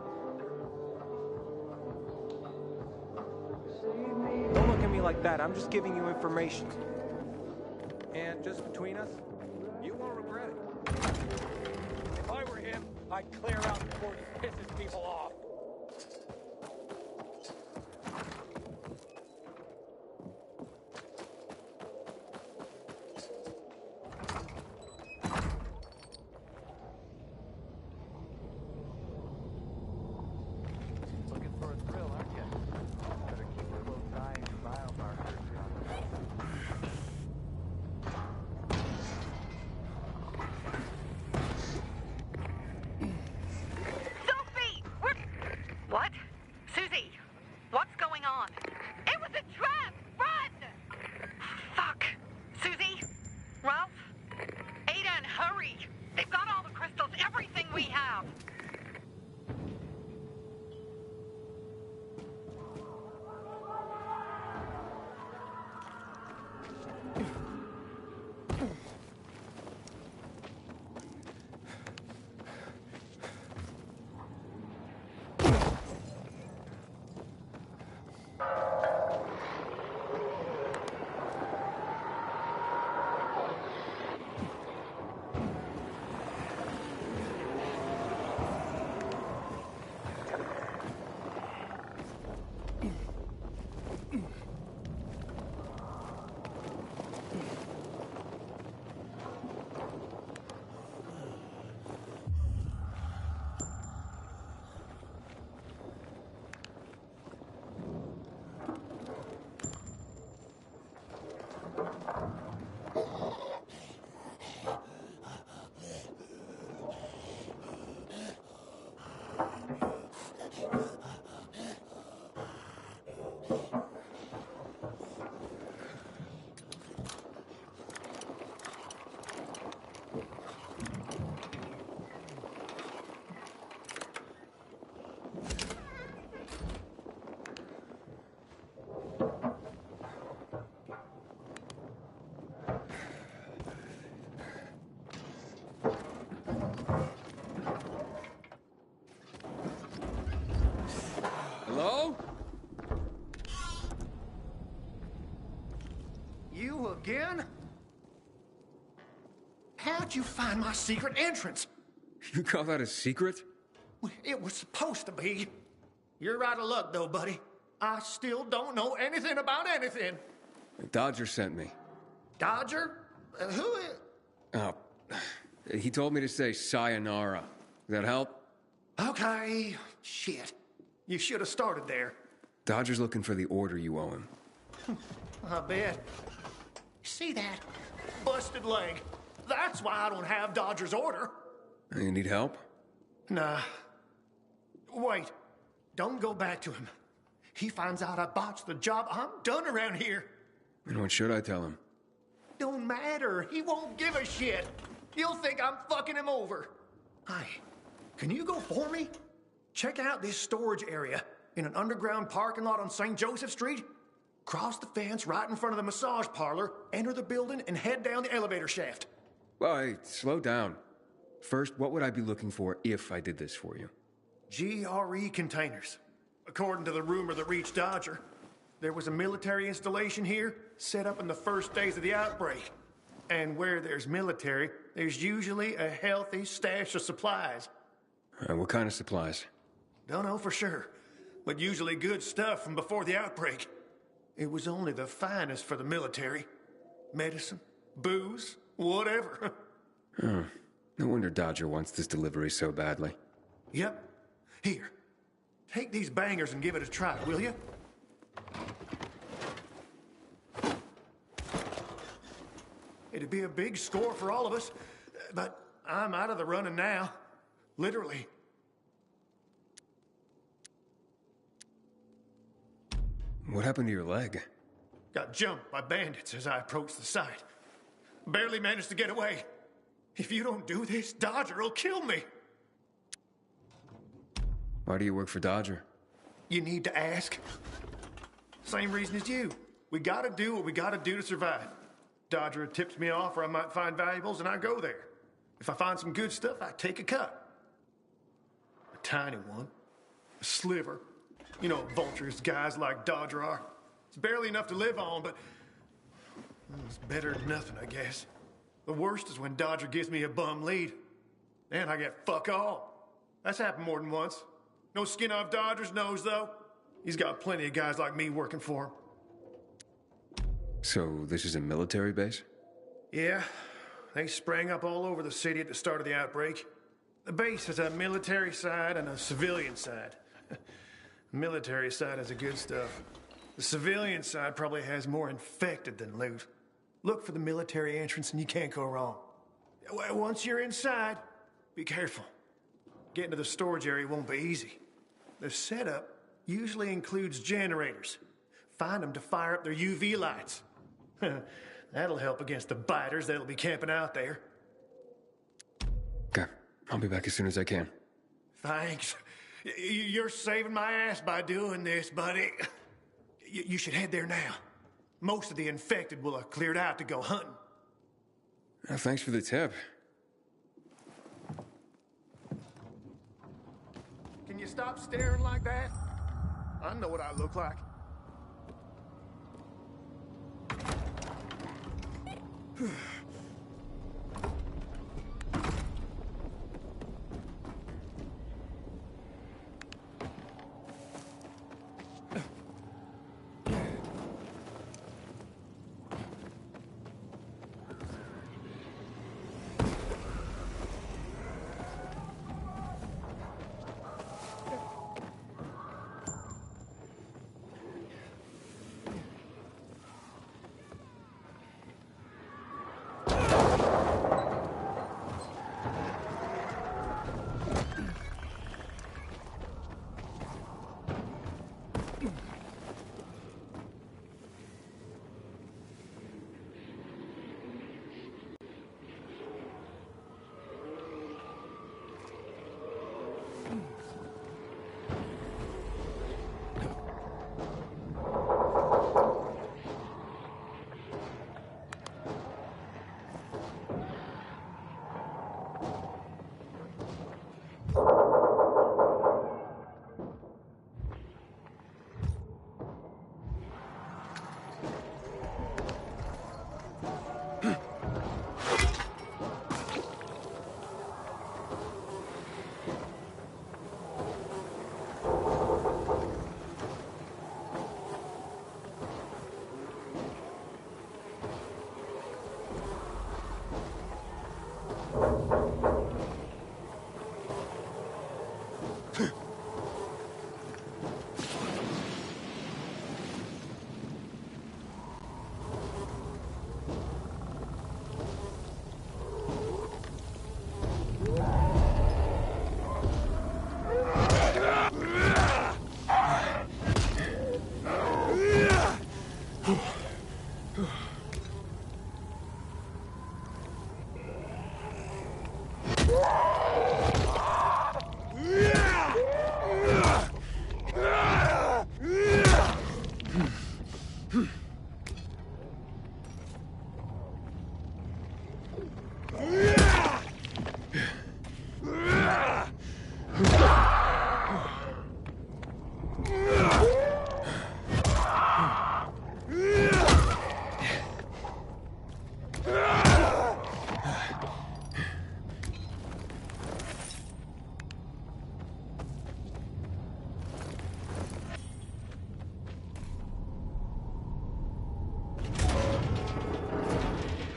Don't look at me like that. I'm just giving you information. And just between us, you won't regret it. If I were him, I'd clear out before he pisses people off. Looking for a thrill, aren't you? Better keep a close eye on your biomarkers, Sophie! What? Susie, what's going on? It was a trap! Run! Fuck. Susie? Ralph? Aiden, hurry! They've got all the crystals, everything we have! Hello? You again? How'd you find my secret entrance? You call that a secret? It was supposed to be. You're out of luck, though, buddy. I still don't know anything about anything. Dodger sent me. Dodger? Who is... Oh, he told me to say sayonara. Does that help? Okay. Shit. You should have started there. Dodger's looking for the order you owe him. I bet. See that? Busted leg. That's why I don't have Dodger's order. You need help? Nah. Wait. Don't go back to him. He finds out I botched the job, I'm done around here. And what should I tell him? Don't matter. He won't give a shit. He'll think I'm fucking him over. Hi. Can you go for me? Check out this storage area in an underground parking lot on St. Joseph Street. Cross the fence right in front of the massage parlor, enter the building, and head down the elevator shaft. Well, hey, slow down. First, what would I be looking for if I did this for you? GRE containers. According to the rumor that reached Dodger, there was a military installation here set up in the first days of the outbreak. And where there's military, there's usually a healthy stash of supplies. What kind of supplies? Don't know for sure, but usually good stuff from before the outbreak. It was only the finest for the military. Medicine, booze, whatever. Oh, no wonder Dodger wants this delivery so badly. Yep. Here, take these bangers and give it a try, will you? It'd be a big score for all of us, but I'm out of the running now. Literally. What happened to your leg? Got jumped by bandits as I approached the site. Barely managed to get away. If you don't do this, Dodger will kill me. Why do you work for Dodger? You need to ask. Same reason as you. We gotta do what we gotta do to survive. Dodger tips me off where I might find valuables, and I go there. If I find some good stuff, I take a cut. A tiny one. A sliver. You know what vultures guys like Dodger are. It's barely enough to live on, but it's better than nothing, I guess. The worst is when Dodger gives me a bum lead. And I get fuck all. That's happened more than once. No skin off Dodger's nose, though. He's got plenty of guys like me working for him. So, this is a military base? Yeah. They sprang up all over the city at the start of the outbreak. The base has a military side and a civilian side. The military side has the good stuff. The civilian side probably has more infected than loot. Look for the military entrance and you can't go wrong. Once you're inside, be careful. Getting to the storage area won't be easy. The setup usually includes generators. Find them to fire up their UV lights. That'll help against the biters that'll be camping out there. Okay, I'll be back as soon as I can. Thanks. You're saving my ass by doing this, buddy. You should head there now. Most of the infected will have cleared out to go hunting. Thanks for the tip. Can you stop staring like that? I know what I look like.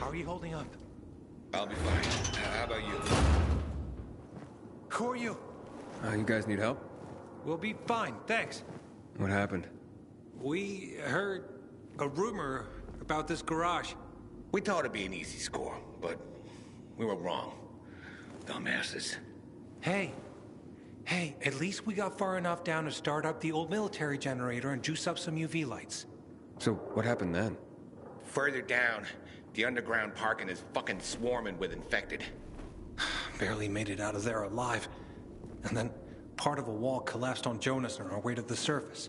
How are you holding up? I'll be fine. How about you? Who are you? You guys need help? We'll be fine, thanks. What happened? We heard a rumor about this garage. We thought it'd be an easy score, but we were wrong. Dumbasses. Hey, at least we got far enough down to start up the old military generator and juice up some UV lights. So, what happened then? Further down, the underground parking is fucking swarming with infected. Barely made it out of there alive. And then part of a wall collapsed on Jonas on our way to the surface.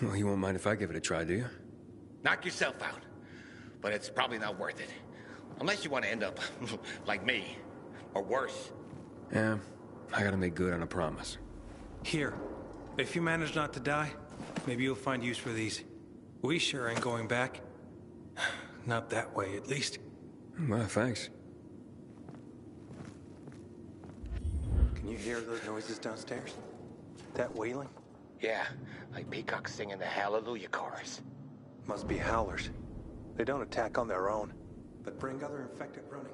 Well, you won't mind if I give it a try, do you? Knock yourself out. But it's probably not worth it. Unless you want to end up like me. Or worse. Yeah, I gotta make good on a promise. Here, if you manage not to die, maybe you'll find use for these. We sure ain't going back. Not that way, at least. Well, thanks. Can you hear those noises downstairs? That wailing? Yeah, like peacocks singing the Hallelujah chorus. Must be howlers. They don't attack on their own, but bring other infected running.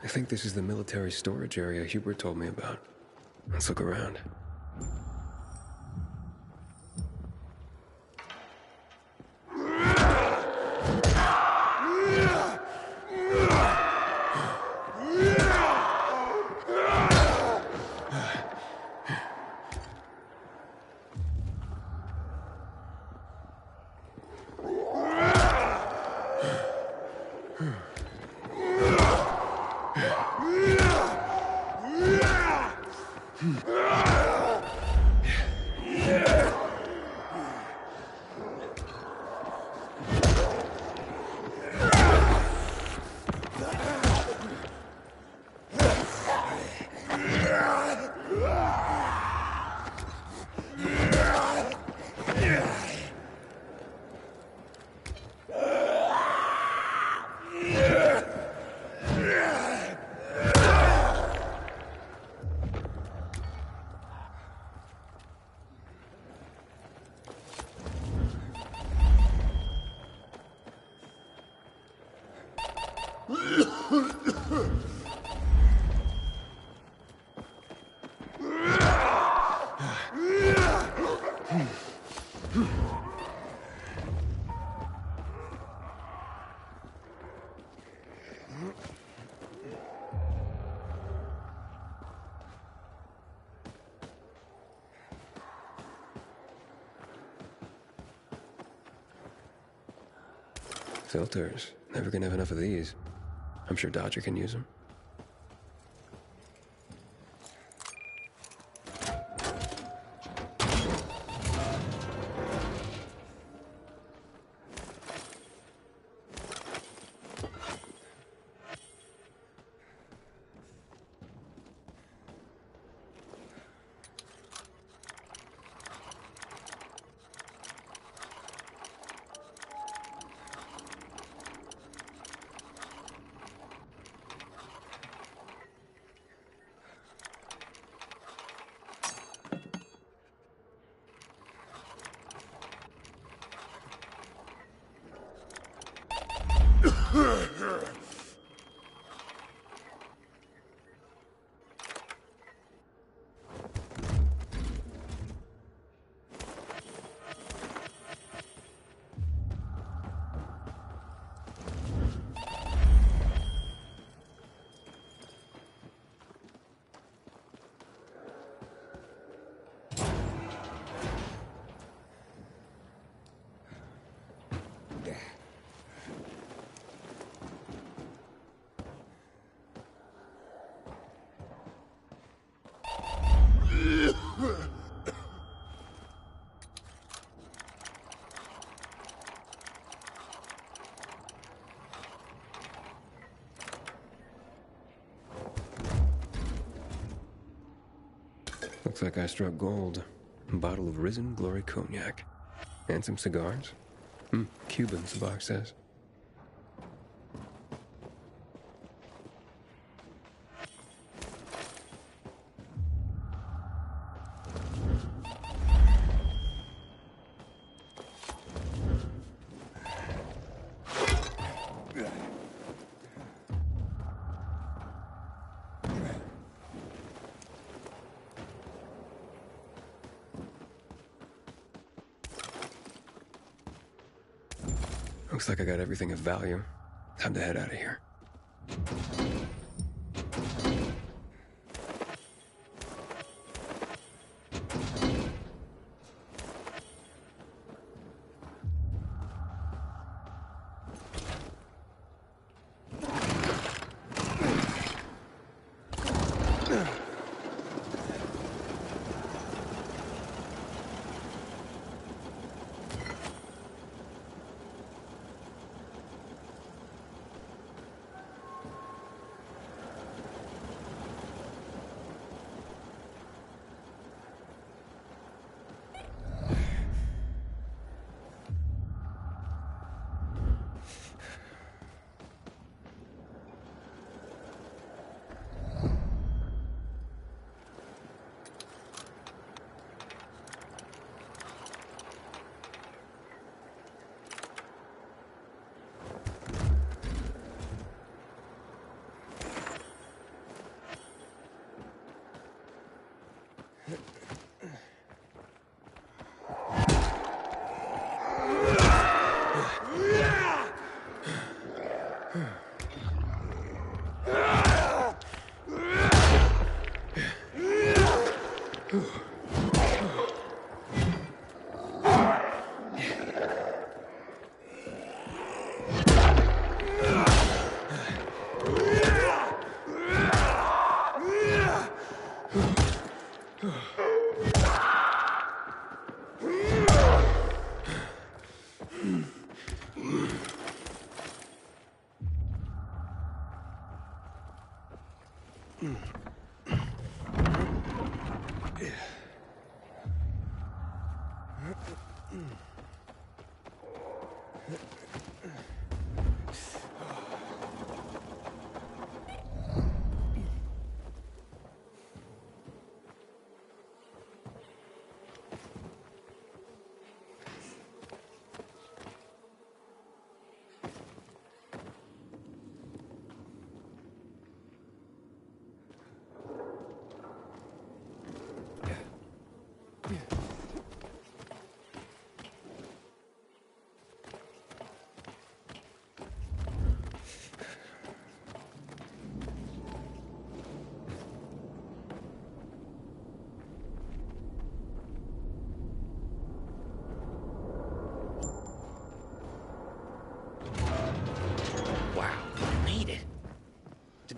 I think this is the military storage area Hubert told me about. Let's look around. Filters. Never gonna have enough of these. I'm sure Dodger can use them. Looks like I struck gold. A bottle of Risen Glory Cognac. And some cigars. Cubans, the box says. Looks like I got everything of value. Time to head out of here.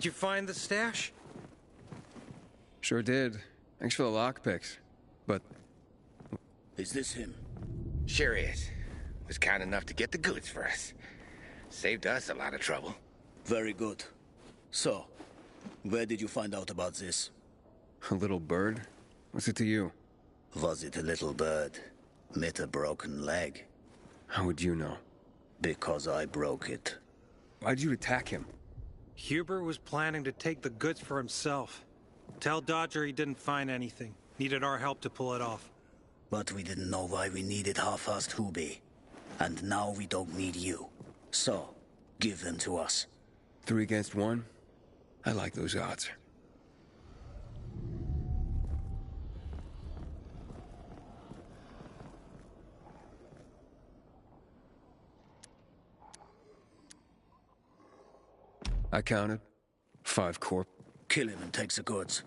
Did you find the stash? Sure did. Thanks for the lockpicks. But... Is this him? Sure is. Was kind enough to get the goods for us. Saved us a lot of trouble. Very good. So, where did you find out about this? A little bird? What's it to you? Was it a little bird? Met a broken leg? How would you know? Because I broke it. Why'd you attack him? Huber was planning to take the goods for himself. Tell Dodger he didn't find anything. Needed our help to pull it off. But we didn't know why we needed half-assed Hubie. And now we don't need you. So, Give them to us. 3 against 1? I like those odds. I counted. 5 corp. Kill him and take the goods.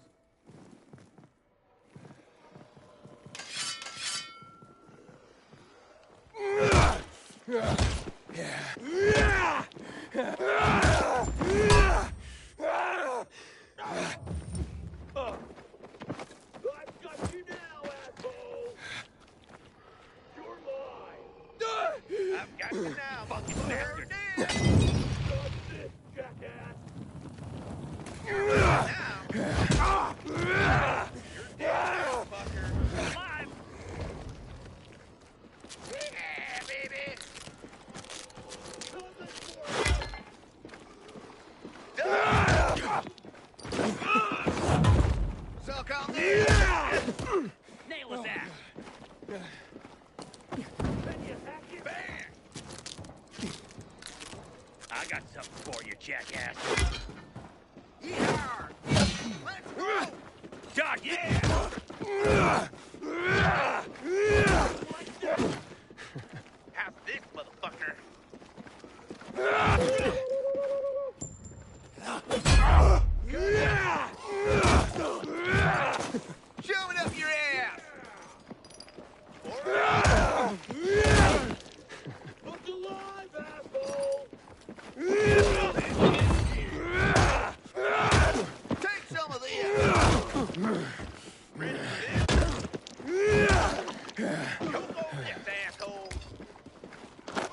I've got you now, fucking bastard! Nail his ass! I got something for you, jackass. Yeehaw! Let's go! God, yeah! How's this, motherfucker? Shove it up your ass! Look alive, asshole! Take some of this! Ready for this? Come on, this asshole!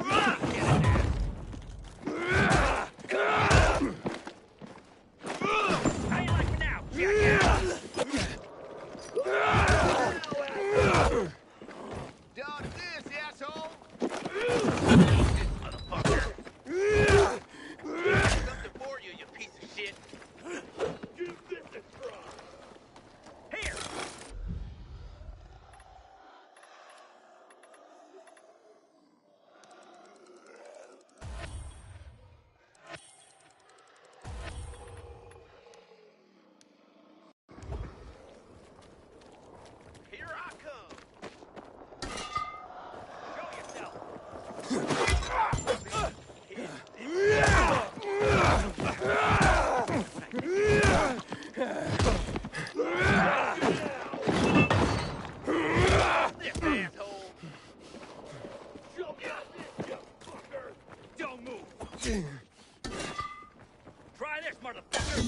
Get in there! How you like me now, jackass? Dodge this, asshole! Something for you, you piece of shit! Give this a try! Here! Here I come! Show yourself! This asshole! Show me this, you fucker! Don't move! Try this, motherfucker!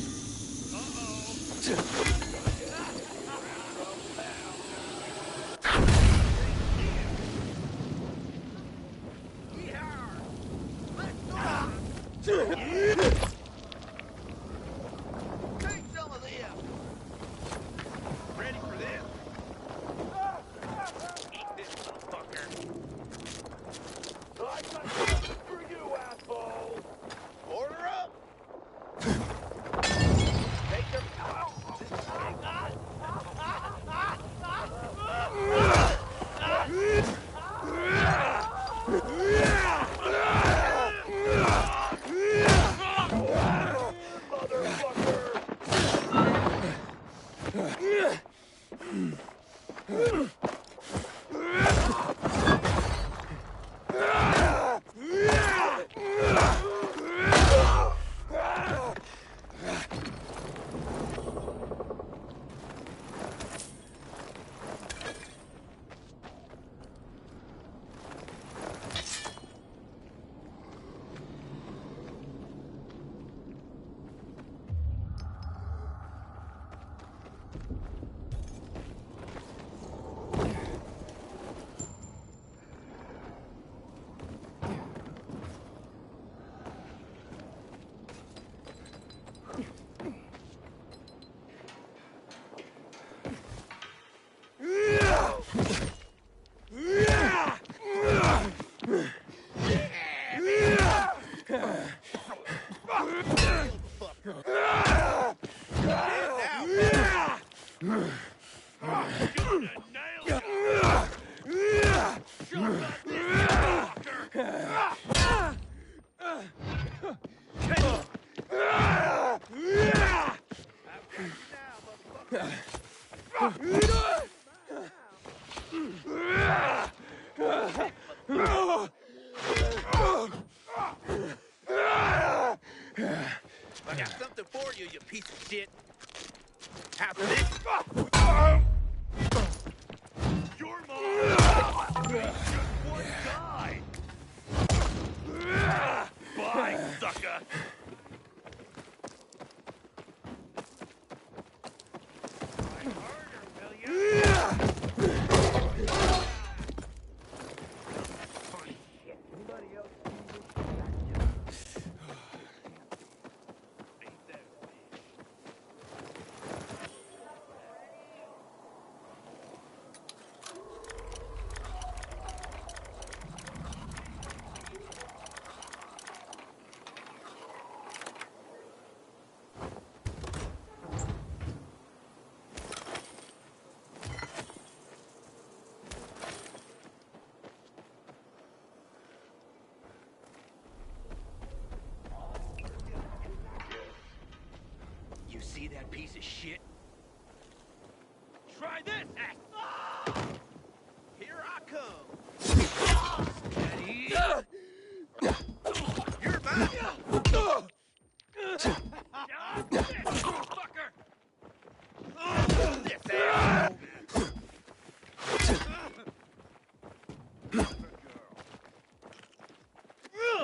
Take some of this! Ready for this? Eat this, motherfucker! I got something for you, asshole! piece of shit. How's this? Your mom! You just one die! Bye, sucker! You see that piece of shit? Try this, ass! Here I come! Steady! You're back! Fucker!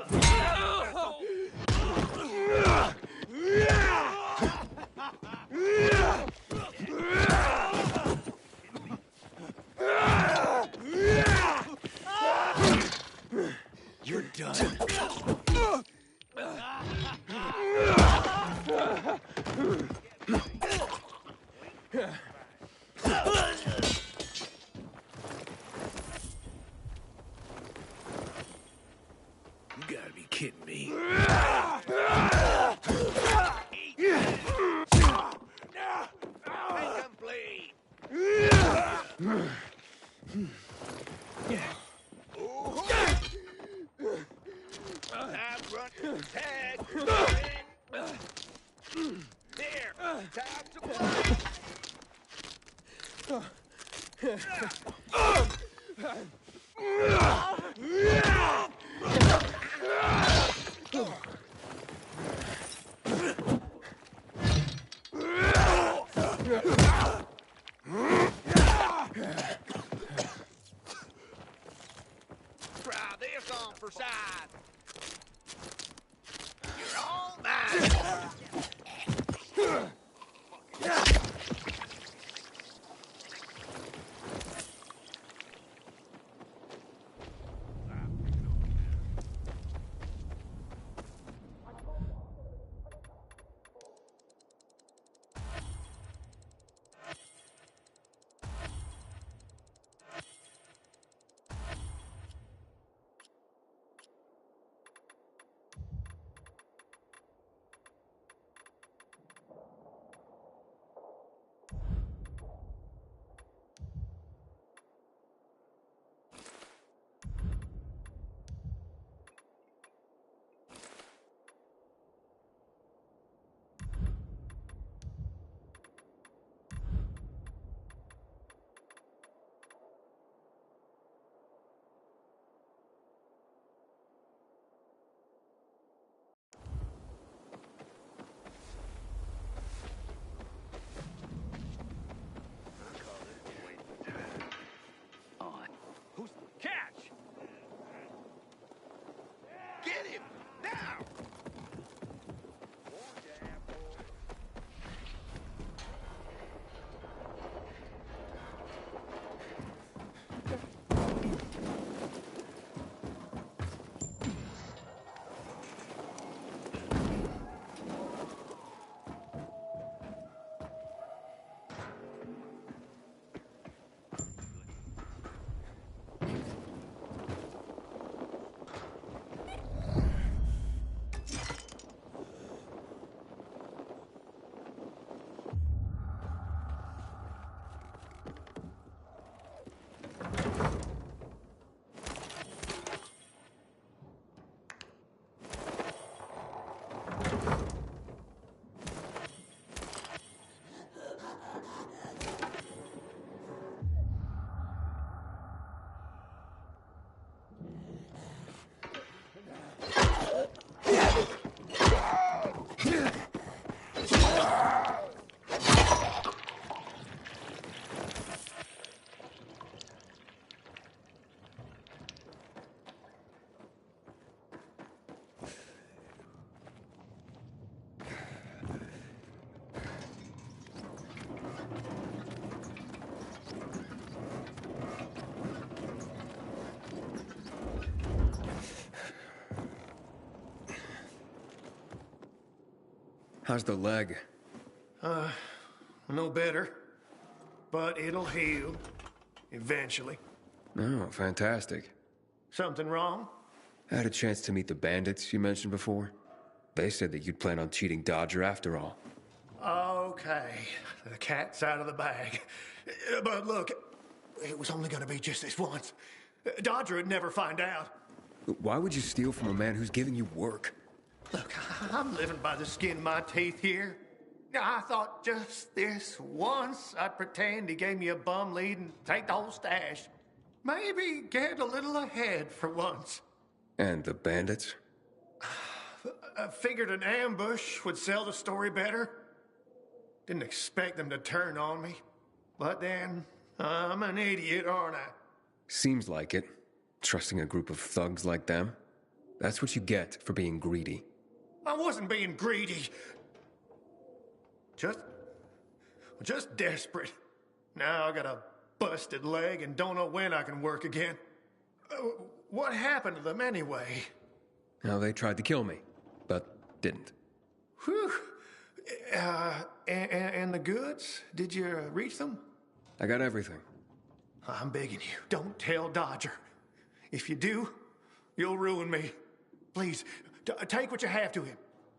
This asshole! You're done. You gotta be kidding me. Make 'em bleed. Time run tag. There, time to play. Try this on for size. You're all mine. How's the leg? No better. But it'll heal. Eventually. Oh, fantastic. Something wrong? I had a chance to meet the bandits you mentioned before. They said that you'd plan on cheating Dodger after all. Okay. The cat's out of the bag. But look, it was only gonna be just this once. Dodger would never find out. Why would you steal from a man who's giving you work? Look, I'm living by the skin of my teeth here. I thought just this once I'd pretend he gave me a bum lead and take the whole stash. Maybe get a little ahead for once. And the bandits? I figured an ambush would sell the story better. Didn't expect them to turn on me. But then, I'm an idiot, aren't I? Seems like it. Trusting a group of thugs like them. That's what you get for being greedy. I wasn't being greedy. Just desperate. Now I got a busted leg and don't know when I can work again. What happened to them anyway? Now, they tried to kill me, but didn't. Whew. And the goods? Did you reach them? I got everything. I'm begging you, don't tell Dodger. If you do, you'll ruin me. Please, take what you have to him.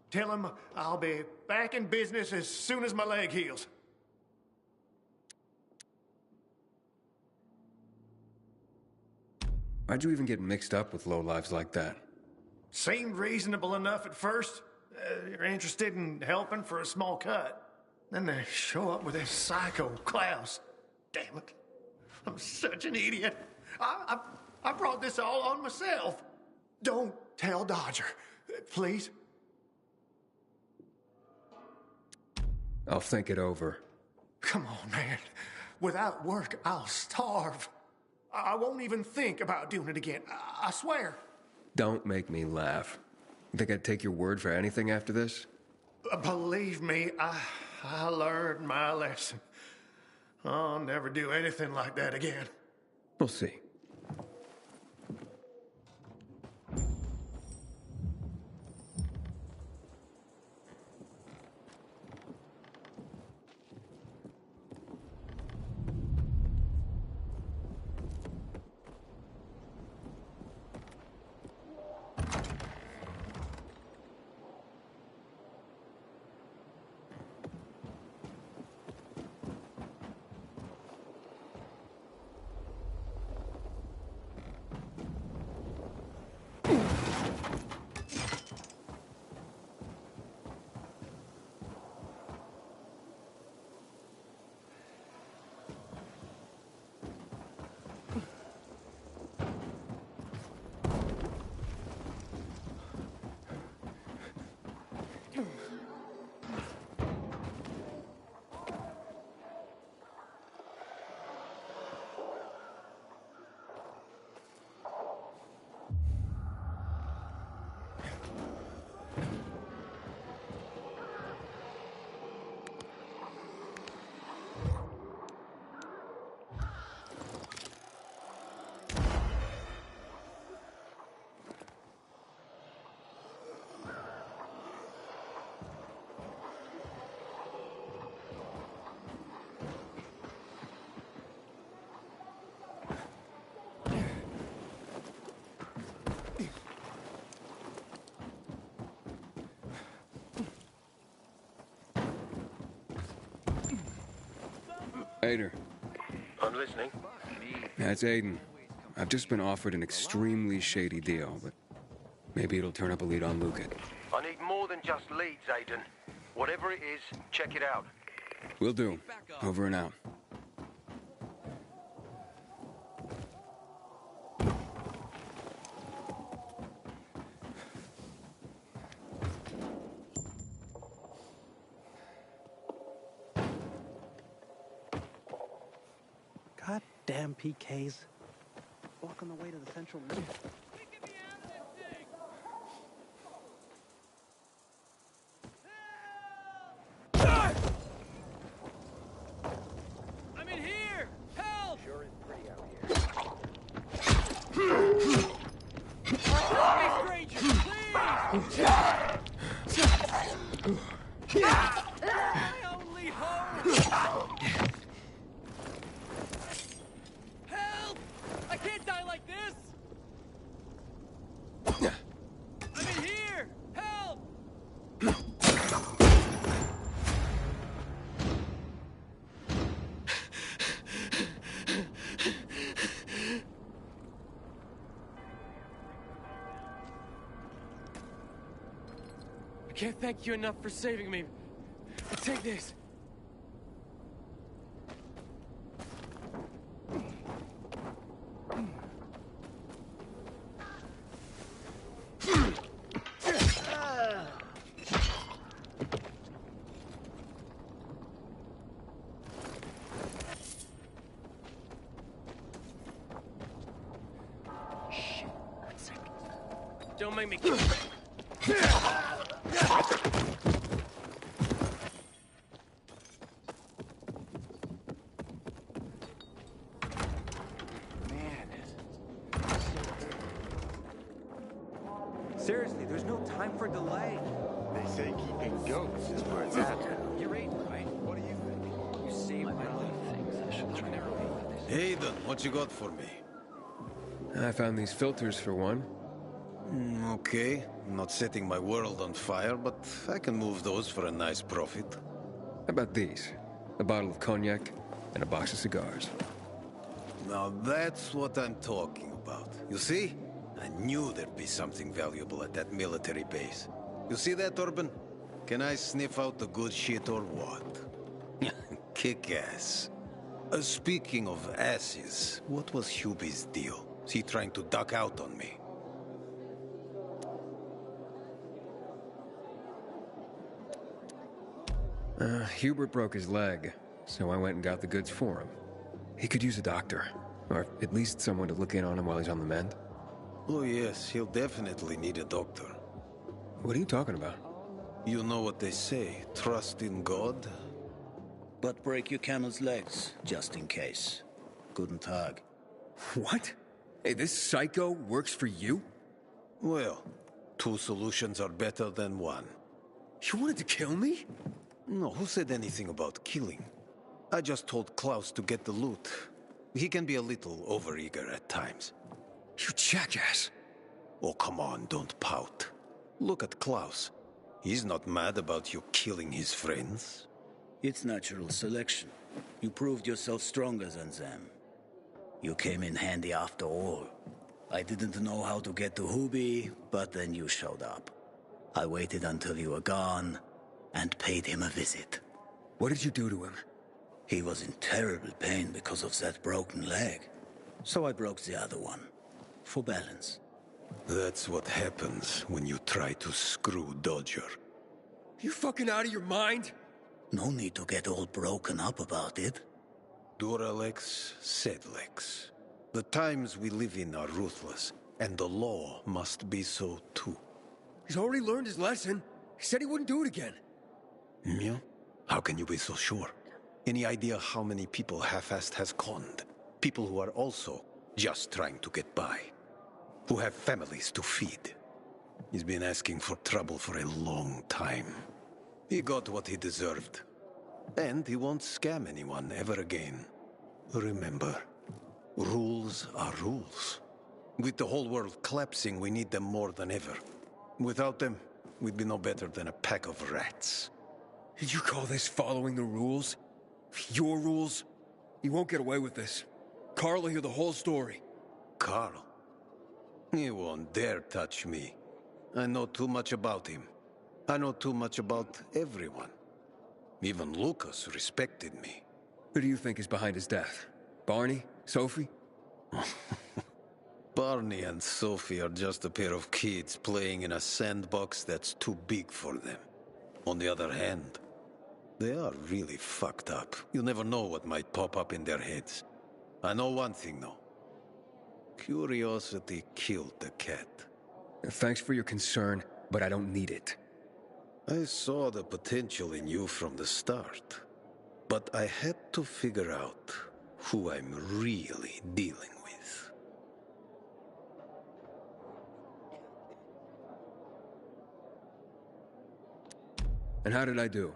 Tell him I'll be back in business as soon as my leg heals. Why'd you even get mixed up with lowlives like that? Seemed reasonable enough at first. You're interested in helping for a small cut. Then they show up with this psycho Klaus. Damn it. I'm such an idiot. I brought this all on myself. Don't tell Dodger, please. I'll think it over. Come on, man. Without work, I'll starve. I won't even think about doing it again. I swear. Don't make me laugh. You think I'd take your word for anything after this? Believe me, I learned my lesson. I'll never do anything like that again. We'll see. Ader. I'm listening. That's Aiden. I've just been offered an extremely shady deal, but maybe it'll turn up a lead on Lucan. I need more than just leads, Aiden. Whatever it is, check it out. Will do. Over and out. Goddamn PKs. Blocking the way to the central loop. I'm in here! Help! Sure is pretty out Hey, stranger, please! I can't thank you enough for saving me. Take this. Don't make me kill you. Seriously, there's no time for delay. They say keeping goats is where it's at. You're right, right? What do you think? You saved my life. Hayden, what you got for me? I found these filters for one. Okay. Not setting my world on fire, but I can move those for a nice profit. How about these? A bottle of cognac and a box of cigars. Now that's what I'm talking about. You see? I knew there'd be something valuable at that military base. You see that, Urban? Can I sniff out the good shit or what? Kick ass. Speaking of asses, what was Hubie's deal? Is he trying to duck out on me? Hubert broke his leg, so I went and got the goods for him. He could use a doctor, or at least someone to look in on him while he's on the mend. Oh yes, he'll definitely need a doctor. What are you talking about? You know what they say, trust in God? But break your camel's legs, just in case. Guten Tag. What? Hey, this psycho works for you? Well, two solutions are better than one. You wanted to kill me? No, who said anything about killing? I just told Klaus to get the loot. He can be a little overeager at times. You jackass! Oh, come on, don't pout. Look at Klaus. He's not mad about you killing his friends. It's natural selection. You proved yourself stronger than them. You came in handy after all. I didn't know how to get to Hubie, but then you showed up. I waited until you were gone, and paid him a visit. What did you do to him? He was in terrible pain because of that broken leg. So I broke the other one. For balance. That's what happens when you try to screw Dodger. You fucking out of your mind? No need to get all broken up about it. Duralex, Sedlex. The times we live in are ruthless, and the law must be so too. He's already learned his lesson. He said he wouldn't do it again. Yeah? How can you be so sure? Any idea how many people half-assed has conned? People who are also just trying to get by. Who have families to feed. He's been asking for trouble for a long time. He got what he deserved. And he won't scam anyone ever again. Remember, rules are rules. With the whole world collapsing, we need them more than ever. Without them, we'd be no better than a pack of rats. Did you call this following the rules? Your rules? You won't get away with this. Carl will hear the whole story. Carl? He won't dare touch me. I know too much about him. I know too much about everyone. Even Lucas respected me. Who do you think is behind his death? Barney? Sophie? Barney and Sophie are just a pair of kids playing in a sandbox that's too big for them. On the other hand, they are really fucked up. You never know what might pop up in their heads. I know one thing, though. Curiosity killed the cat. Thanks for your concern, but I don't need it. I saw the potential in you from the start. But I had to figure out who I'm really dealing with. And how did I do?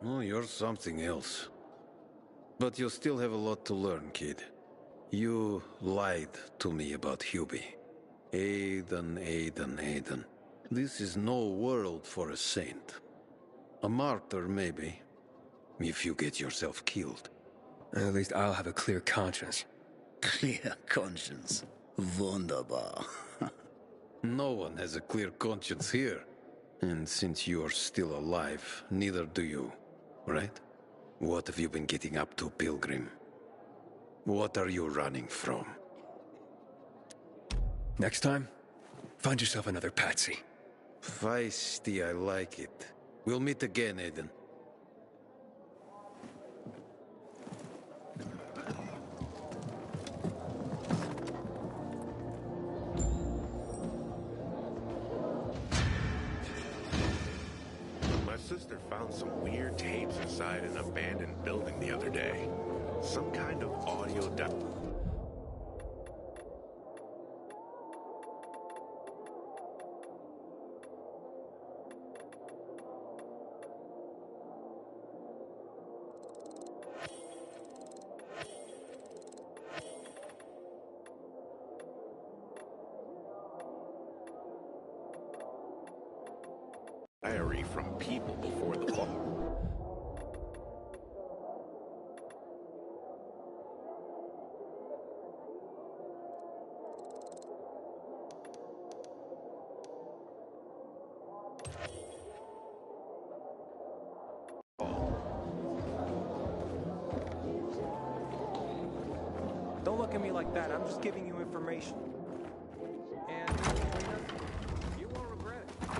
Oh, you're something else. But you still have a lot to learn, kid. You lied to me about Hubie. Aiden. This is no world for a saint. A martyr, maybe. If you get yourself killed. At least I'll have a clear conscience. Clear conscience. Wunderbar. No one has a clear conscience here. And since you're still alive, neither do you, right? What have you been getting up to, Pilgrim? What are you running from? Next time, find yourself another patsy. Feisty, I like it. We'll meet again, Aiden. My sister found some weird tapes inside an abandoned building the other day. Some kind of audio diary from people before the fall. Don't look at me like that. I'm just giving you information. And you won't regret it.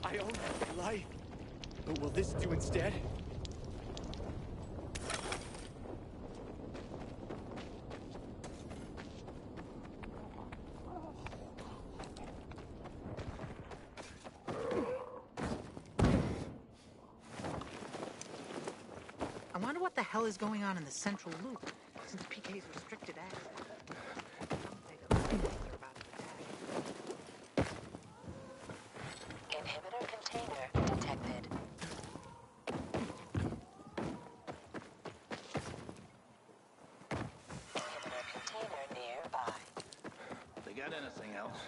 I own my life, but will this do instead? I wonder what the hell is going on in the central loop, since PK's restricted access. Inhibitor container detected. Inhibitor container nearby. They got anything else?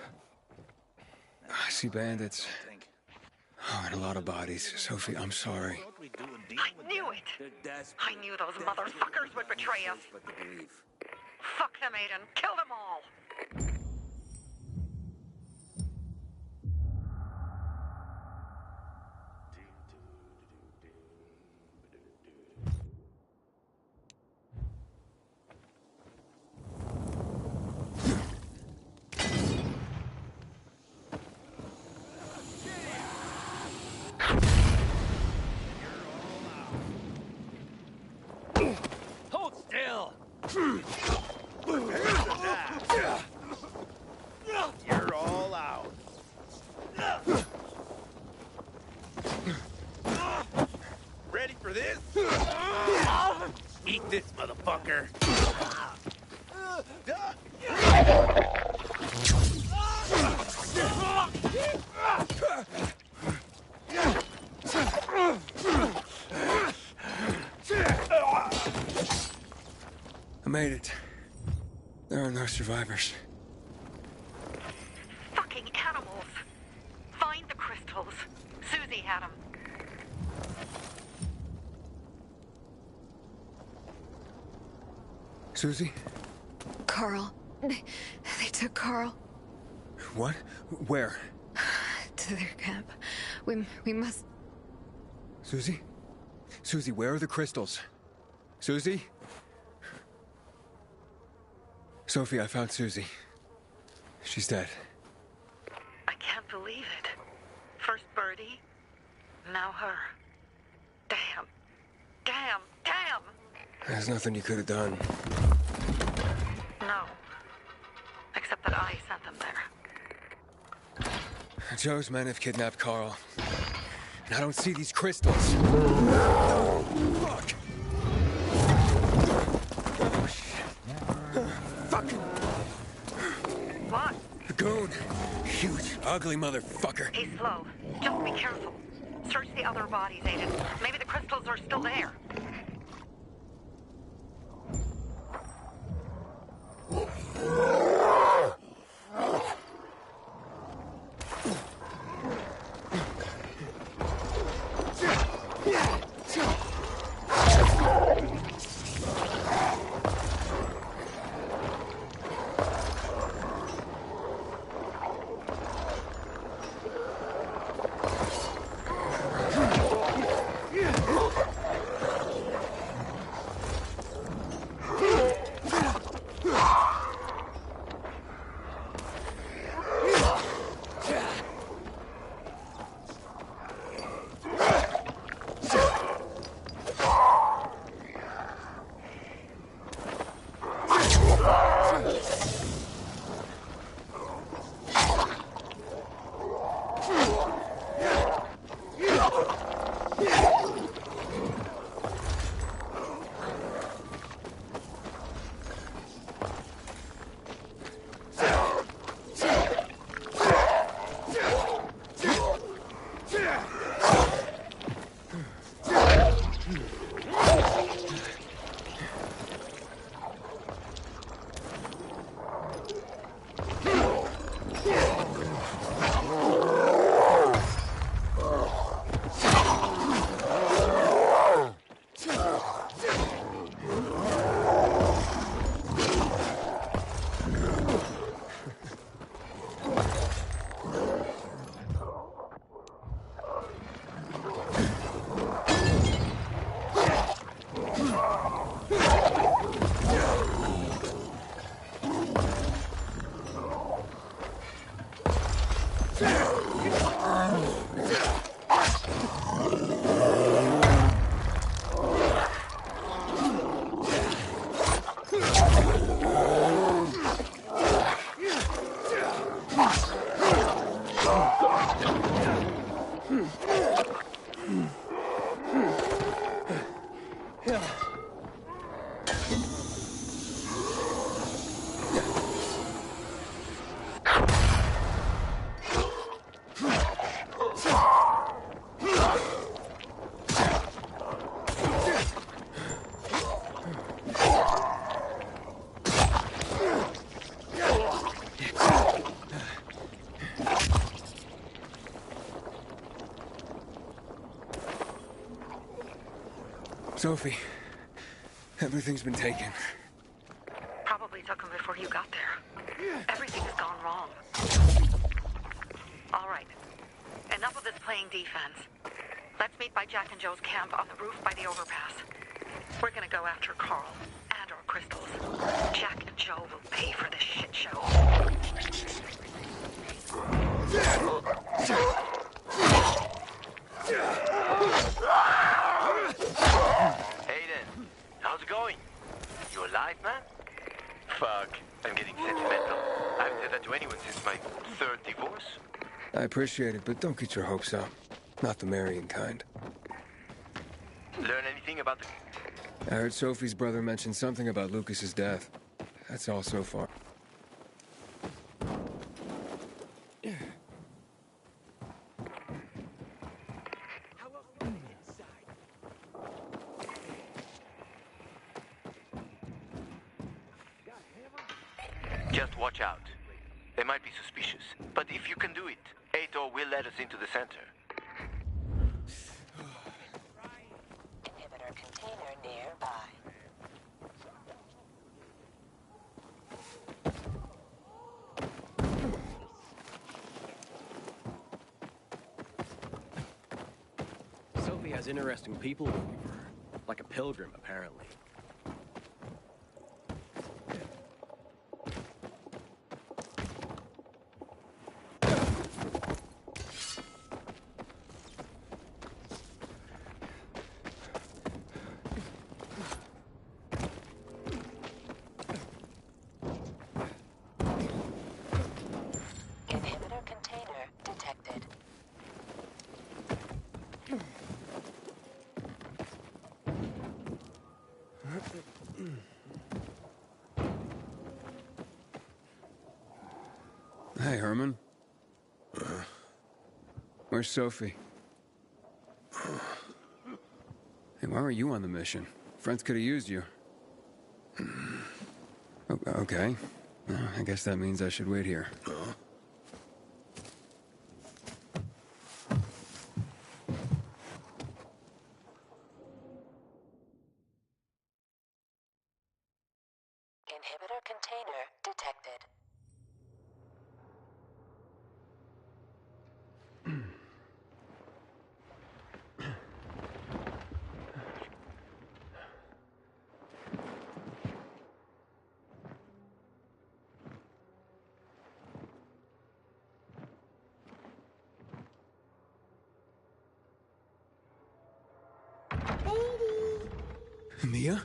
I see bandits. Oh, and a lot of bodies. Sophie, I'm sorry. I knew it! I knew those motherfuckers would betray us! Fuck them, Aiden! Kill them all! Hold still! You're all out. Ready for this? Eat this, motherfucker. I made it. There are no survivors. Fucking animals! Find the crystals. Susie had them. Susie? Carl. They took Carl What? Where? to their camp. We must... Susie? Susie, where are the crystals? Susie? Sophie, I found Susie. She's dead. I can't believe it. First Birdie, now her. Damn. Damn. Damn! There's nothing you could have done. No. Except that I sent them there. Joe's men have kidnapped Carl. And I don't see these crystals. Fuck! Fuck! What? The goon. Huge, ugly motherfucker. He's slow. Just be careful. Search the other bodies, Aiden. Maybe the crystals are still there. Sophie, everything's been taken. Probably took them before you got there. Everything has gone wrong. All right. Enough of this playing defense. Let's meet by Jack and Joe's camp on the roof by the overpass. We're gonna go after Carl and our crystals. Jack and Joe will pay for this shit show. Aiden, how's it going? You alive, man? Fuck, I'm getting sentimental. I haven't said that to anyone since my third divorce. I appreciate it, but don't get your hopes up. Not the marrying kind. Learn anything about the... I heard Sophie's brother mention something about Lucas's death. That's all so far. Just watch out. They might be suspicious. But if you can do it, Ator will let us into the center. Inhibitor container nearby. Sophie, city has interesting people looking for her. Like a pilgrim, apparently. Inhibitor container detected. Hey, Herman. Where's Sophie? Hey, why were you on the mission? Friends could have used you. Okay. I guess that means I should wait here. Inhibitor container detected. Mia?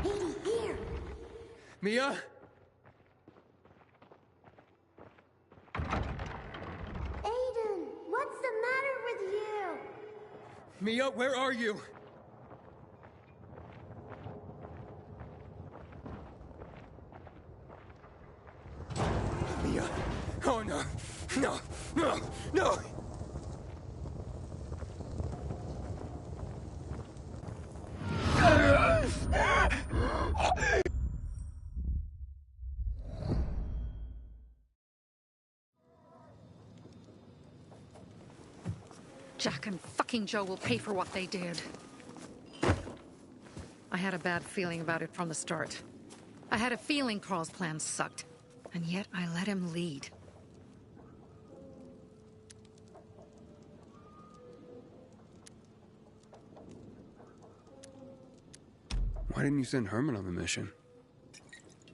Haiti, here! Mia? Aiden, what's the matter with you? Mia, where are you? Mia. Oh, no. No. No. No. Jack and fucking Joe will pay for what they did. I had a bad feeling about it from the start. I had a feeling Carl's plan sucked, and yet I let him lead. Why didn't you send Herman on the mission?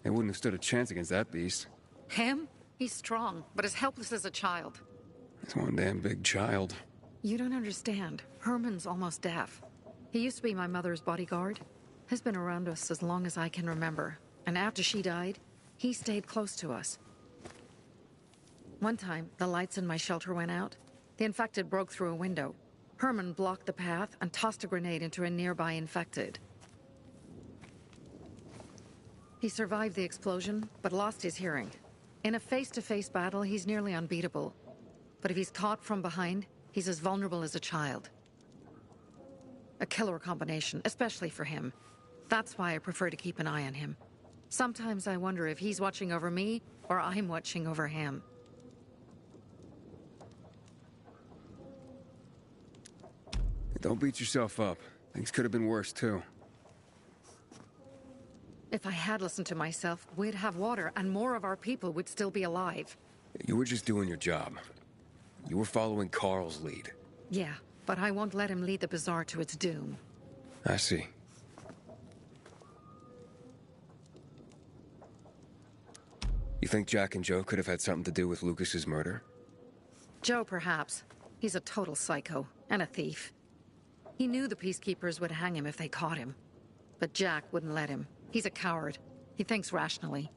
They wouldn't have stood a chance against that beast. Him? He's strong, but as helpless as a child. He's one damn big child. You don't understand. Herman's almost deaf. He used to be my mother's bodyguard. He's been around us as long as I can remember. And after she died, he stayed close to us. One time, the lights in my shelter went out. The infected broke through a window. Herman blocked the path and tossed a grenade into a nearby infected. He survived the explosion, but lost his hearing. In a face-to-face battle, he's nearly unbeatable. But if he's caught from behind, he's as vulnerable as a child. A killer combination, especially for him. That's why I prefer to keep an eye on him. Sometimes I wonder if he's watching over me, or I'm watching over him. Don't beat yourself up. Things could have been worse, too. If I had listened to myself, we'd have water, and more of our people would still be alive. You were just doing your job. You were following Carl's lead. Yeah, but I won't let him lead the Bazaar to its doom. I see. You think Jack and Joe could have had something to do with Lucas's murder? Joe, perhaps. He's a total psycho, and a thief. He knew the Peacekeepers would hang him if they caught him. But Jack wouldn't let him. He's a coward. He thinks rationally.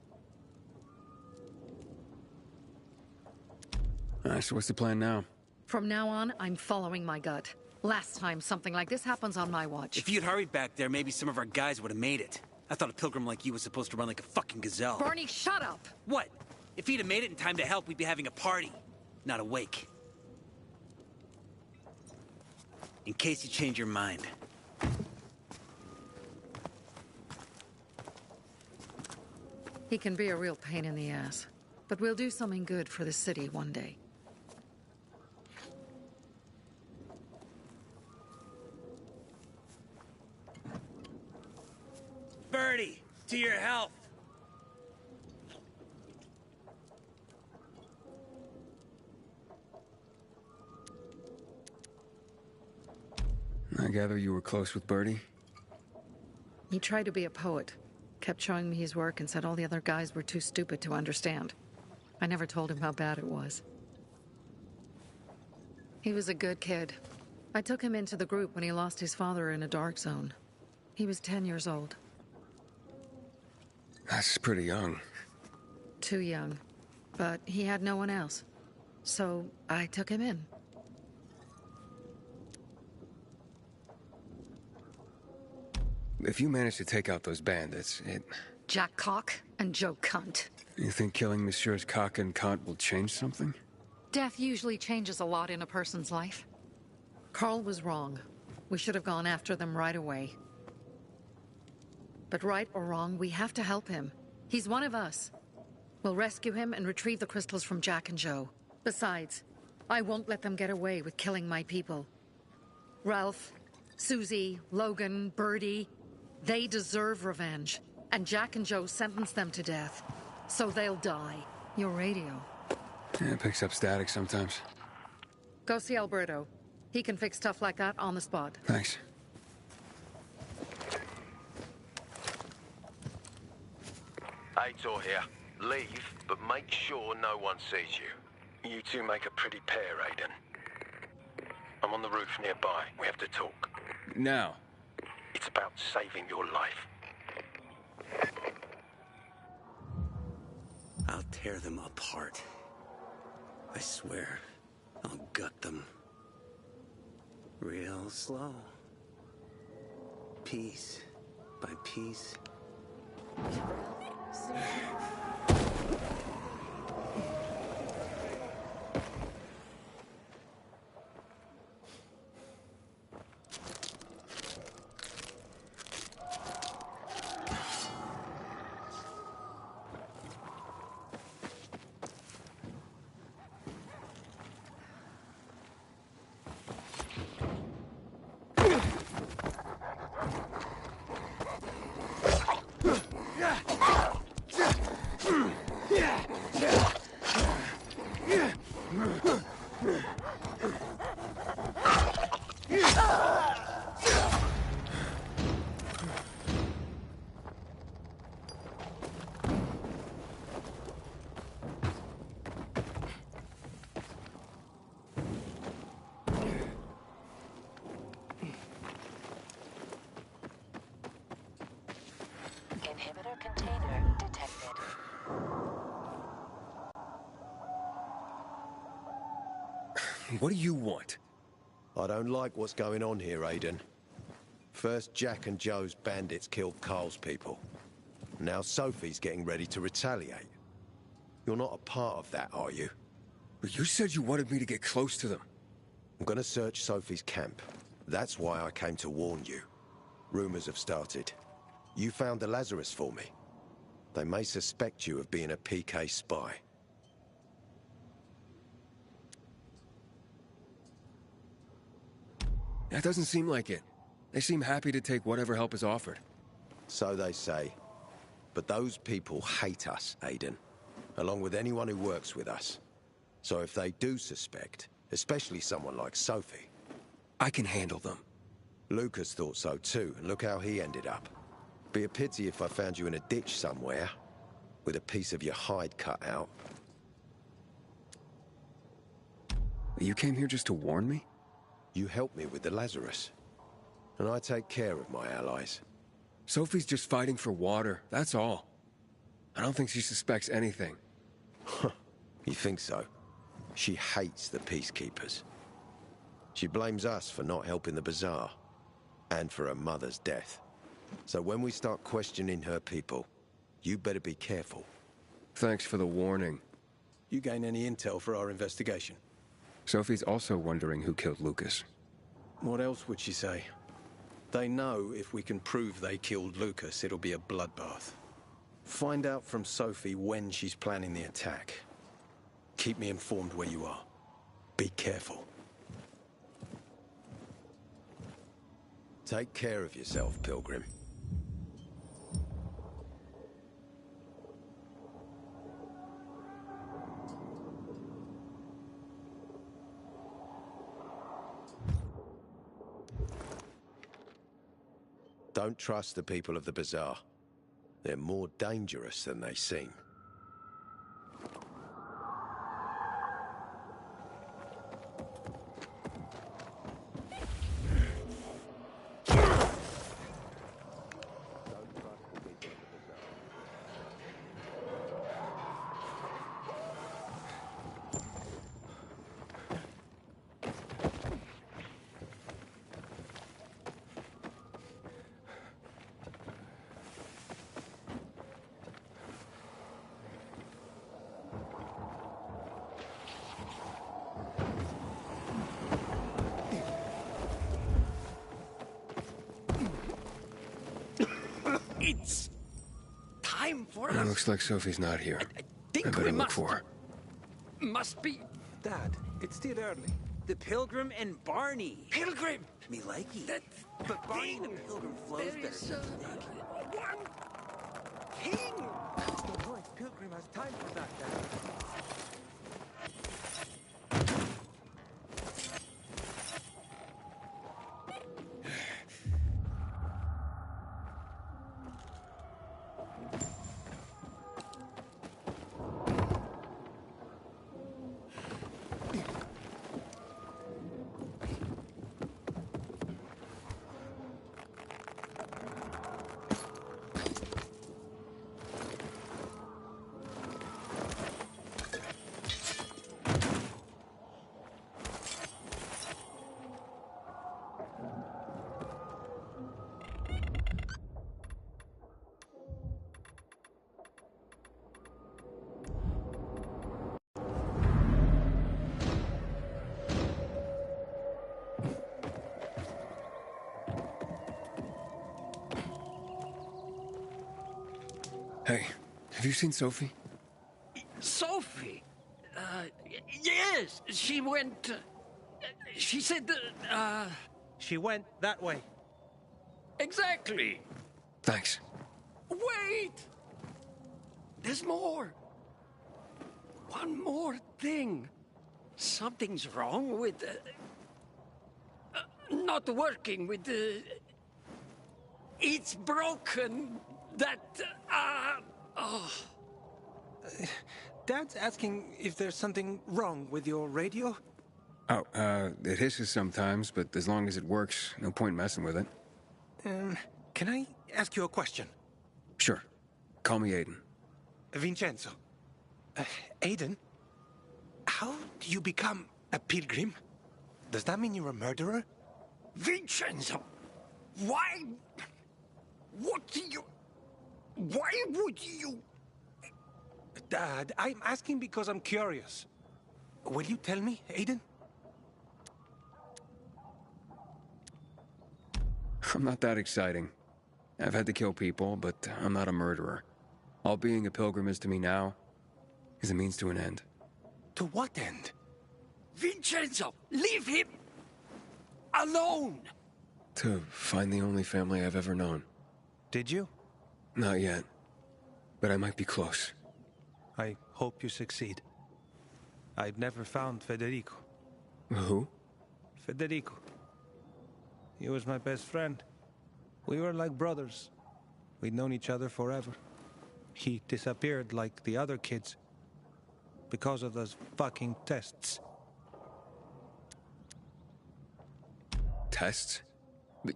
So what's the plan now? From now on, I'm following my gut. Last time something like this happens on my watch. If you'd hurried back there, maybe some of our guys would have made it. I thought a pilgrim like you was supposed to run like a fucking gazelle. Barney, shut up! What? If he'd have made it in time to help, we'd be having a party, not a wake. In case you change your mind. He can be a real pain in the ass. But we'll do something good for the city one day. Birdie, to your health. gather you were close with Birdie? He tried to be a poet, kept showing me his work and said all the other guys were too stupid to understand. I never told him how bad it was. He was a good kid. I took him into the group when he lost his father in a dark zone. He was 10 years old. That's pretty young. Too young. But he had no one else. So I took him in. If you manage to take out those bandits, Jack Cock and Joe Cunt. You think killing Messieurs Cock and Cunt will change something? Death usually changes a lot in a person's life. Carl was wrong. We should have gone after them right away. But right or wrong, we have to help him. He's one of us. We'll rescue him and retrieve the crystals from Jack and Joe. Besides, I won't let them get away with killing my people. Ralph, Susie, Logan, Birdie, they deserve revenge. And Jack and Joe sentenced them to death. So they'll die. Your radio. Yeah, it picks up static sometimes. Go see Alberto. He can fix stuff like that on the spot. Thanks. Aitor here. Leave, but make sure no one sees you. You two make a pretty pair, Aiden. I'm on the roof nearby. We have to talk. Now. It's about saving your life. I'll tear them apart. I swear, I'll gut them. Real slow. Piece by piece. Inhibitor container detected. What do you want? I don't like what's going on here, Aiden. First, Jack and Joe's bandits killed Carl's people. Now Sophie's getting ready to retaliate. You're not a part of that, are you? But you said you wanted me to get close to them. I'm gonna search Sophie's camp. That's why I came to warn you. Rumors have started. You found the Lazarus for me. They may suspect you of being a PK spy. That doesn't seem like it. They seem happy to take whatever help is offered. So they say. But those people hate us, Aiden. Along with anyone who works with us. So if they do suspect, especially someone like Sophie... I can handle them. Lucas thought so too, and look how he ended up. Be a pity if I found you in a ditch somewhere, with a piece of your hide cut out. You came here just to warn me? You helped me with the Lazarus. And I take care of my allies. Sophie's just fighting for water, that's all. I don't think she suspects anything. You think so? She hates the peacekeepers. She blames us for not helping the bazaar, and for her mother's death. So when we start questioning her people, you better be careful. Thanks for the warning. You gain any intel for our investigation? Sophie's also wondering who killed Lucas. What else would she say? They know if we can prove they killed Lucas, it'll be a bloodbath. Find out from Sophie when she's planning the attack. Keep me informed where you are. Be careful. Take care of yourself, Pilgrim. Don't trust the people of the bazaar. They're more dangerous than they seem. It's time for It us. looks like Sophie's not here. I think better we look must. for her. Must be. Dad, it's still early. The Pilgrim and Barney. Pilgrim! Me likey. That But Barney and the Pilgrim flows there better. is, than you think. one king! Don't know if Pilgrim has time for that, Dad. Hey, have you seen Sophie? Sophie? Yes, she went. She said that. She went that way. Exactly. Thanks. Wait! There's more. One more thing. Something's wrong with. Not working with the. It's broken. That. Oh. Dad's asking if there's something wrong with your radio? Oh, it hisses sometimes, but as long as it works, no point messing with it. Can I ask you a question? Sure. Call me Aiden. Vincenzo. Aiden? How do you become a pilgrim? Does that mean you're a murderer? Vincenzo! Why? What do you. Why would you. Dad, I'm asking because I'm curious. Will you tell me, Aiden? I'm not that exciting. I've had to kill people, but I'm not a murderer. All being a pilgrim is to me now is a means to an end. To what end? Vincenzo! Leave him! Alone! To find the only family I've ever known. Did you? Not yet. But I might be close. I hope you succeed. I've never found Federico. Who? Federico. He was my best friend. We were like brothers. We'd known each other forever. He disappeared like the other kids. Because of those fucking tests. Tests?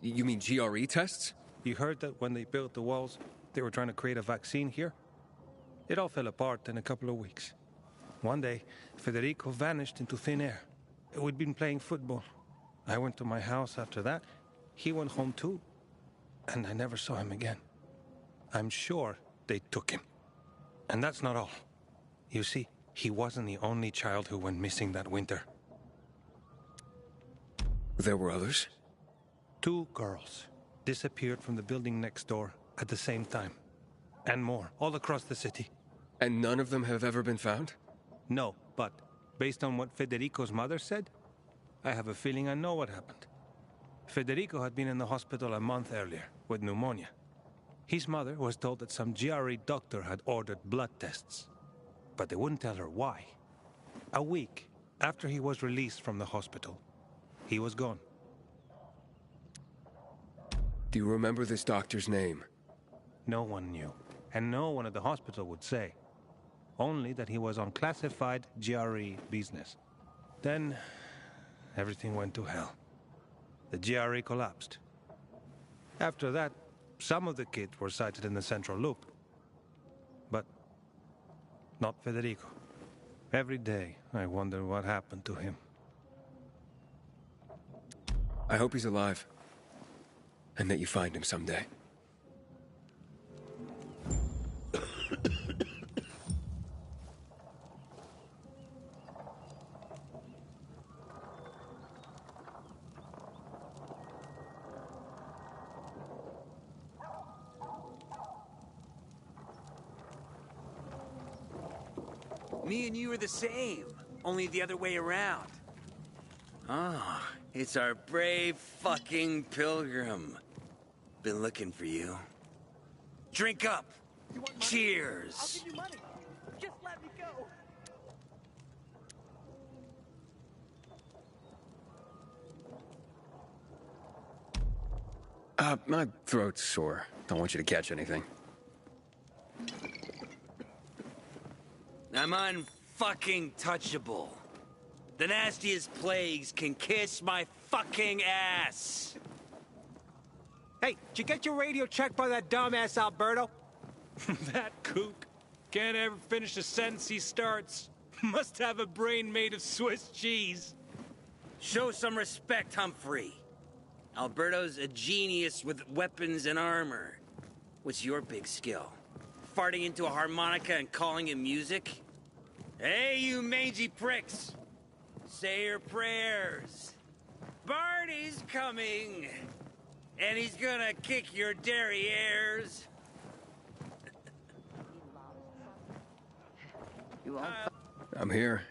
You mean GRE tests? You heard that when they built the walls, they were trying to create a vaccine here? It all fell apart in a couple of weeks. One day, Federico vanished into thin air. We'd been playing football. I went to my house after that. He went home too. And I never saw him again. I'm sure they took him. And that's not all. You see, he wasn't the only child who went missing that winter. There were others? 2 girls disappeared from the building next door at the same time. And more, all across the city. And none of them have ever been found? No, but based on what Federico's mother said, I have a feeling I know what happened. Federico had been in the hospital a month earlier with pneumonia. His mother was told that some GRE doctor had ordered blood tests, but they wouldn't tell her why. A week after he was released from the hospital, he was gone. Do you remember this doctor's name? No one knew, and no one at the hospital would say. Only that he was on classified GRE business. Then, everything went to hell. The GRE collapsed. After that, some of the kids were sighted in the central loop. But not Federico. Every day, I wonder what happened to him. I hope he's alive. And that you find him someday. Me and you are the same, only the other way around. Ah, it's our brave fucking pilgrim. Been looking for you. Drink up. Cheers. I'll give you money. Just let me go. My throat's sore. Don't want you to catch anything. I'm unfucking touchable. The nastiest plagues can kiss my fucking ass. Hey, did you get your radio checked by that dumbass Alberto? That kook. Can't ever finish a sentence he starts. Must have a brain made of Swiss cheese. Show some respect, Humphrey. Alberto's a genius with weapons and armor. What's your big skill? Farting into a harmonica and calling it music? Hey, you mangy pricks! Say your prayers. Barney's coming! And he's gonna kick your derrieres. I'm here.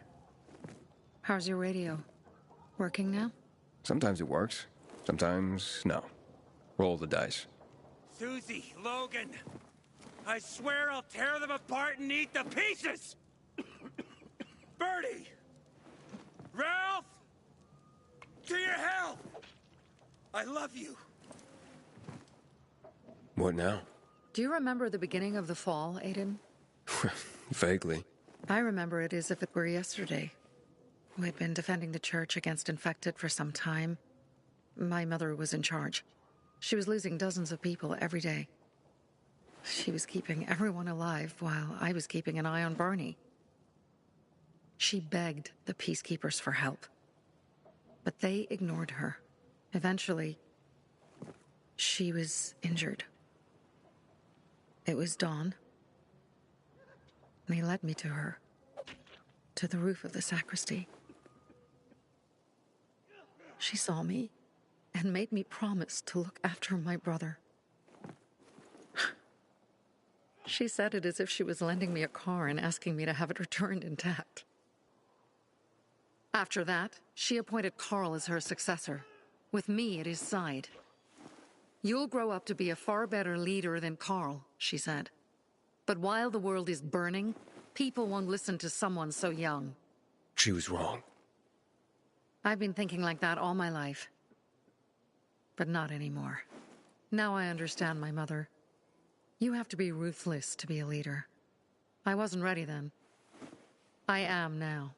How's your radio? Working now? Sometimes it works. Sometimes, no. Roll the dice. Susie, Logan, I swear I'll tear them apart and eat the pieces! Bertie! Ralph! To your health! I love you. What now? Do you remember the beginning of the fall, Aiden? Vaguely. I remember it as if it were yesterday. We'd been defending the church against infected for some time. My mother was in charge. She was losing dozens of people every day. She was keeping everyone alive while I was keeping an eye on Barney. She begged the peacekeepers for help. But they ignored her. Eventually, she was injured. It was dawn. They led me to her, to the roof of the sacristy. She saw me and made me promise to look after my brother. She said it as if she was lending me a car and asking me to have it returned intact. After that, she appointed Carl as her successor, with me at his side. You'll grow up to be a far better leader than Carl, she said. But while the world is burning, people won't listen to someone so young. She was wrong. I've been thinking like that all my life. But not anymore. Now I understand my mother. You have to be ruthless to be a leader. I wasn't ready then. I am now.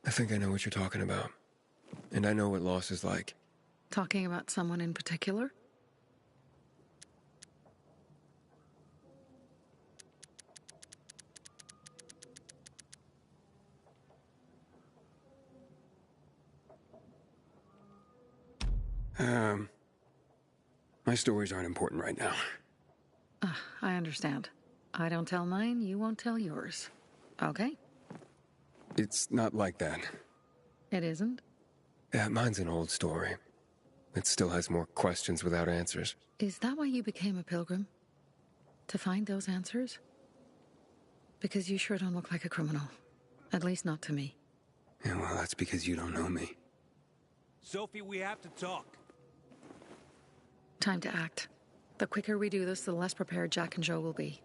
I think I know what you're talking about. And I know what loss is like. Talking about someone in particular? My stories aren't important right now. I understand. I don't tell mine, you won't tell yours. Okay? It's not like that. It isn't? Yeah, mine's an old story. It still has more questions without answers. Is that why you became a pilgrim? To find those answers? Because you sure don't look like a criminal. At least not to me. Yeah, well, that's because you don't know me. Sophie, we have to talk. Time to act. The quicker we do this, the less prepared Jack and Joe will be.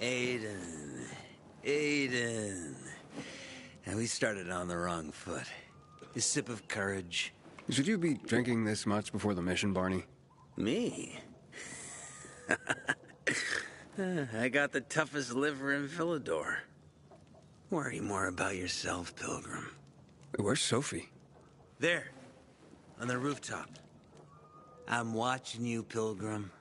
Aiden. And we started on the wrong foot. A sip of courage. Should you be drinking this much before the mission, Barney? Me? I got the toughest liver in Villador. Worry more about yourself, Pilgrim. Where's Sophie? There, on the rooftop. I'm watching you, Pilgrim.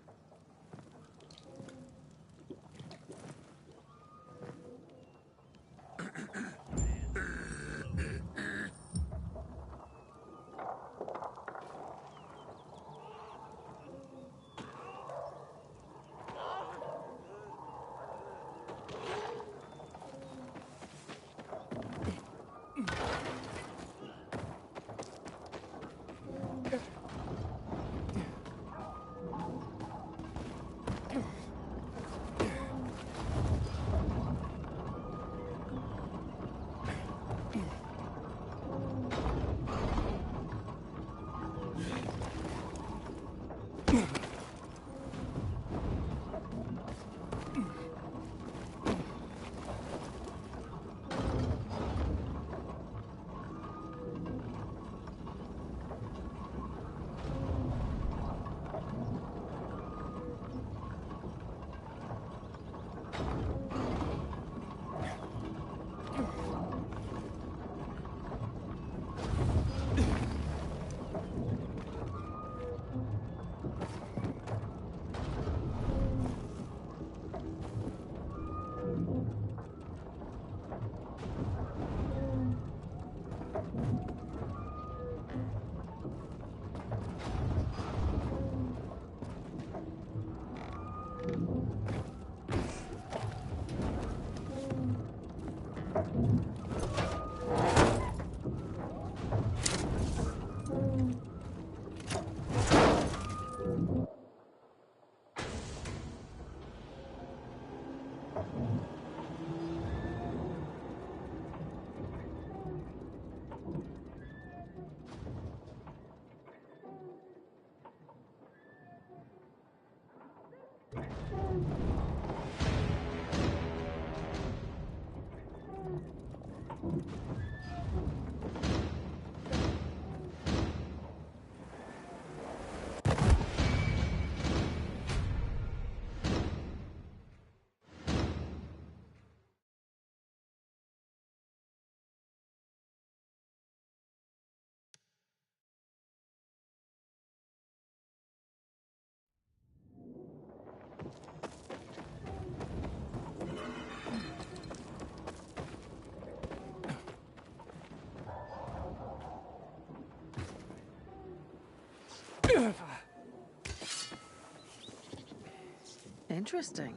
Interesting.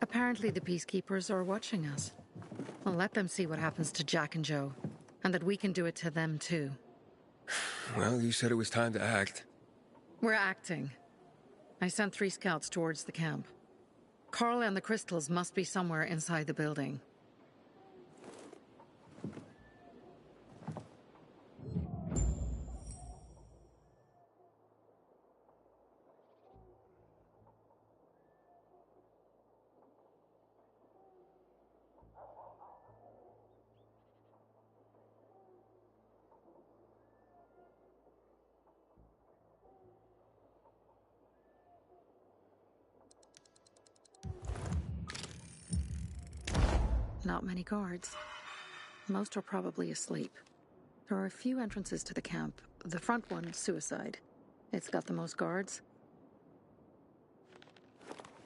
Apparently the Peacekeepers are watching us. Well, let them see what happens to Jack and Joe, and that we can do it to them too. Well, you said it was time to act. We're acting. I sent 3 scouts towards the camp. Carl and the crystals must be somewhere inside the building. Not many guards. Most are probably asleep. There are a few entrances to the camp. The front one, suicide. It's got the most guards.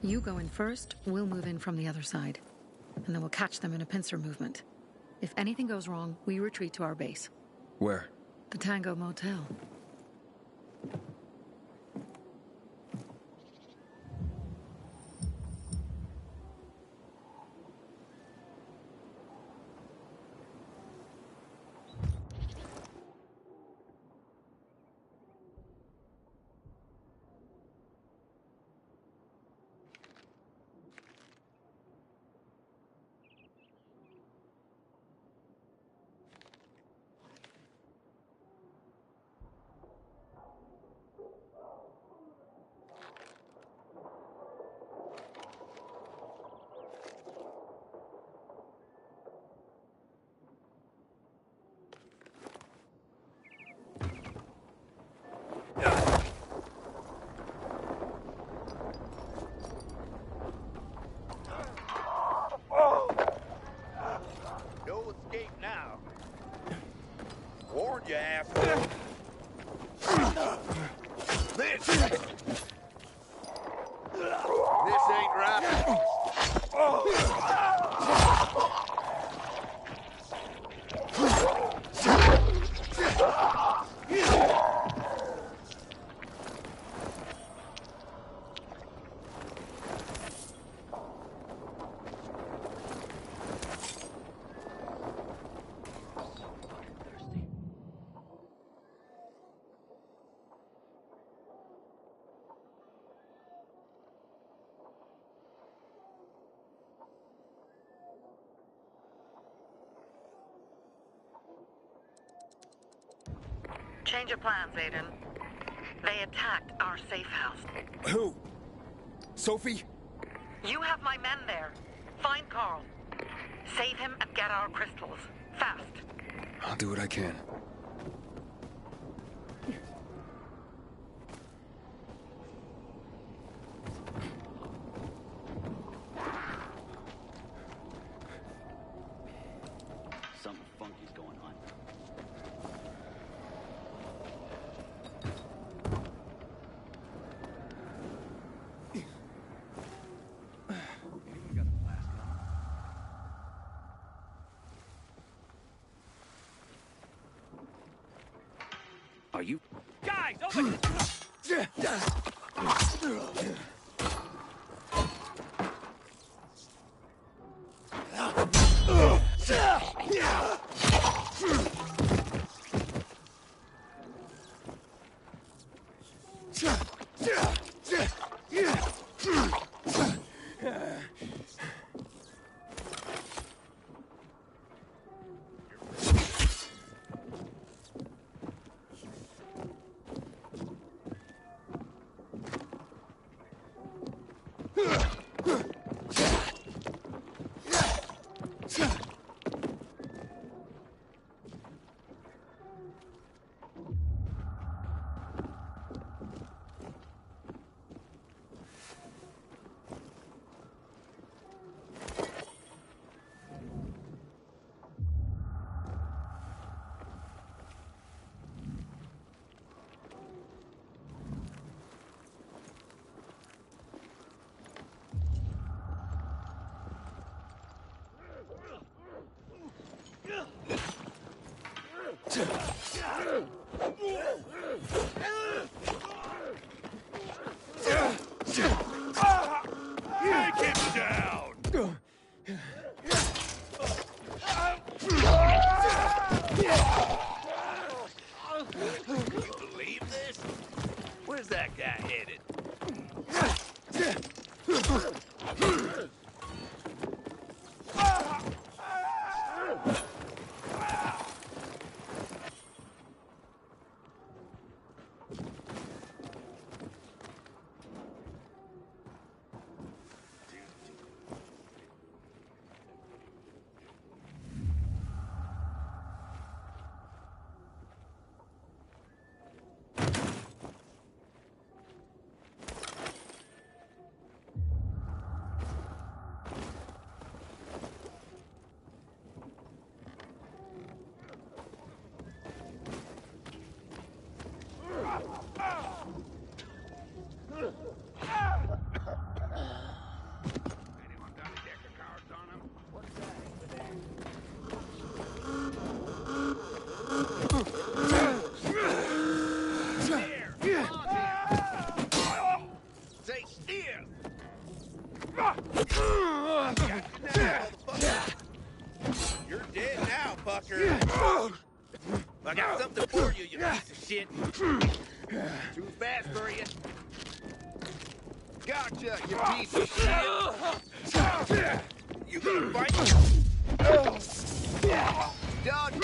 You go in first, we'll move in from the other side. And then we'll catch them in a pincer movement. If anything goes wrong, we retreat to our base. Where? The Tango Motel. Change of plans, Aiden. They attacked our safe house. Who? Sophie? You have my men there. Find Carl. Save him and get our crystals. Fast. I'll do what I can. Something funky's going on. Are you? Guys, over Take him down! Can you believe this? Where's that guy headed? Stay still! You're dead now, fucker. I got something for you, you piece of shit. Too fast for you. Gotcha, you piece of shit. You gonna fight? Dodge.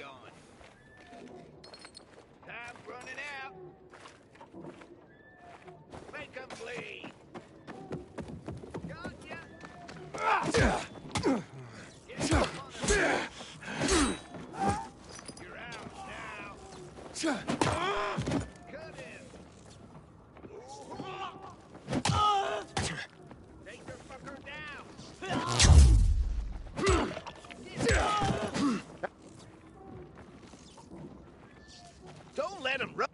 on. Time's running out. Make 'em bleed. Gotcha. You're out now. Cut in. Take the fucker down. Don't let him run.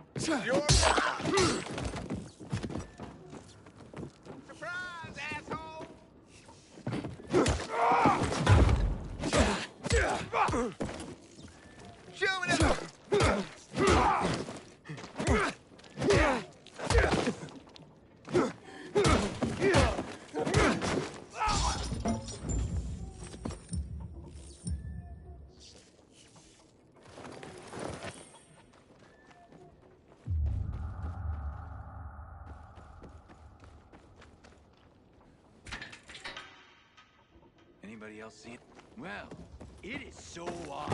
Your surprise, asshole. Show me that. Anybody else see it? Well, it is so odd.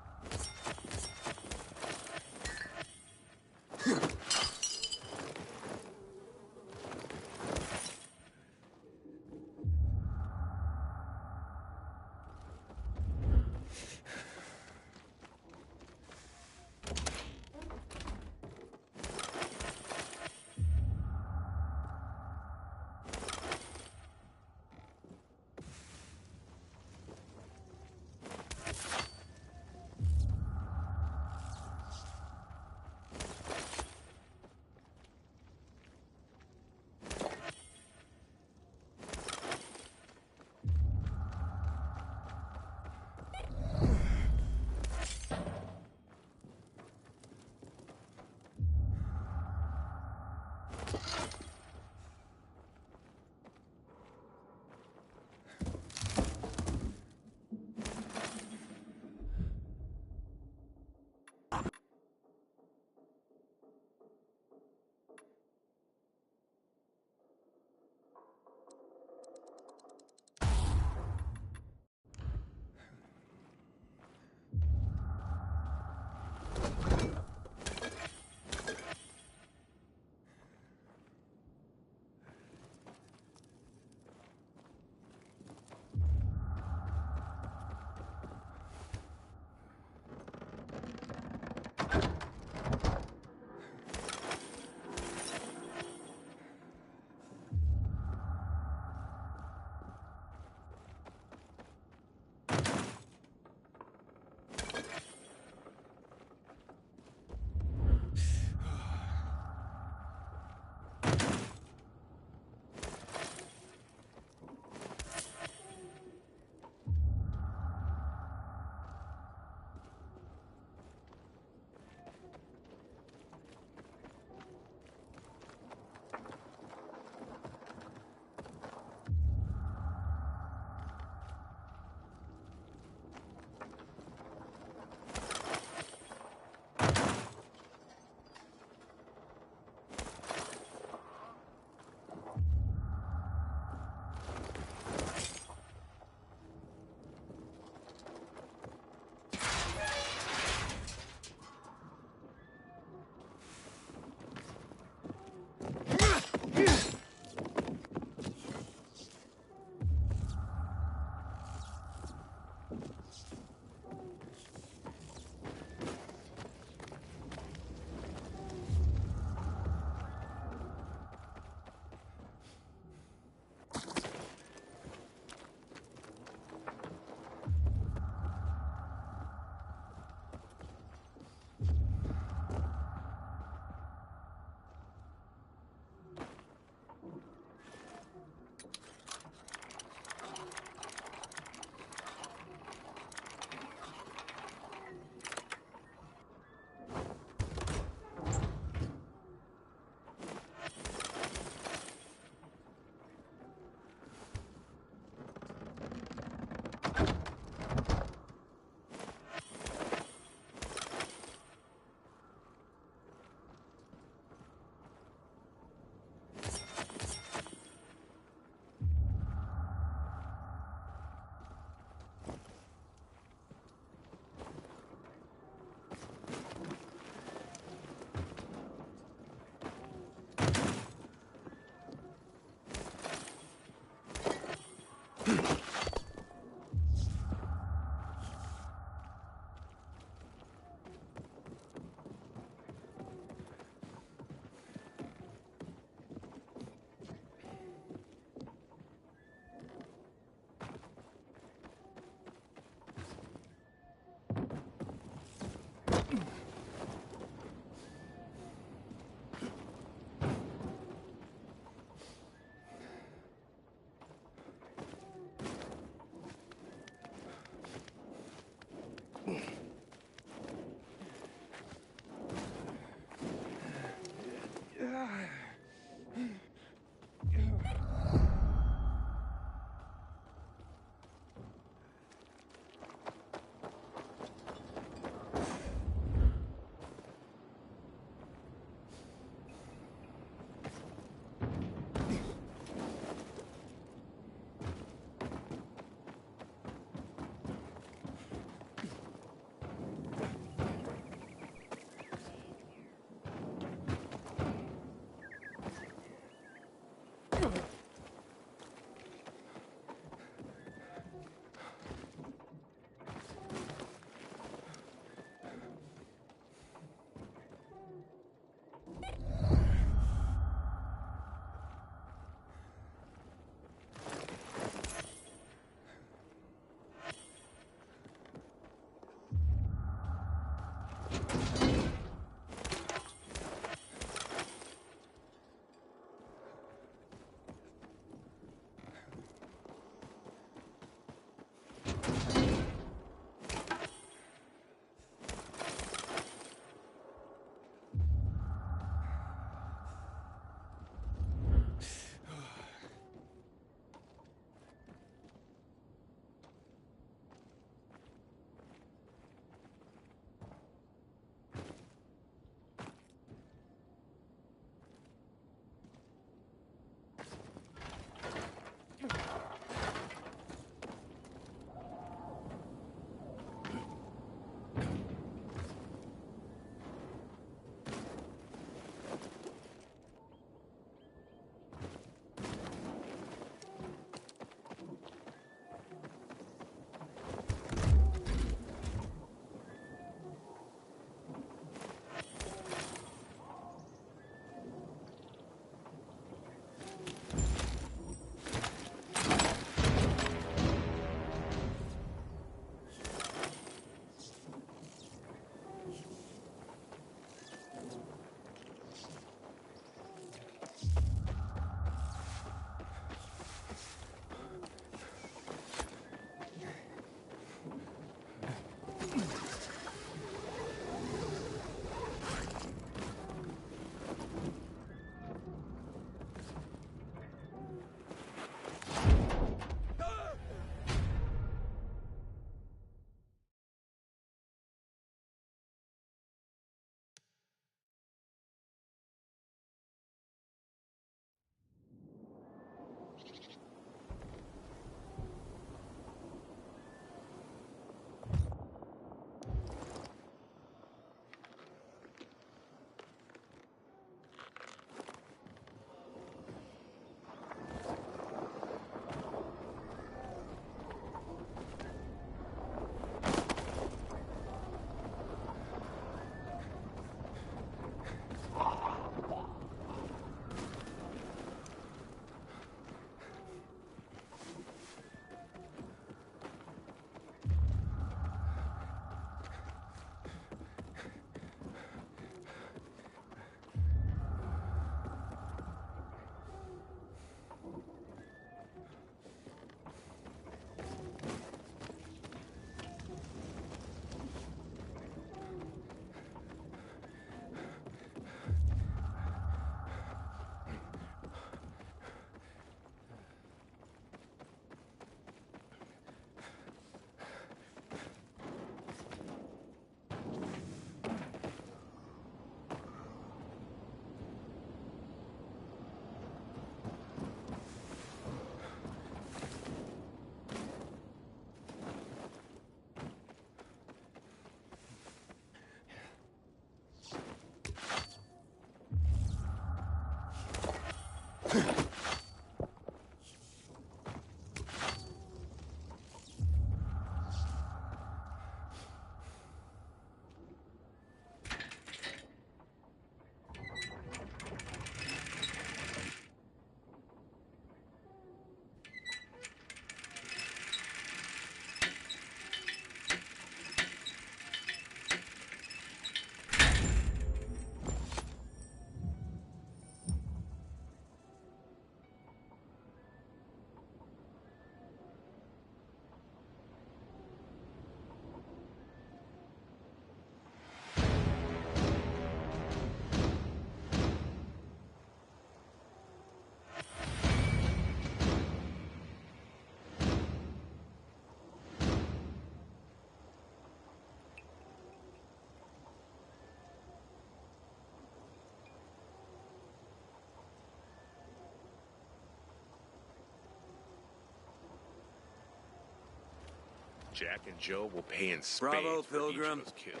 Jack and Joe will pay in spades Bravo, for each Pilgrim. of us killed.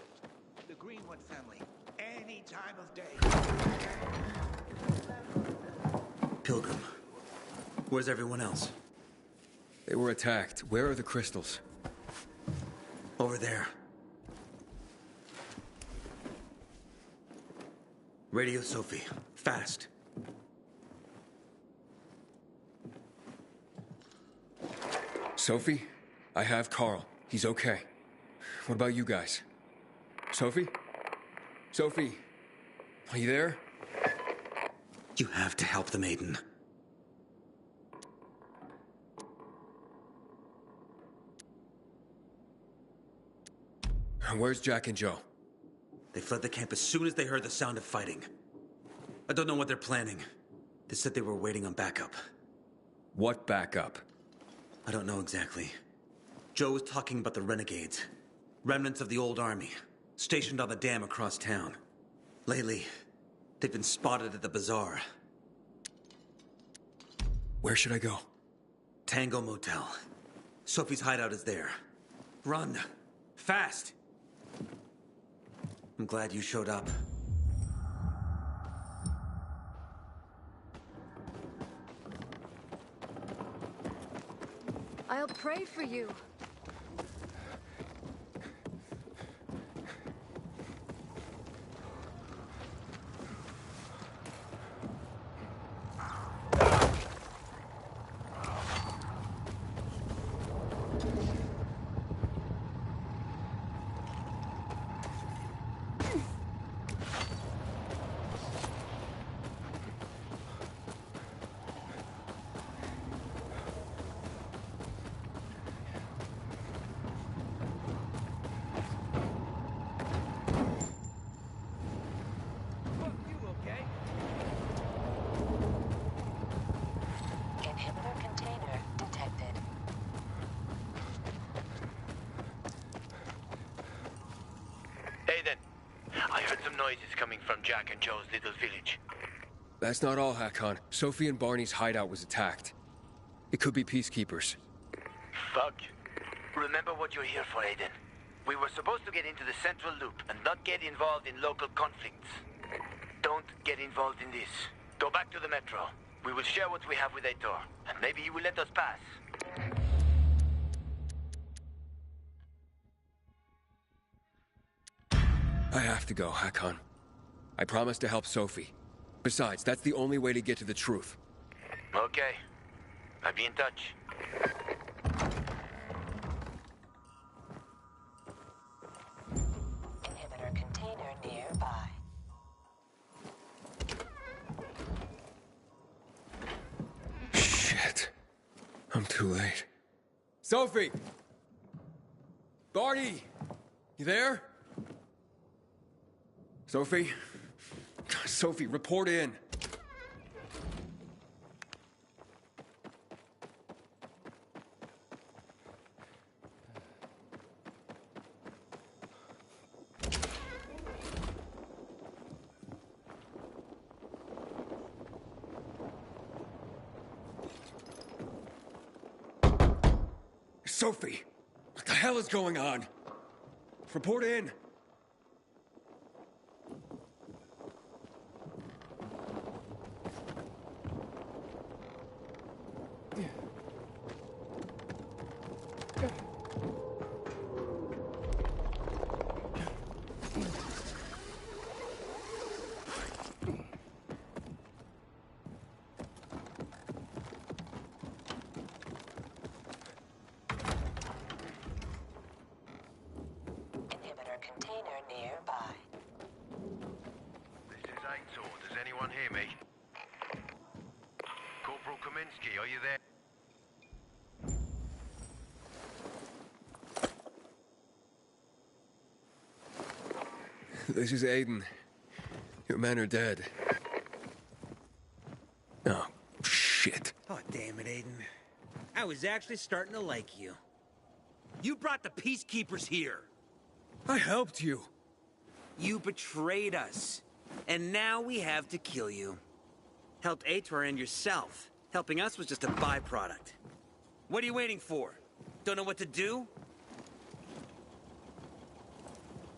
The Greenwood family, any time of day. Pilgrim, where's everyone else? They were attacked. Where are the crystals? Over there. Radio Sophie, fast. Sophie? I have Carl. He's okay. What about you guys? Sophie? Sophie? Are you there? You have to help the maiden. Where's Jack and Joe? They fled the camp as soon as they heard the sound of fighting. I don't know what they're planning. They said they were waiting on backup. What backup? I don't know exactly. Joe was talking about the renegades. Remnants of the old army, stationed on the dam across town. Lately, they've been spotted at the bazaar. Where should I go? Tango Motel. Sophie's hideout is there. Run. Fast! I'm glad you showed up. I'll pray for you. Inhibitor container detected. Aiden, I heard some noises coming from Jack and Joe's little village. That's not all, Hakon. Sophie and Barney's hideout was attacked. It could be peacekeepers. Fuck. Remember what you're here for, Aiden. We were supposed to get into the central loop and not get involved in local conflicts. Don't get involved in this. Go back to the metro. We will share what we have with Aitor, and maybe he will let us pass. I have to go, Hakon. I promised to help Sophie. Besides, that's the only way to get to the truth. Okay. I'll be in touch. Inhibitor container nearby. Shit. I'm too late. Sophie! Barney! You there? Sophie? Sophie, report in. Sophie! What the hell is going on? Report in. Inhibitor container nearby. This is Aitor. Does anyone hear me? Corporal Kaminsky, are you there? This is Aiden. Your men are dead. Oh, shit. Oh, damn it, Aiden. I was actually starting to like you. You brought the peacekeepers here. I helped you. You betrayed us. And now we have to kill you. Helped Aitor and yourself. Helping us was just a byproduct. What are you waiting for? Don't know what to do?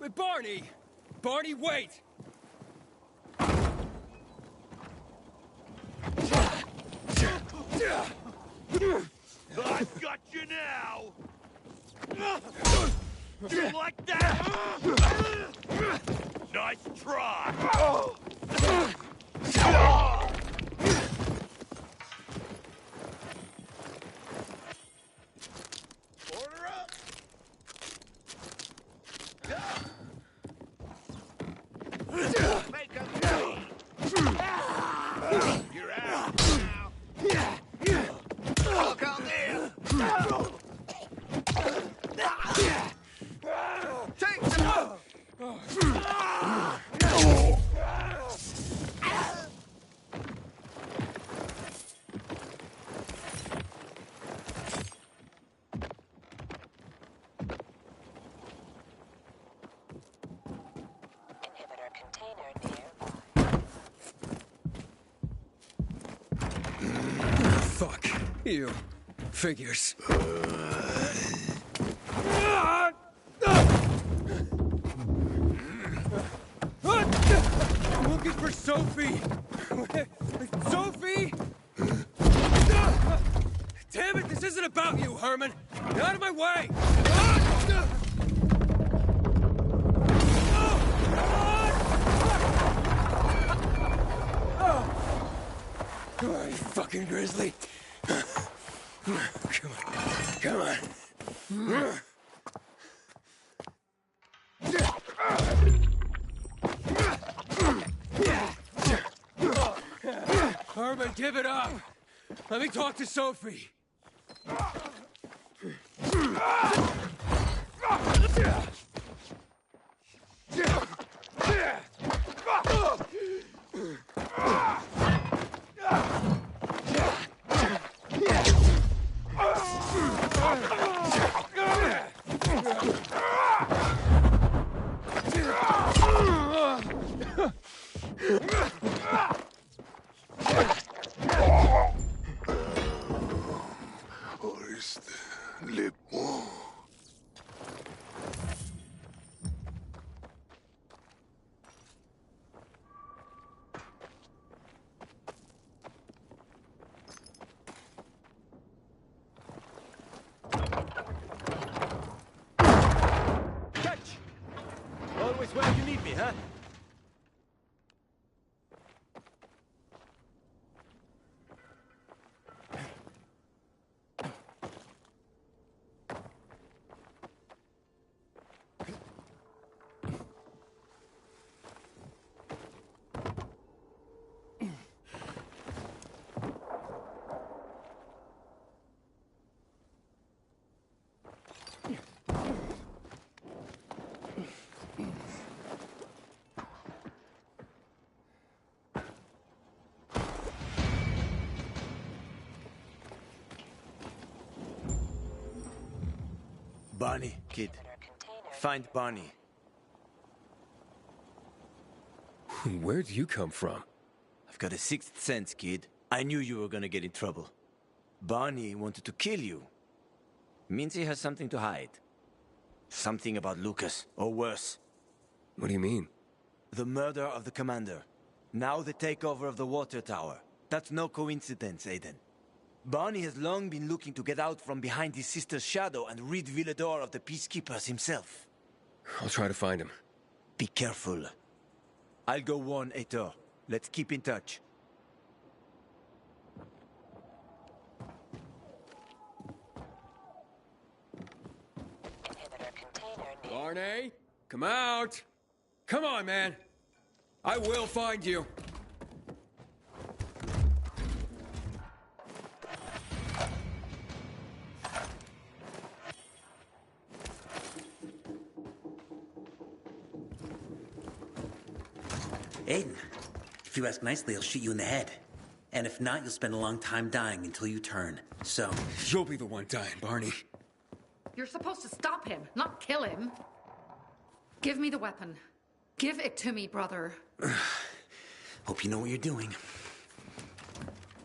Barney! Barney, wait! I've got you now! You like that? Nice try! Order up! Make 'em bleed! You're out now! Look out there! Take some! Inhibitor container nearby. Fuck. You. Figures. I'm looking for Sophie! Sophie! Damn it, this isn't about you, Herman! Get out of my way! Oh, you fucking grizzly! Come on, come on. Herman, give it up! Let me talk to Sophie! Always where you need me, huh? Barney, kid. Find Barney. Where'd you come from? I've got a sixth sense, kid. I knew you were gonna get in trouble. Barney wanted to kill you. Means he has something to hide. Something about Lucas, or worse. What do you mean? The murder of the commander. Now the takeover of the water tower. That's no coincidence, Aiden. Barney has long been looking to get out from behind his sister's shadow and rid Villador of the Peacekeepers himself. I'll try to find him. Be careful. I'll go warn Aitor. Let's keep in touch. Inhibitor container near. Barney, come out! Come on, man! I will find you! Aiden, if you ask nicely, I'll shoot you in the head. And if not, you'll spend a long time dying until you turn. So... You'll be the one dying, Barney. You're supposed to stop him, not kill him. Give me the weapon. Give it to me, brother. Hope you know what you're doing.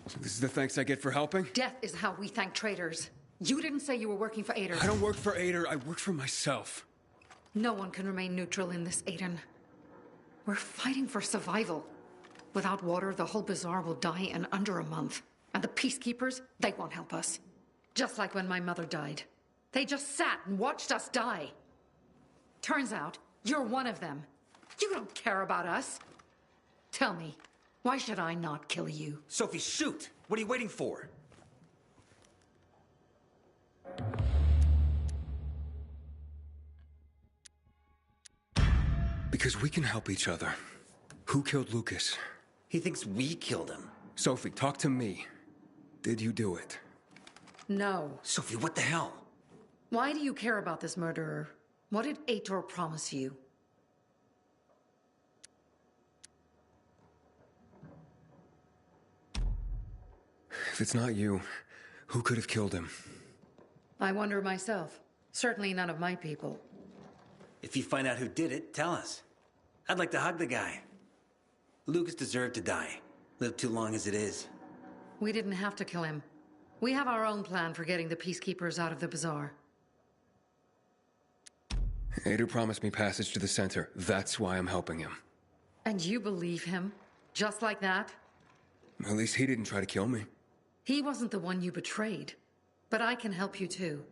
So this is the thanks I get for helping? Death is how we thank traitors. You didn't say you were working for Ader. I don't work for Ader, I work for myself. No one can remain neutral in this, Aiden. We're fighting for survival. Without water, the whole bazaar will die in under a month. And the peacekeepers, they won't help us. Just like when my mother died. They just sat and watched us die. Turns out, you're one of them. You don't care about us. Tell me, why should I not kill you? Sophie, shoot! What are you waiting for? Because we can help each other. Who killed Lucas? He thinks we killed him. Sophie, talk to me. Did you do it? No. Sophie, what the hell? Why do you care about this murderer? What did Aitor promise you? If it's not you, who could have killed him? I wonder myself. Certainly none of my people. If you find out who did it, tell us. I'd like to hug the guy. Lucas deserved to die. Lived too long as it is. We didn't have to kill him. We have our own plan for getting the peacekeepers out of the bazaar. Aitor promised me passage to the center. That's why I'm helping him. And you believe him? Just like that? At least he didn't try to kill me. He wasn't the one you betrayed. But I can help you too.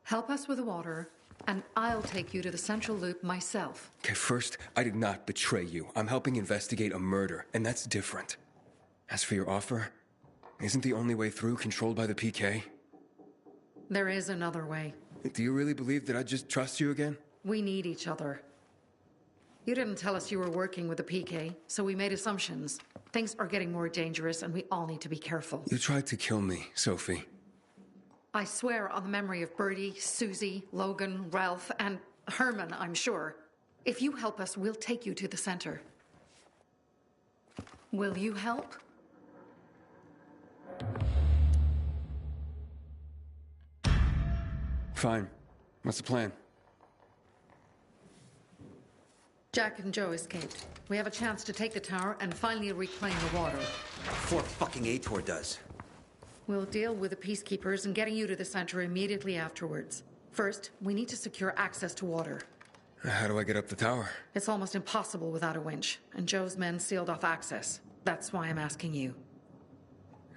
Help us with the water, and I'll take you to the central loop myself. Okay, first, I did not betray you. I'm helping investigate a murder, and that's different. As for your offer, isn't the only way through controlled by the PK? There is another way. Do you really believe that I'd just trust you again? We need each other. You didn't tell us you were working with the PK, so we made assumptions. Things are getting more dangerous, and we all need to be careful. You tried to kill me, Sophie. I swear on the memory of Bertie, Susie, Logan, Ralph, and Herman, I'm sure. If you help us, we'll take you to the center. Will you help? Fine. What's the plan? Jack and Joe escaped. We have a chance to take the tower and finally reclaim the water. Before fucking Aitor does. We'll deal with the peacekeepers and getting you to the center immediately afterwards. First, we need to secure access to water. How do I get up the tower? It's almost impossible without a winch, and Joe's men sealed off access. That's why I'm asking you.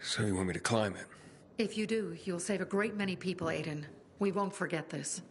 So you want me to climb it? If you do, you'll save a great many people, Aiden. We won't forget this.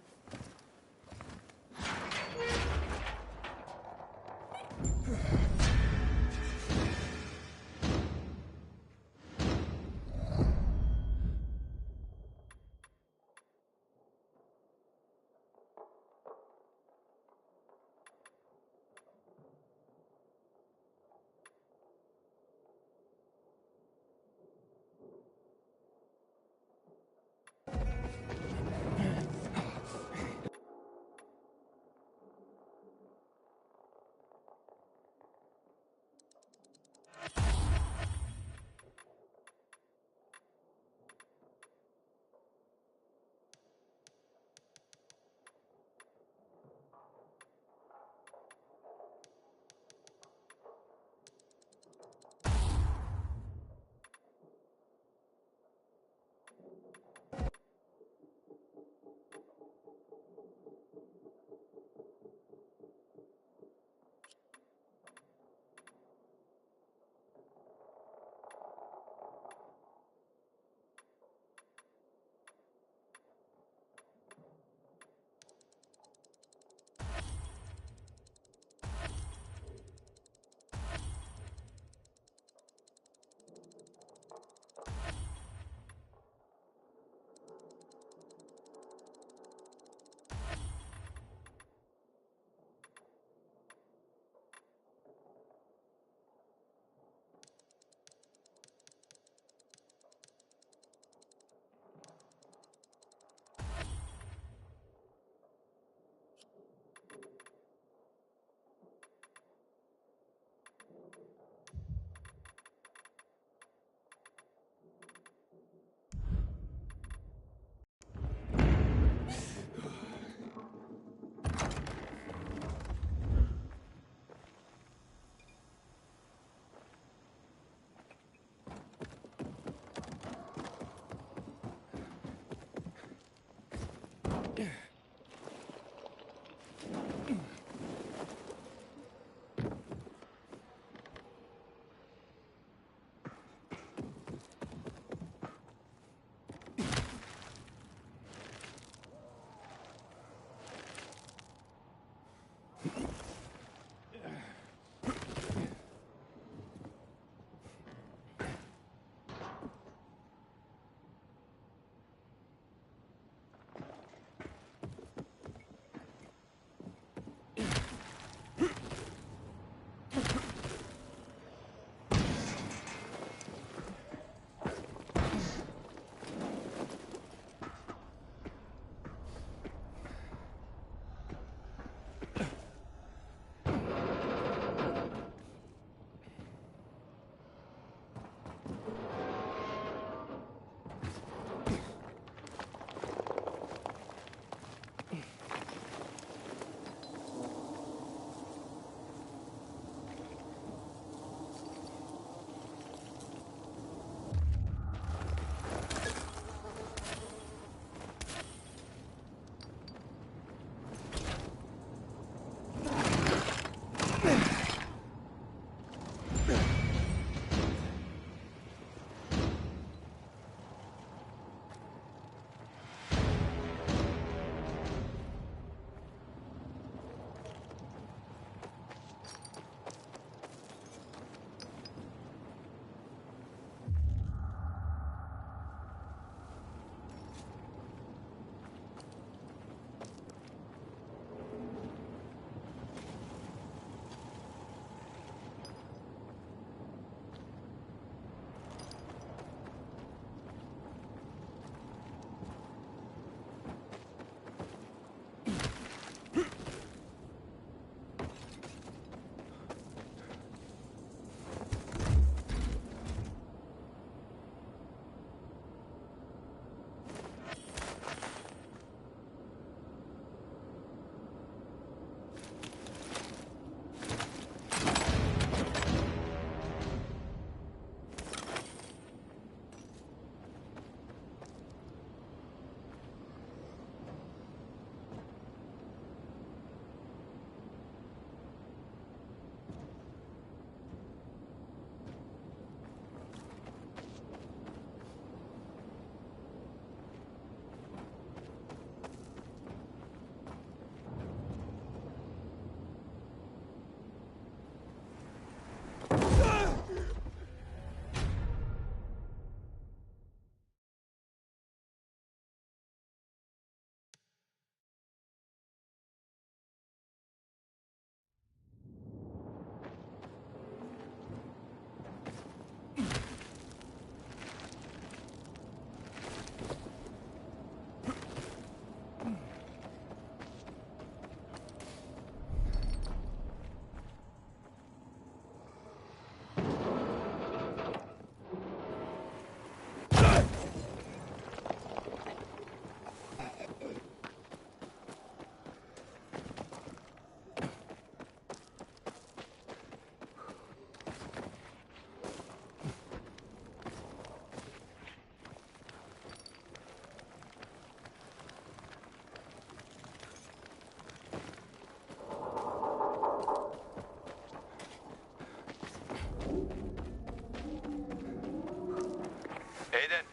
Aiden,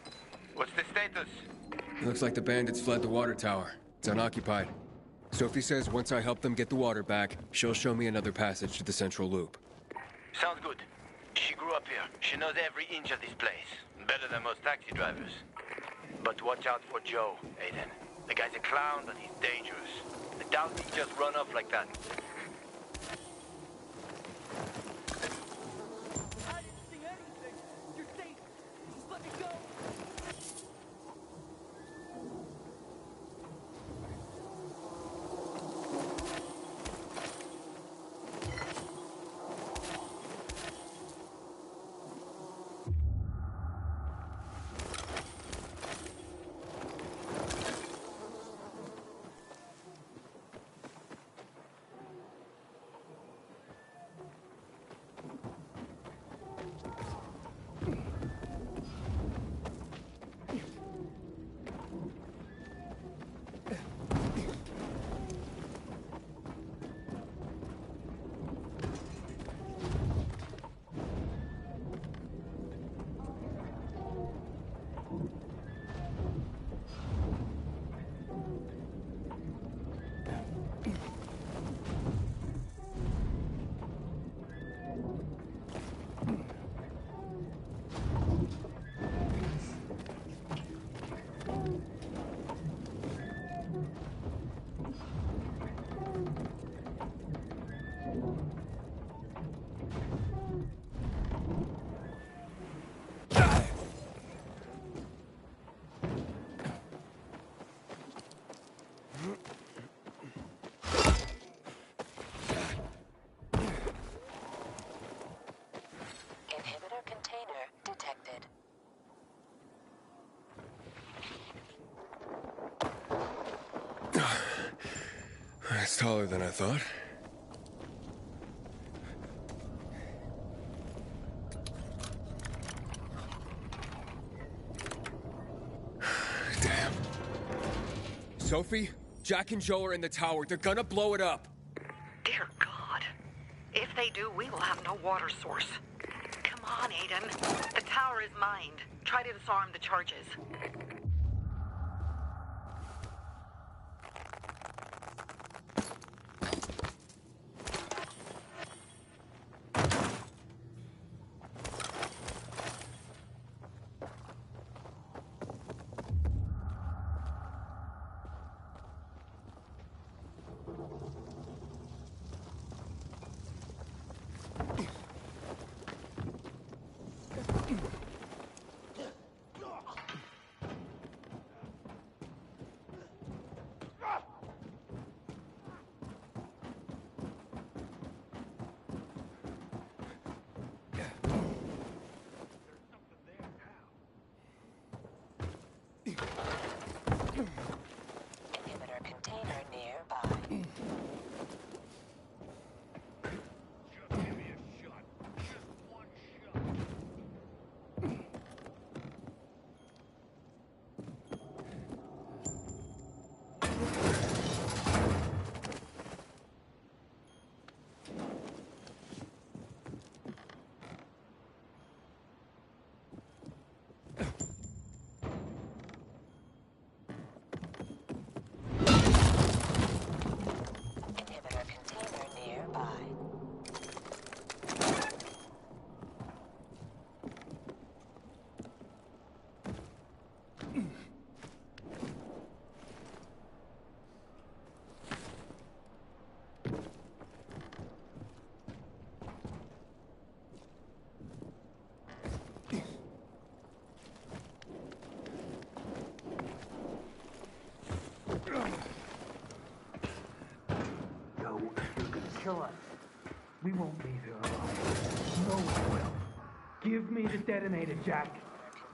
what's the status? Looks like the bandits fled the water tower. It's unoccupied. Sophie says once I help them get the water back, she'll show me another passage to the central loop. Sounds good. She grew up here. She knows every inch of this place. Better than most taxi drivers. But watch out for Joe, Aiden. The guy's a clown, but he's dangerous. I doubt he'd just run off like that. I didn't see anything. You're safe. Just let me go. Inhibitor container detected. That's taller than I thought. Damn. Sophie, Jack and Joe are in the tower. They're gonna blow it up. Dear God. If they do, we will have no water source. Come on, Aiden. The tower is mined. Try to disarm the charges. Inhibitor container nearby. Inhibitor container nearby. No, you're gonna kill us. We won't leave here alive. No one will. Give me the detonator, Jack.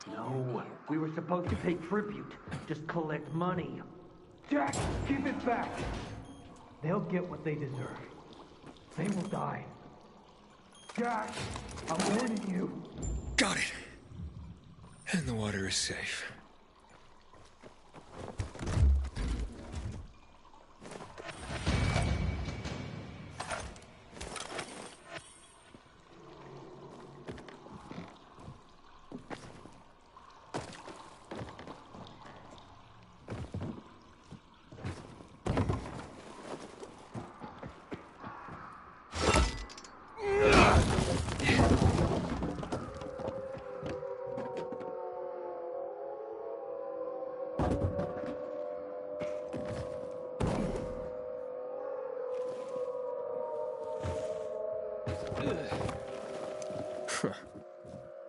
No, we were supposed to pay tribute. Just collect money. Jack, give it back. They'll get what they deserve. They will die. Jack, I'm warning you. Got it. And the water is safe.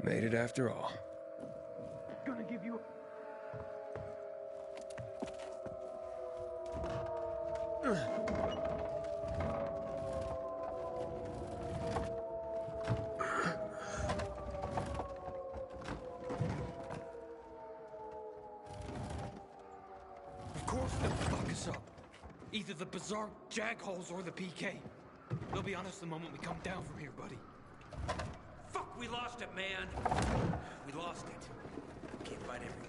Made it after all. Gonna give you. Of course they'll fuck us up. Either the Bazaar jagholes or the PK. They'll be on us the moment we come down from here, buddy. Fuck, we lost it, man. We lost it. Can't fight everyone.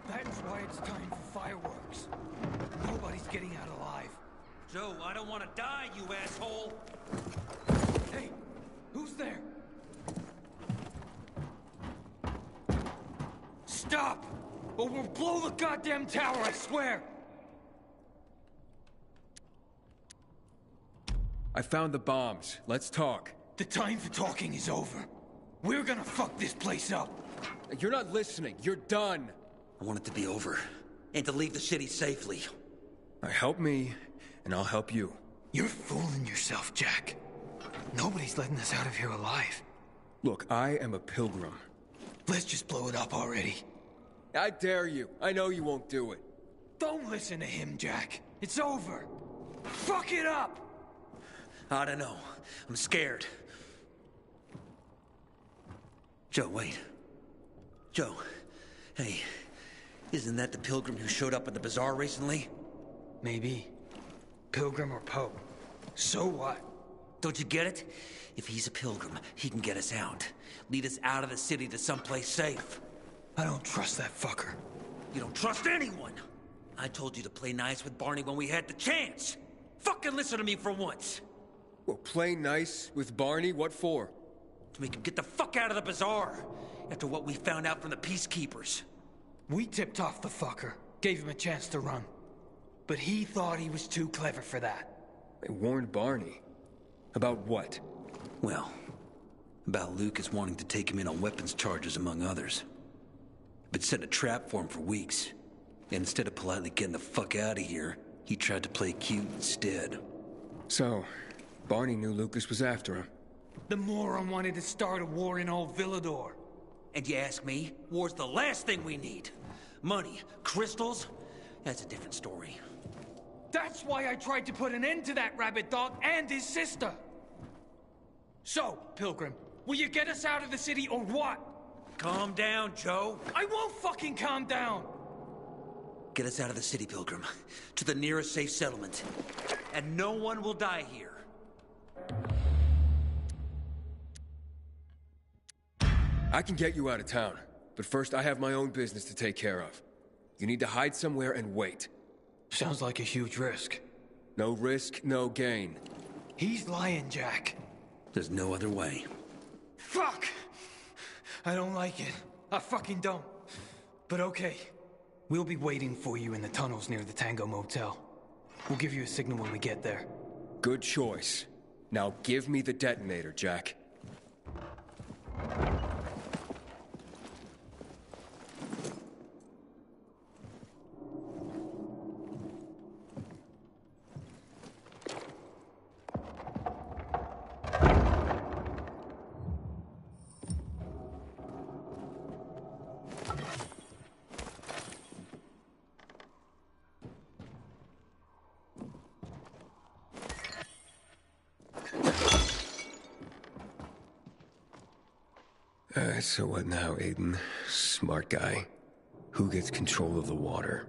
That's why it's time for fireworks. Nobody's getting out alive. Joe, I don't want to die, you asshole! Hey, who's there? Stop! Or we'll blow the goddamn tower, I swear! I found the bombs. Let's talk. The time for talking is over. We're gonna fuck this place up. You're not listening. You're done. I want it to be over. And to leave the city safely. Help me, and I'll help you. You're fooling yourself, Jack. Nobody's letting us out of here alive. Look, I am a pilgrim. Let's just blow it up already. I dare you. I know you won't do it. Don't listen to him, Jack. It's over. Fuck it up! I don't know. I'm scared. Joe, wait. Joe, hey, isn't that the pilgrim who showed up at the bazaar recently? Maybe. Pilgrim or Pope. So what? Don't you get it? If he's a pilgrim, he can get us out. Lead us out of the city to someplace safe. I don't trust that fucker. You don't trust anyone! I told you to play nice with Barney when we had the chance! Fucking listen to me for once! Well, play nice with Barney? What for? To make him get the fuck out of the bazaar! After what we found out from the Peacekeepers. We tipped off the fucker. Gave him a chance to run. But he thought he was too clever for that. They warned Barney. About what? Well, about Lucas wanting to take him in on weapons charges, among others. Been setting a trap for him for weeks. And instead of politely getting the fuck out of here, he tried to play cute instead. So, Barney knew Lucas was after him. The moron wanted to start a war in old Villador. And you ask me, war's the last thing we need. Money, crystals, that's a different story. That's why I tried to put an end to that rabbit dog and his sister. So, Pilgrim, will you get us out of the city or what? Calm down, Joe. I won't fucking calm down! Get us out of the city, Pilgrim. To the nearest safe settlement. And no one will die here. I can get you out of town, but first I have my own business to take care of. You need to hide somewhere and wait. Sounds like a huge risk. No risk, no gain. He's lying, Jack. There's no other way. Fuck! I don't like it. I fucking don't. But okay. We'll be waiting for you in the tunnels near the Tango Motel. We'll give you a signal when we get there. Good choice. Now give me the detonator, Jack. So what now, Aiden? Smart guy. Who gets control of the water?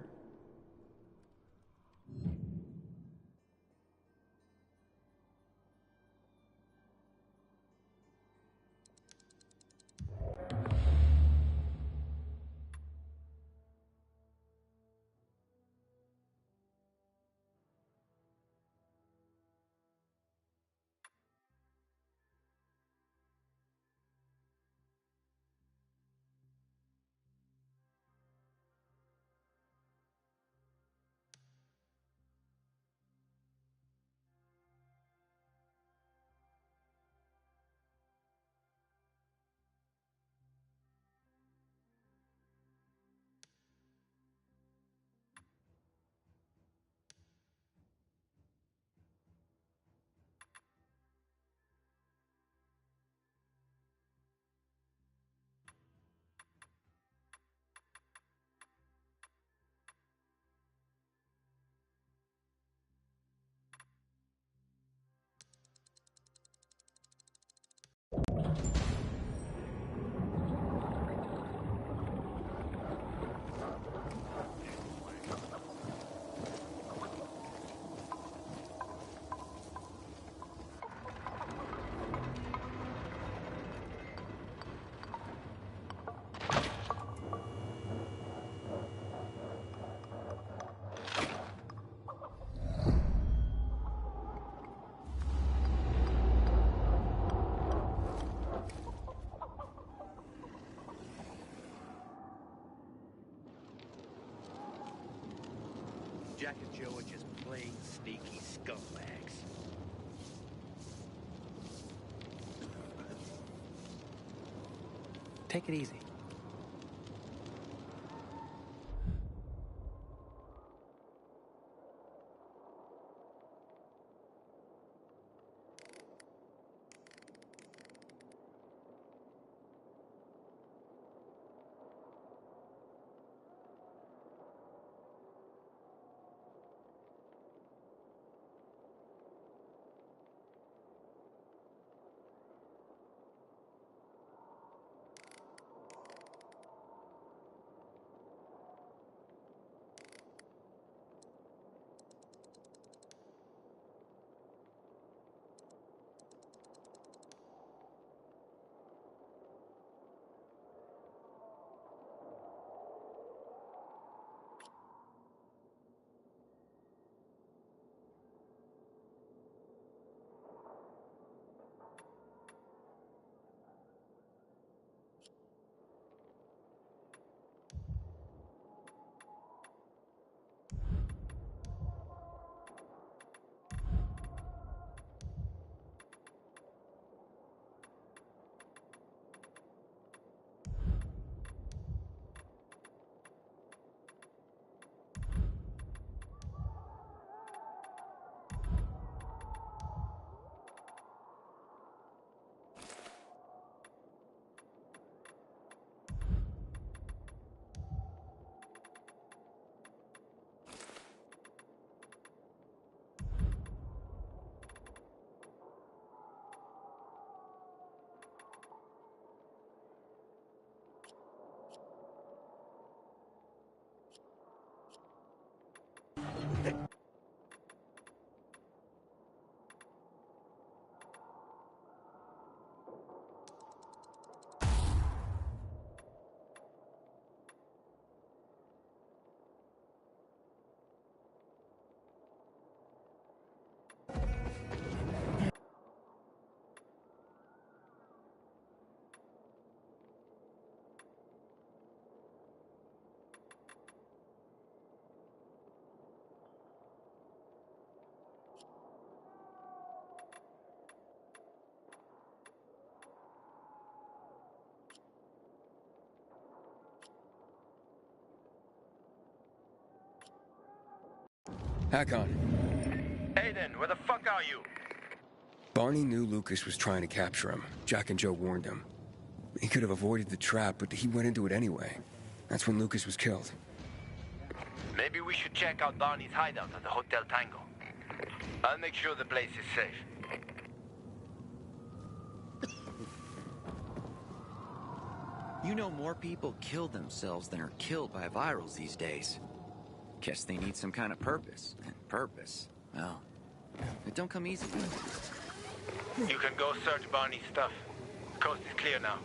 Jack and Joe are just plain sneaky scumbags. Take it easy. Hakon. Aiden, where the fuck are you? Barney knew Lucas was trying to capture him. Jack and Joe warned him. He could have avoided the trap, but he went into it anyway. That's when Lucas was killed. Maybe we should check out Barney's hideout at the Hotel Tango. I'll make sure the place is safe. You know more people kill themselves than are killed by virals these days. Guess they need some kind of purpose. And purpose, well, it don't come easy. You can go search Barney's stuff. Coast is clear now.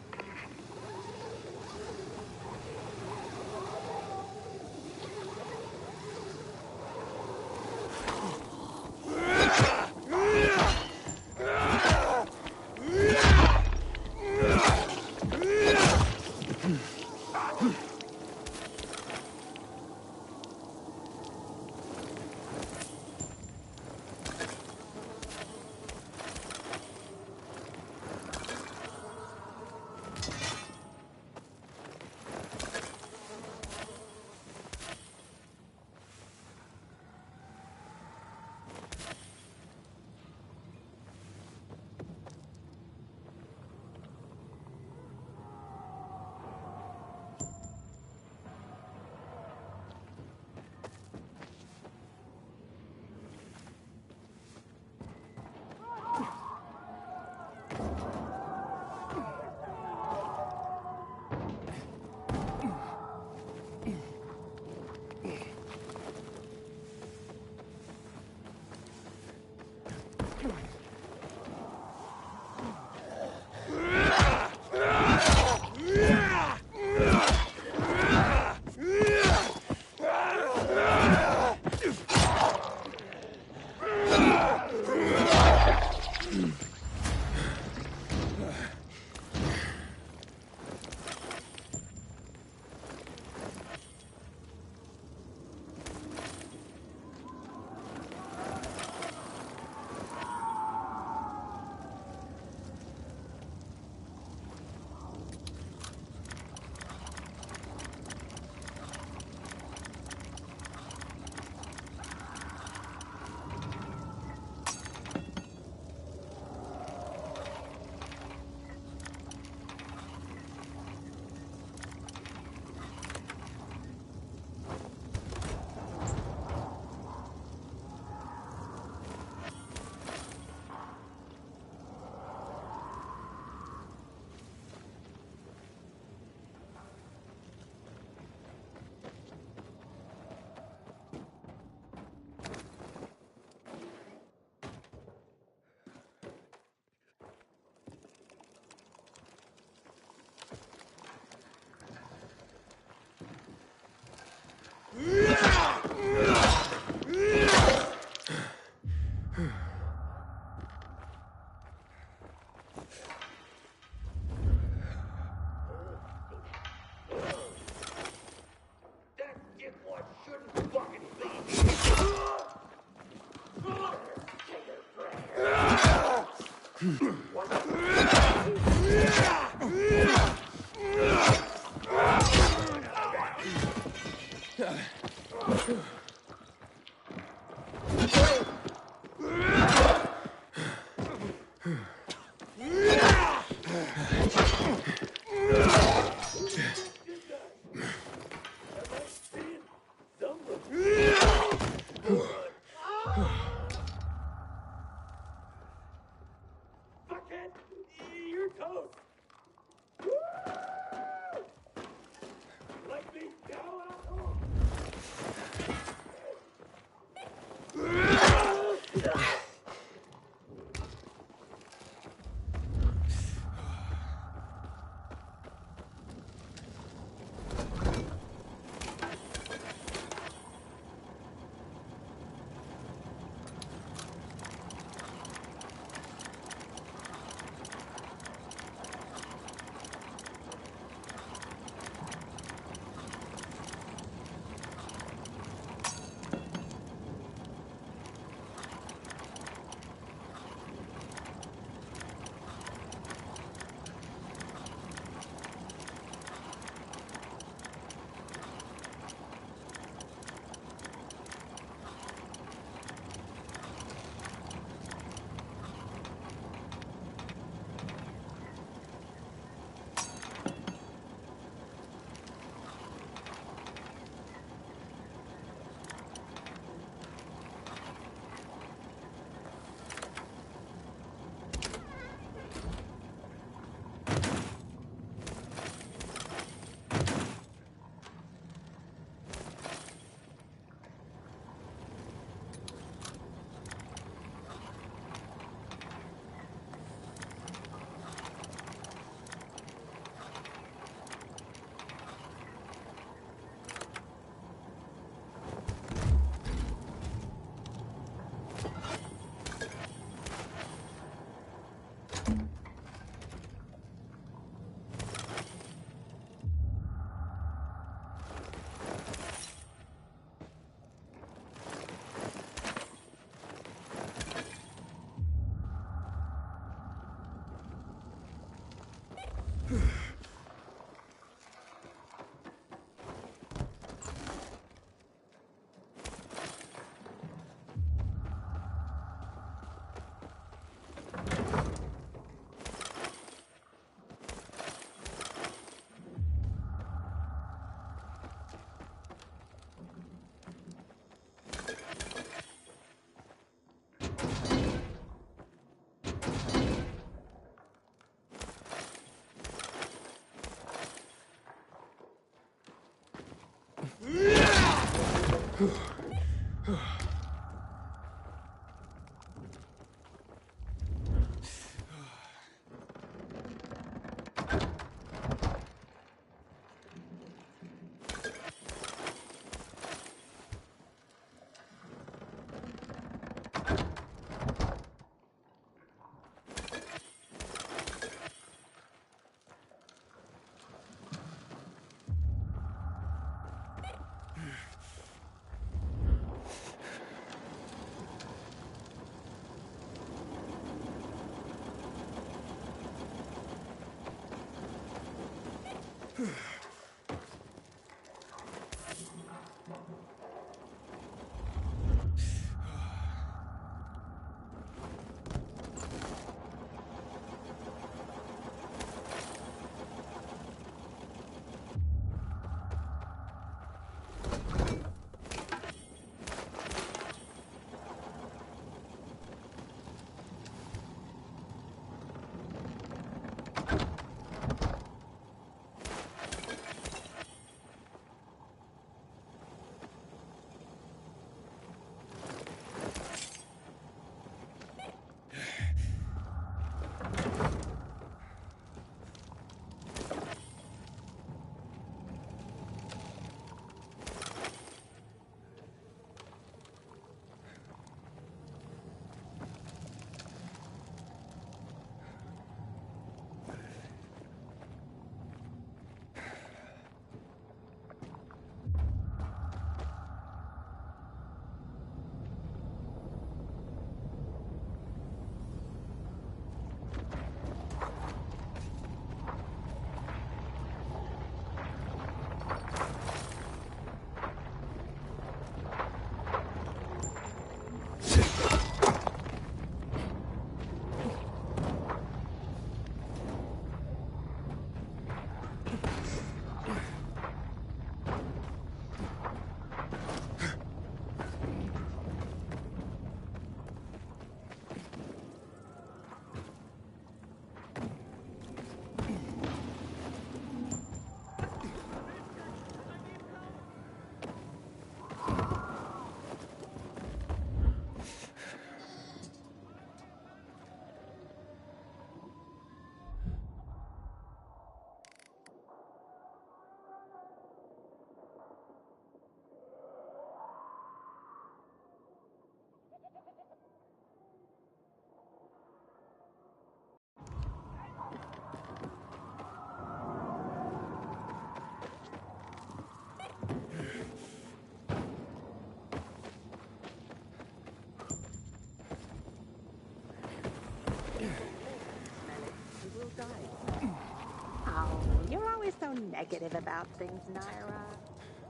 negative about things, Naira?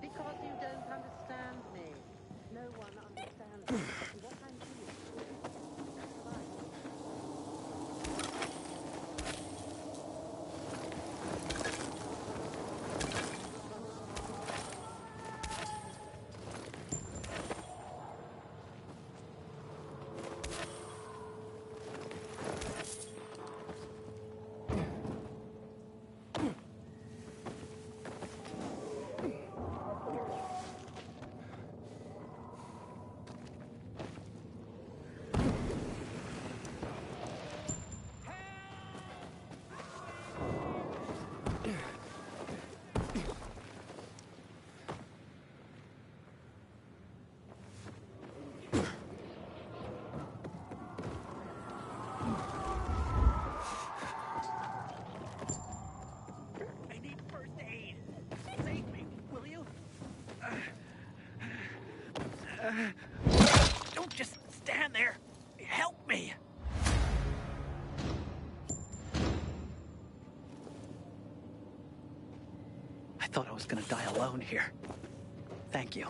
Because you don't understand me. No one understands me. What I'm doing. Don't just stand there. Help me. I thought I was gonna die alone here. Thank you.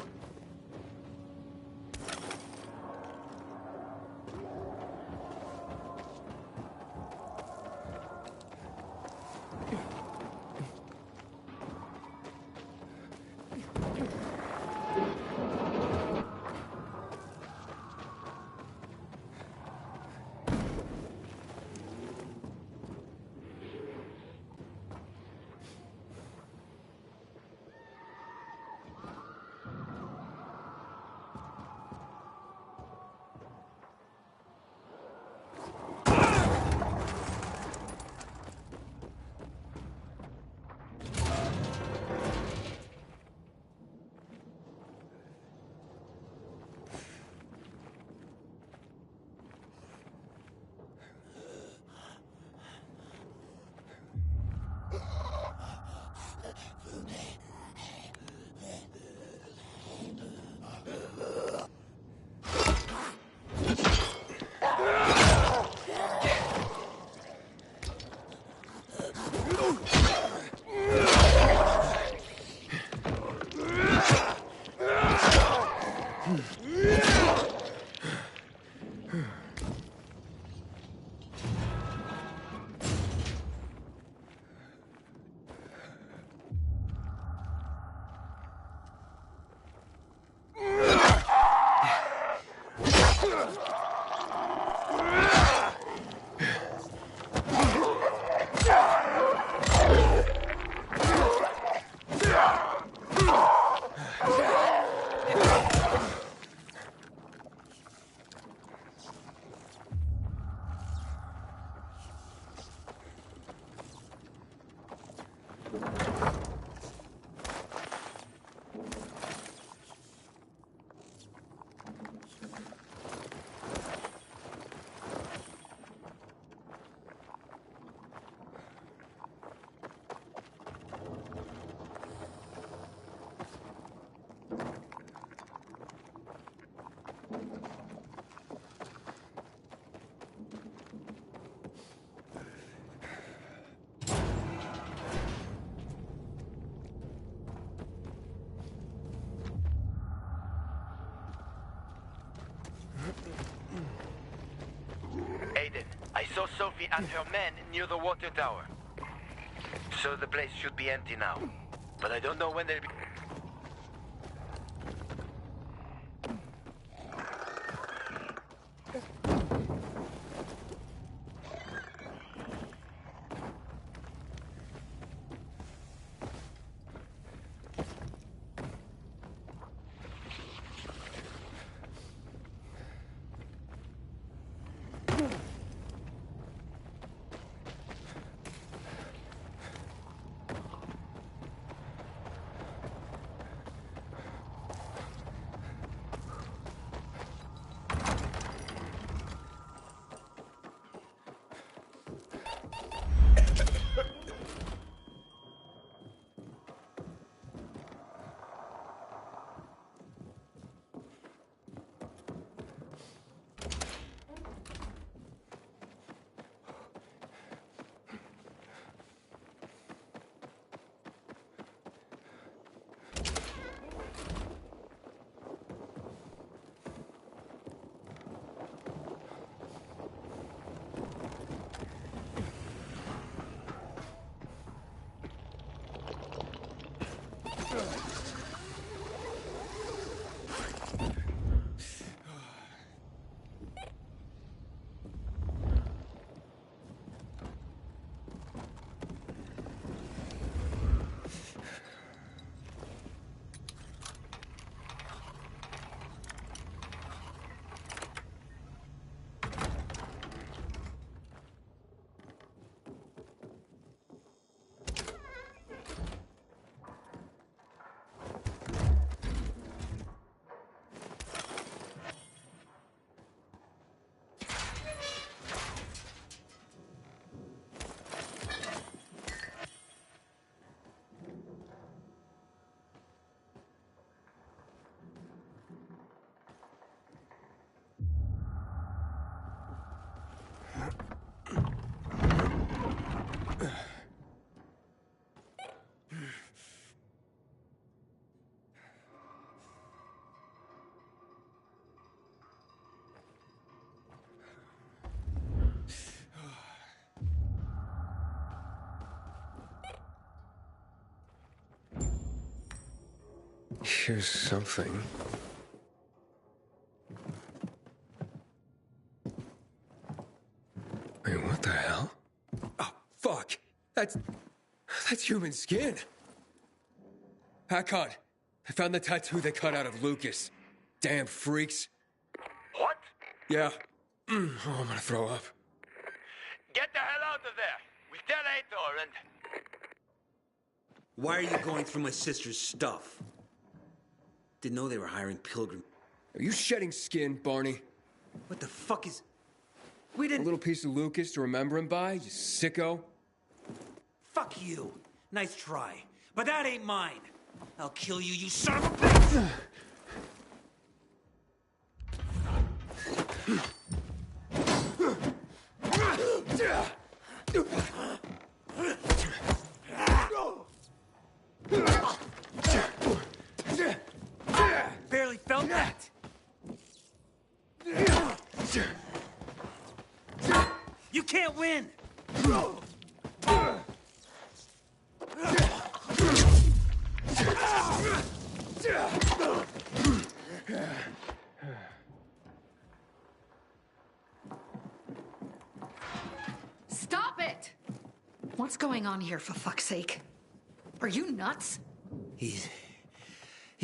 Aiden, I saw Sophie and her men near the water tower. So the place should be empty now. But I don't know when they'll be... Here's something. Wait, what the hell? Oh, fuck! That's human skin! Hakon, I found the tattoo they cut out of Lucas. Damn freaks. What? Yeah. Oh, I'm gonna throw up. Get the hell out of there! We tell Aitor and... Why are you going through my sister's stuff? Didn't know they were hiring Pilgrim. Are you shedding skin, Barney? What the fuck is... We didn't... A little piece of Lucas to remember him by, you sicko? Fuck you. Nice try. But that ain't mine. I'll kill you, you son of a bitch! Barely felt that. You can't win. Stop it! What's going on here, for fuck's sake? Are you nuts? He's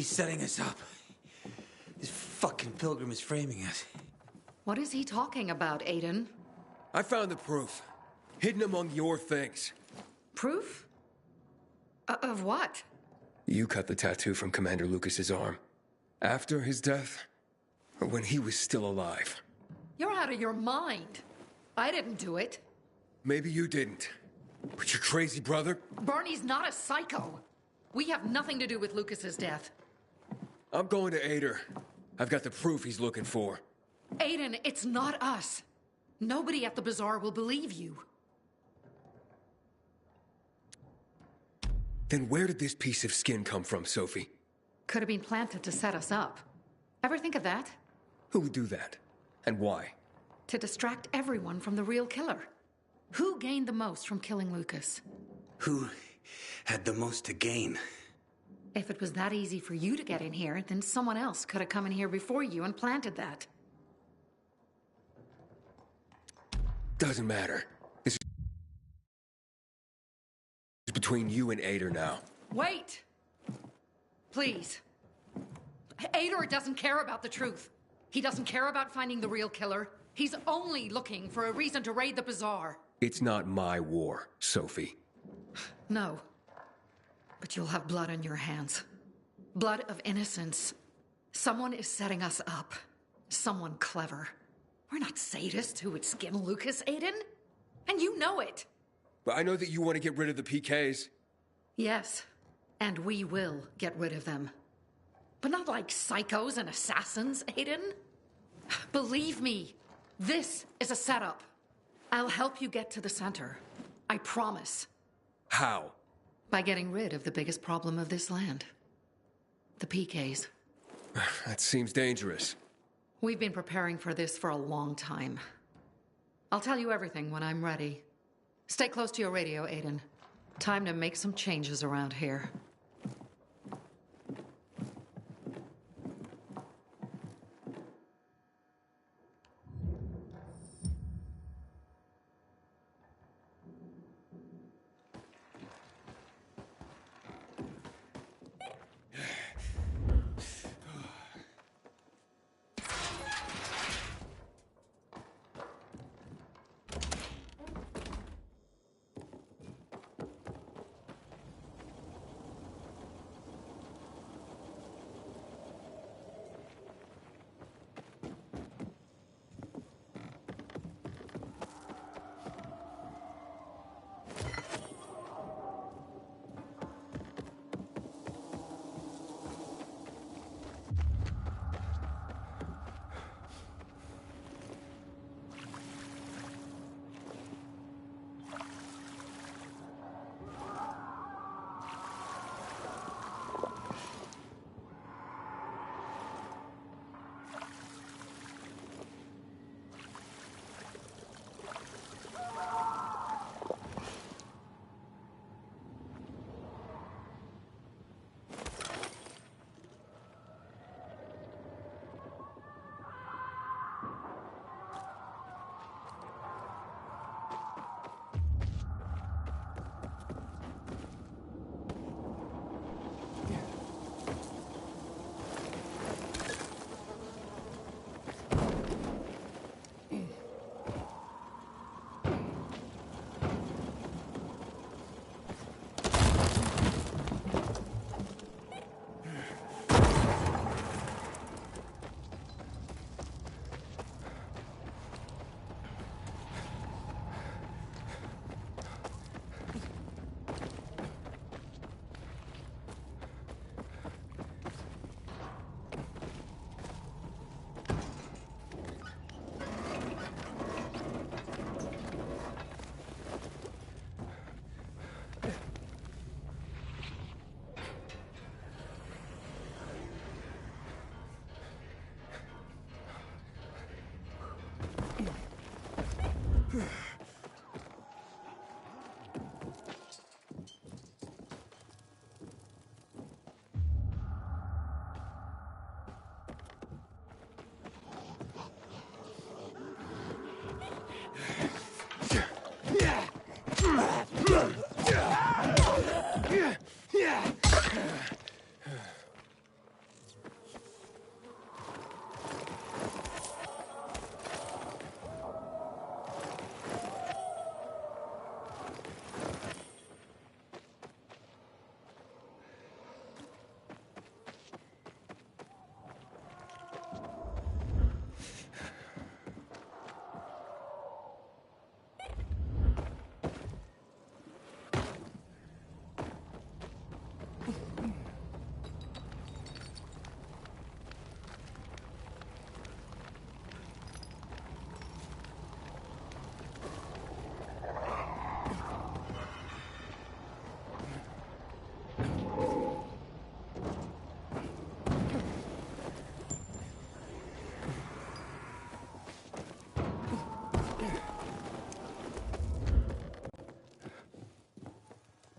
setting us up. This fucking Pilgrim is framing us. What is he talking about, Aiden? I found the proof. Hidden among your things. Proof? Of what? You cut the tattoo from Commander Lucas's arm. After his death? Or when he was still alive? You're out of your mind. I didn't do it. Maybe you didn't. But your crazy brother? Barney's not a psycho. We have nothing to do with Lucas's death. I'm going to Ader. I've got the proof he's looking for. Aiden, it's not us. Nobody at the bazaar will believe you. Then where did this piece of skin come from, Sophie? Could have been planted to set us up. Ever think of that? Who would do that? And why? To distract everyone from the real killer. Who gained the most from killing Lucas? Who had the most to gain? If it was that easy for you to get in here, then someone else could have come in here before you and planted that. Doesn't matter. This is between you and Ader now. Wait! Please. Ader doesn't care about the truth. He doesn't care about finding the real killer. He's only looking for a reason to raid the bazaar. It's not my war, Sophie. No. But you'll have blood on your hands. Blood of innocence. Someone is setting us up. Someone clever. We're not sadists who would skin Lucas, Aiden. And you know it. But I know that you want to get rid of the PKs. Yes. And we will get rid of them. But not like psychos and assassins, Aiden. Believe me, this is a setup. I'll help you get to the center. I promise. How? By getting rid of the biggest problem of this land. The PKs. That seems dangerous. We've been preparing for this for a long time. I'll tell you everything when I'm ready. Stay close to your radio, Aiden. Time to make some changes around here.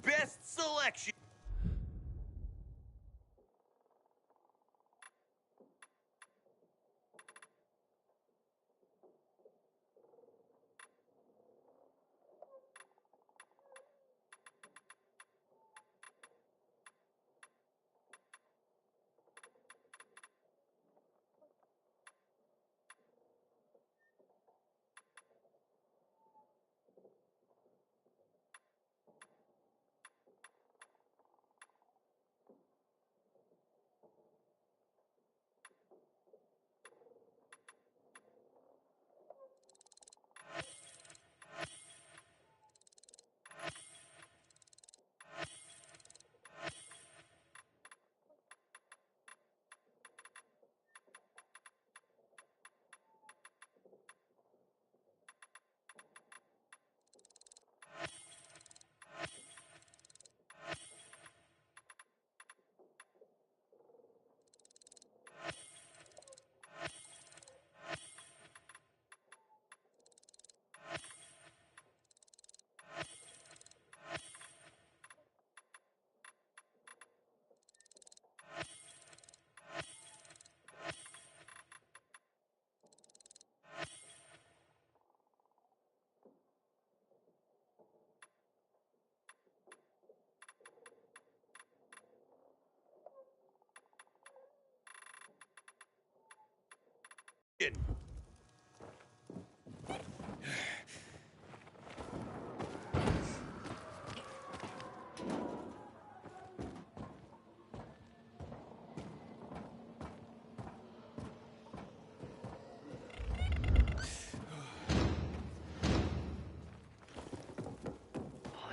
Best selection!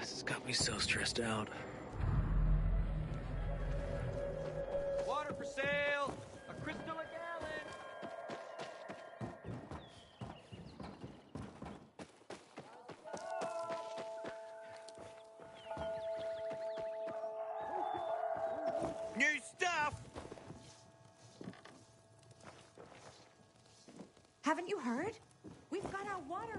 This has got me so stressed out. Water for sale! A crystal a gallon! New stuff! Haven't you heard? We've got our water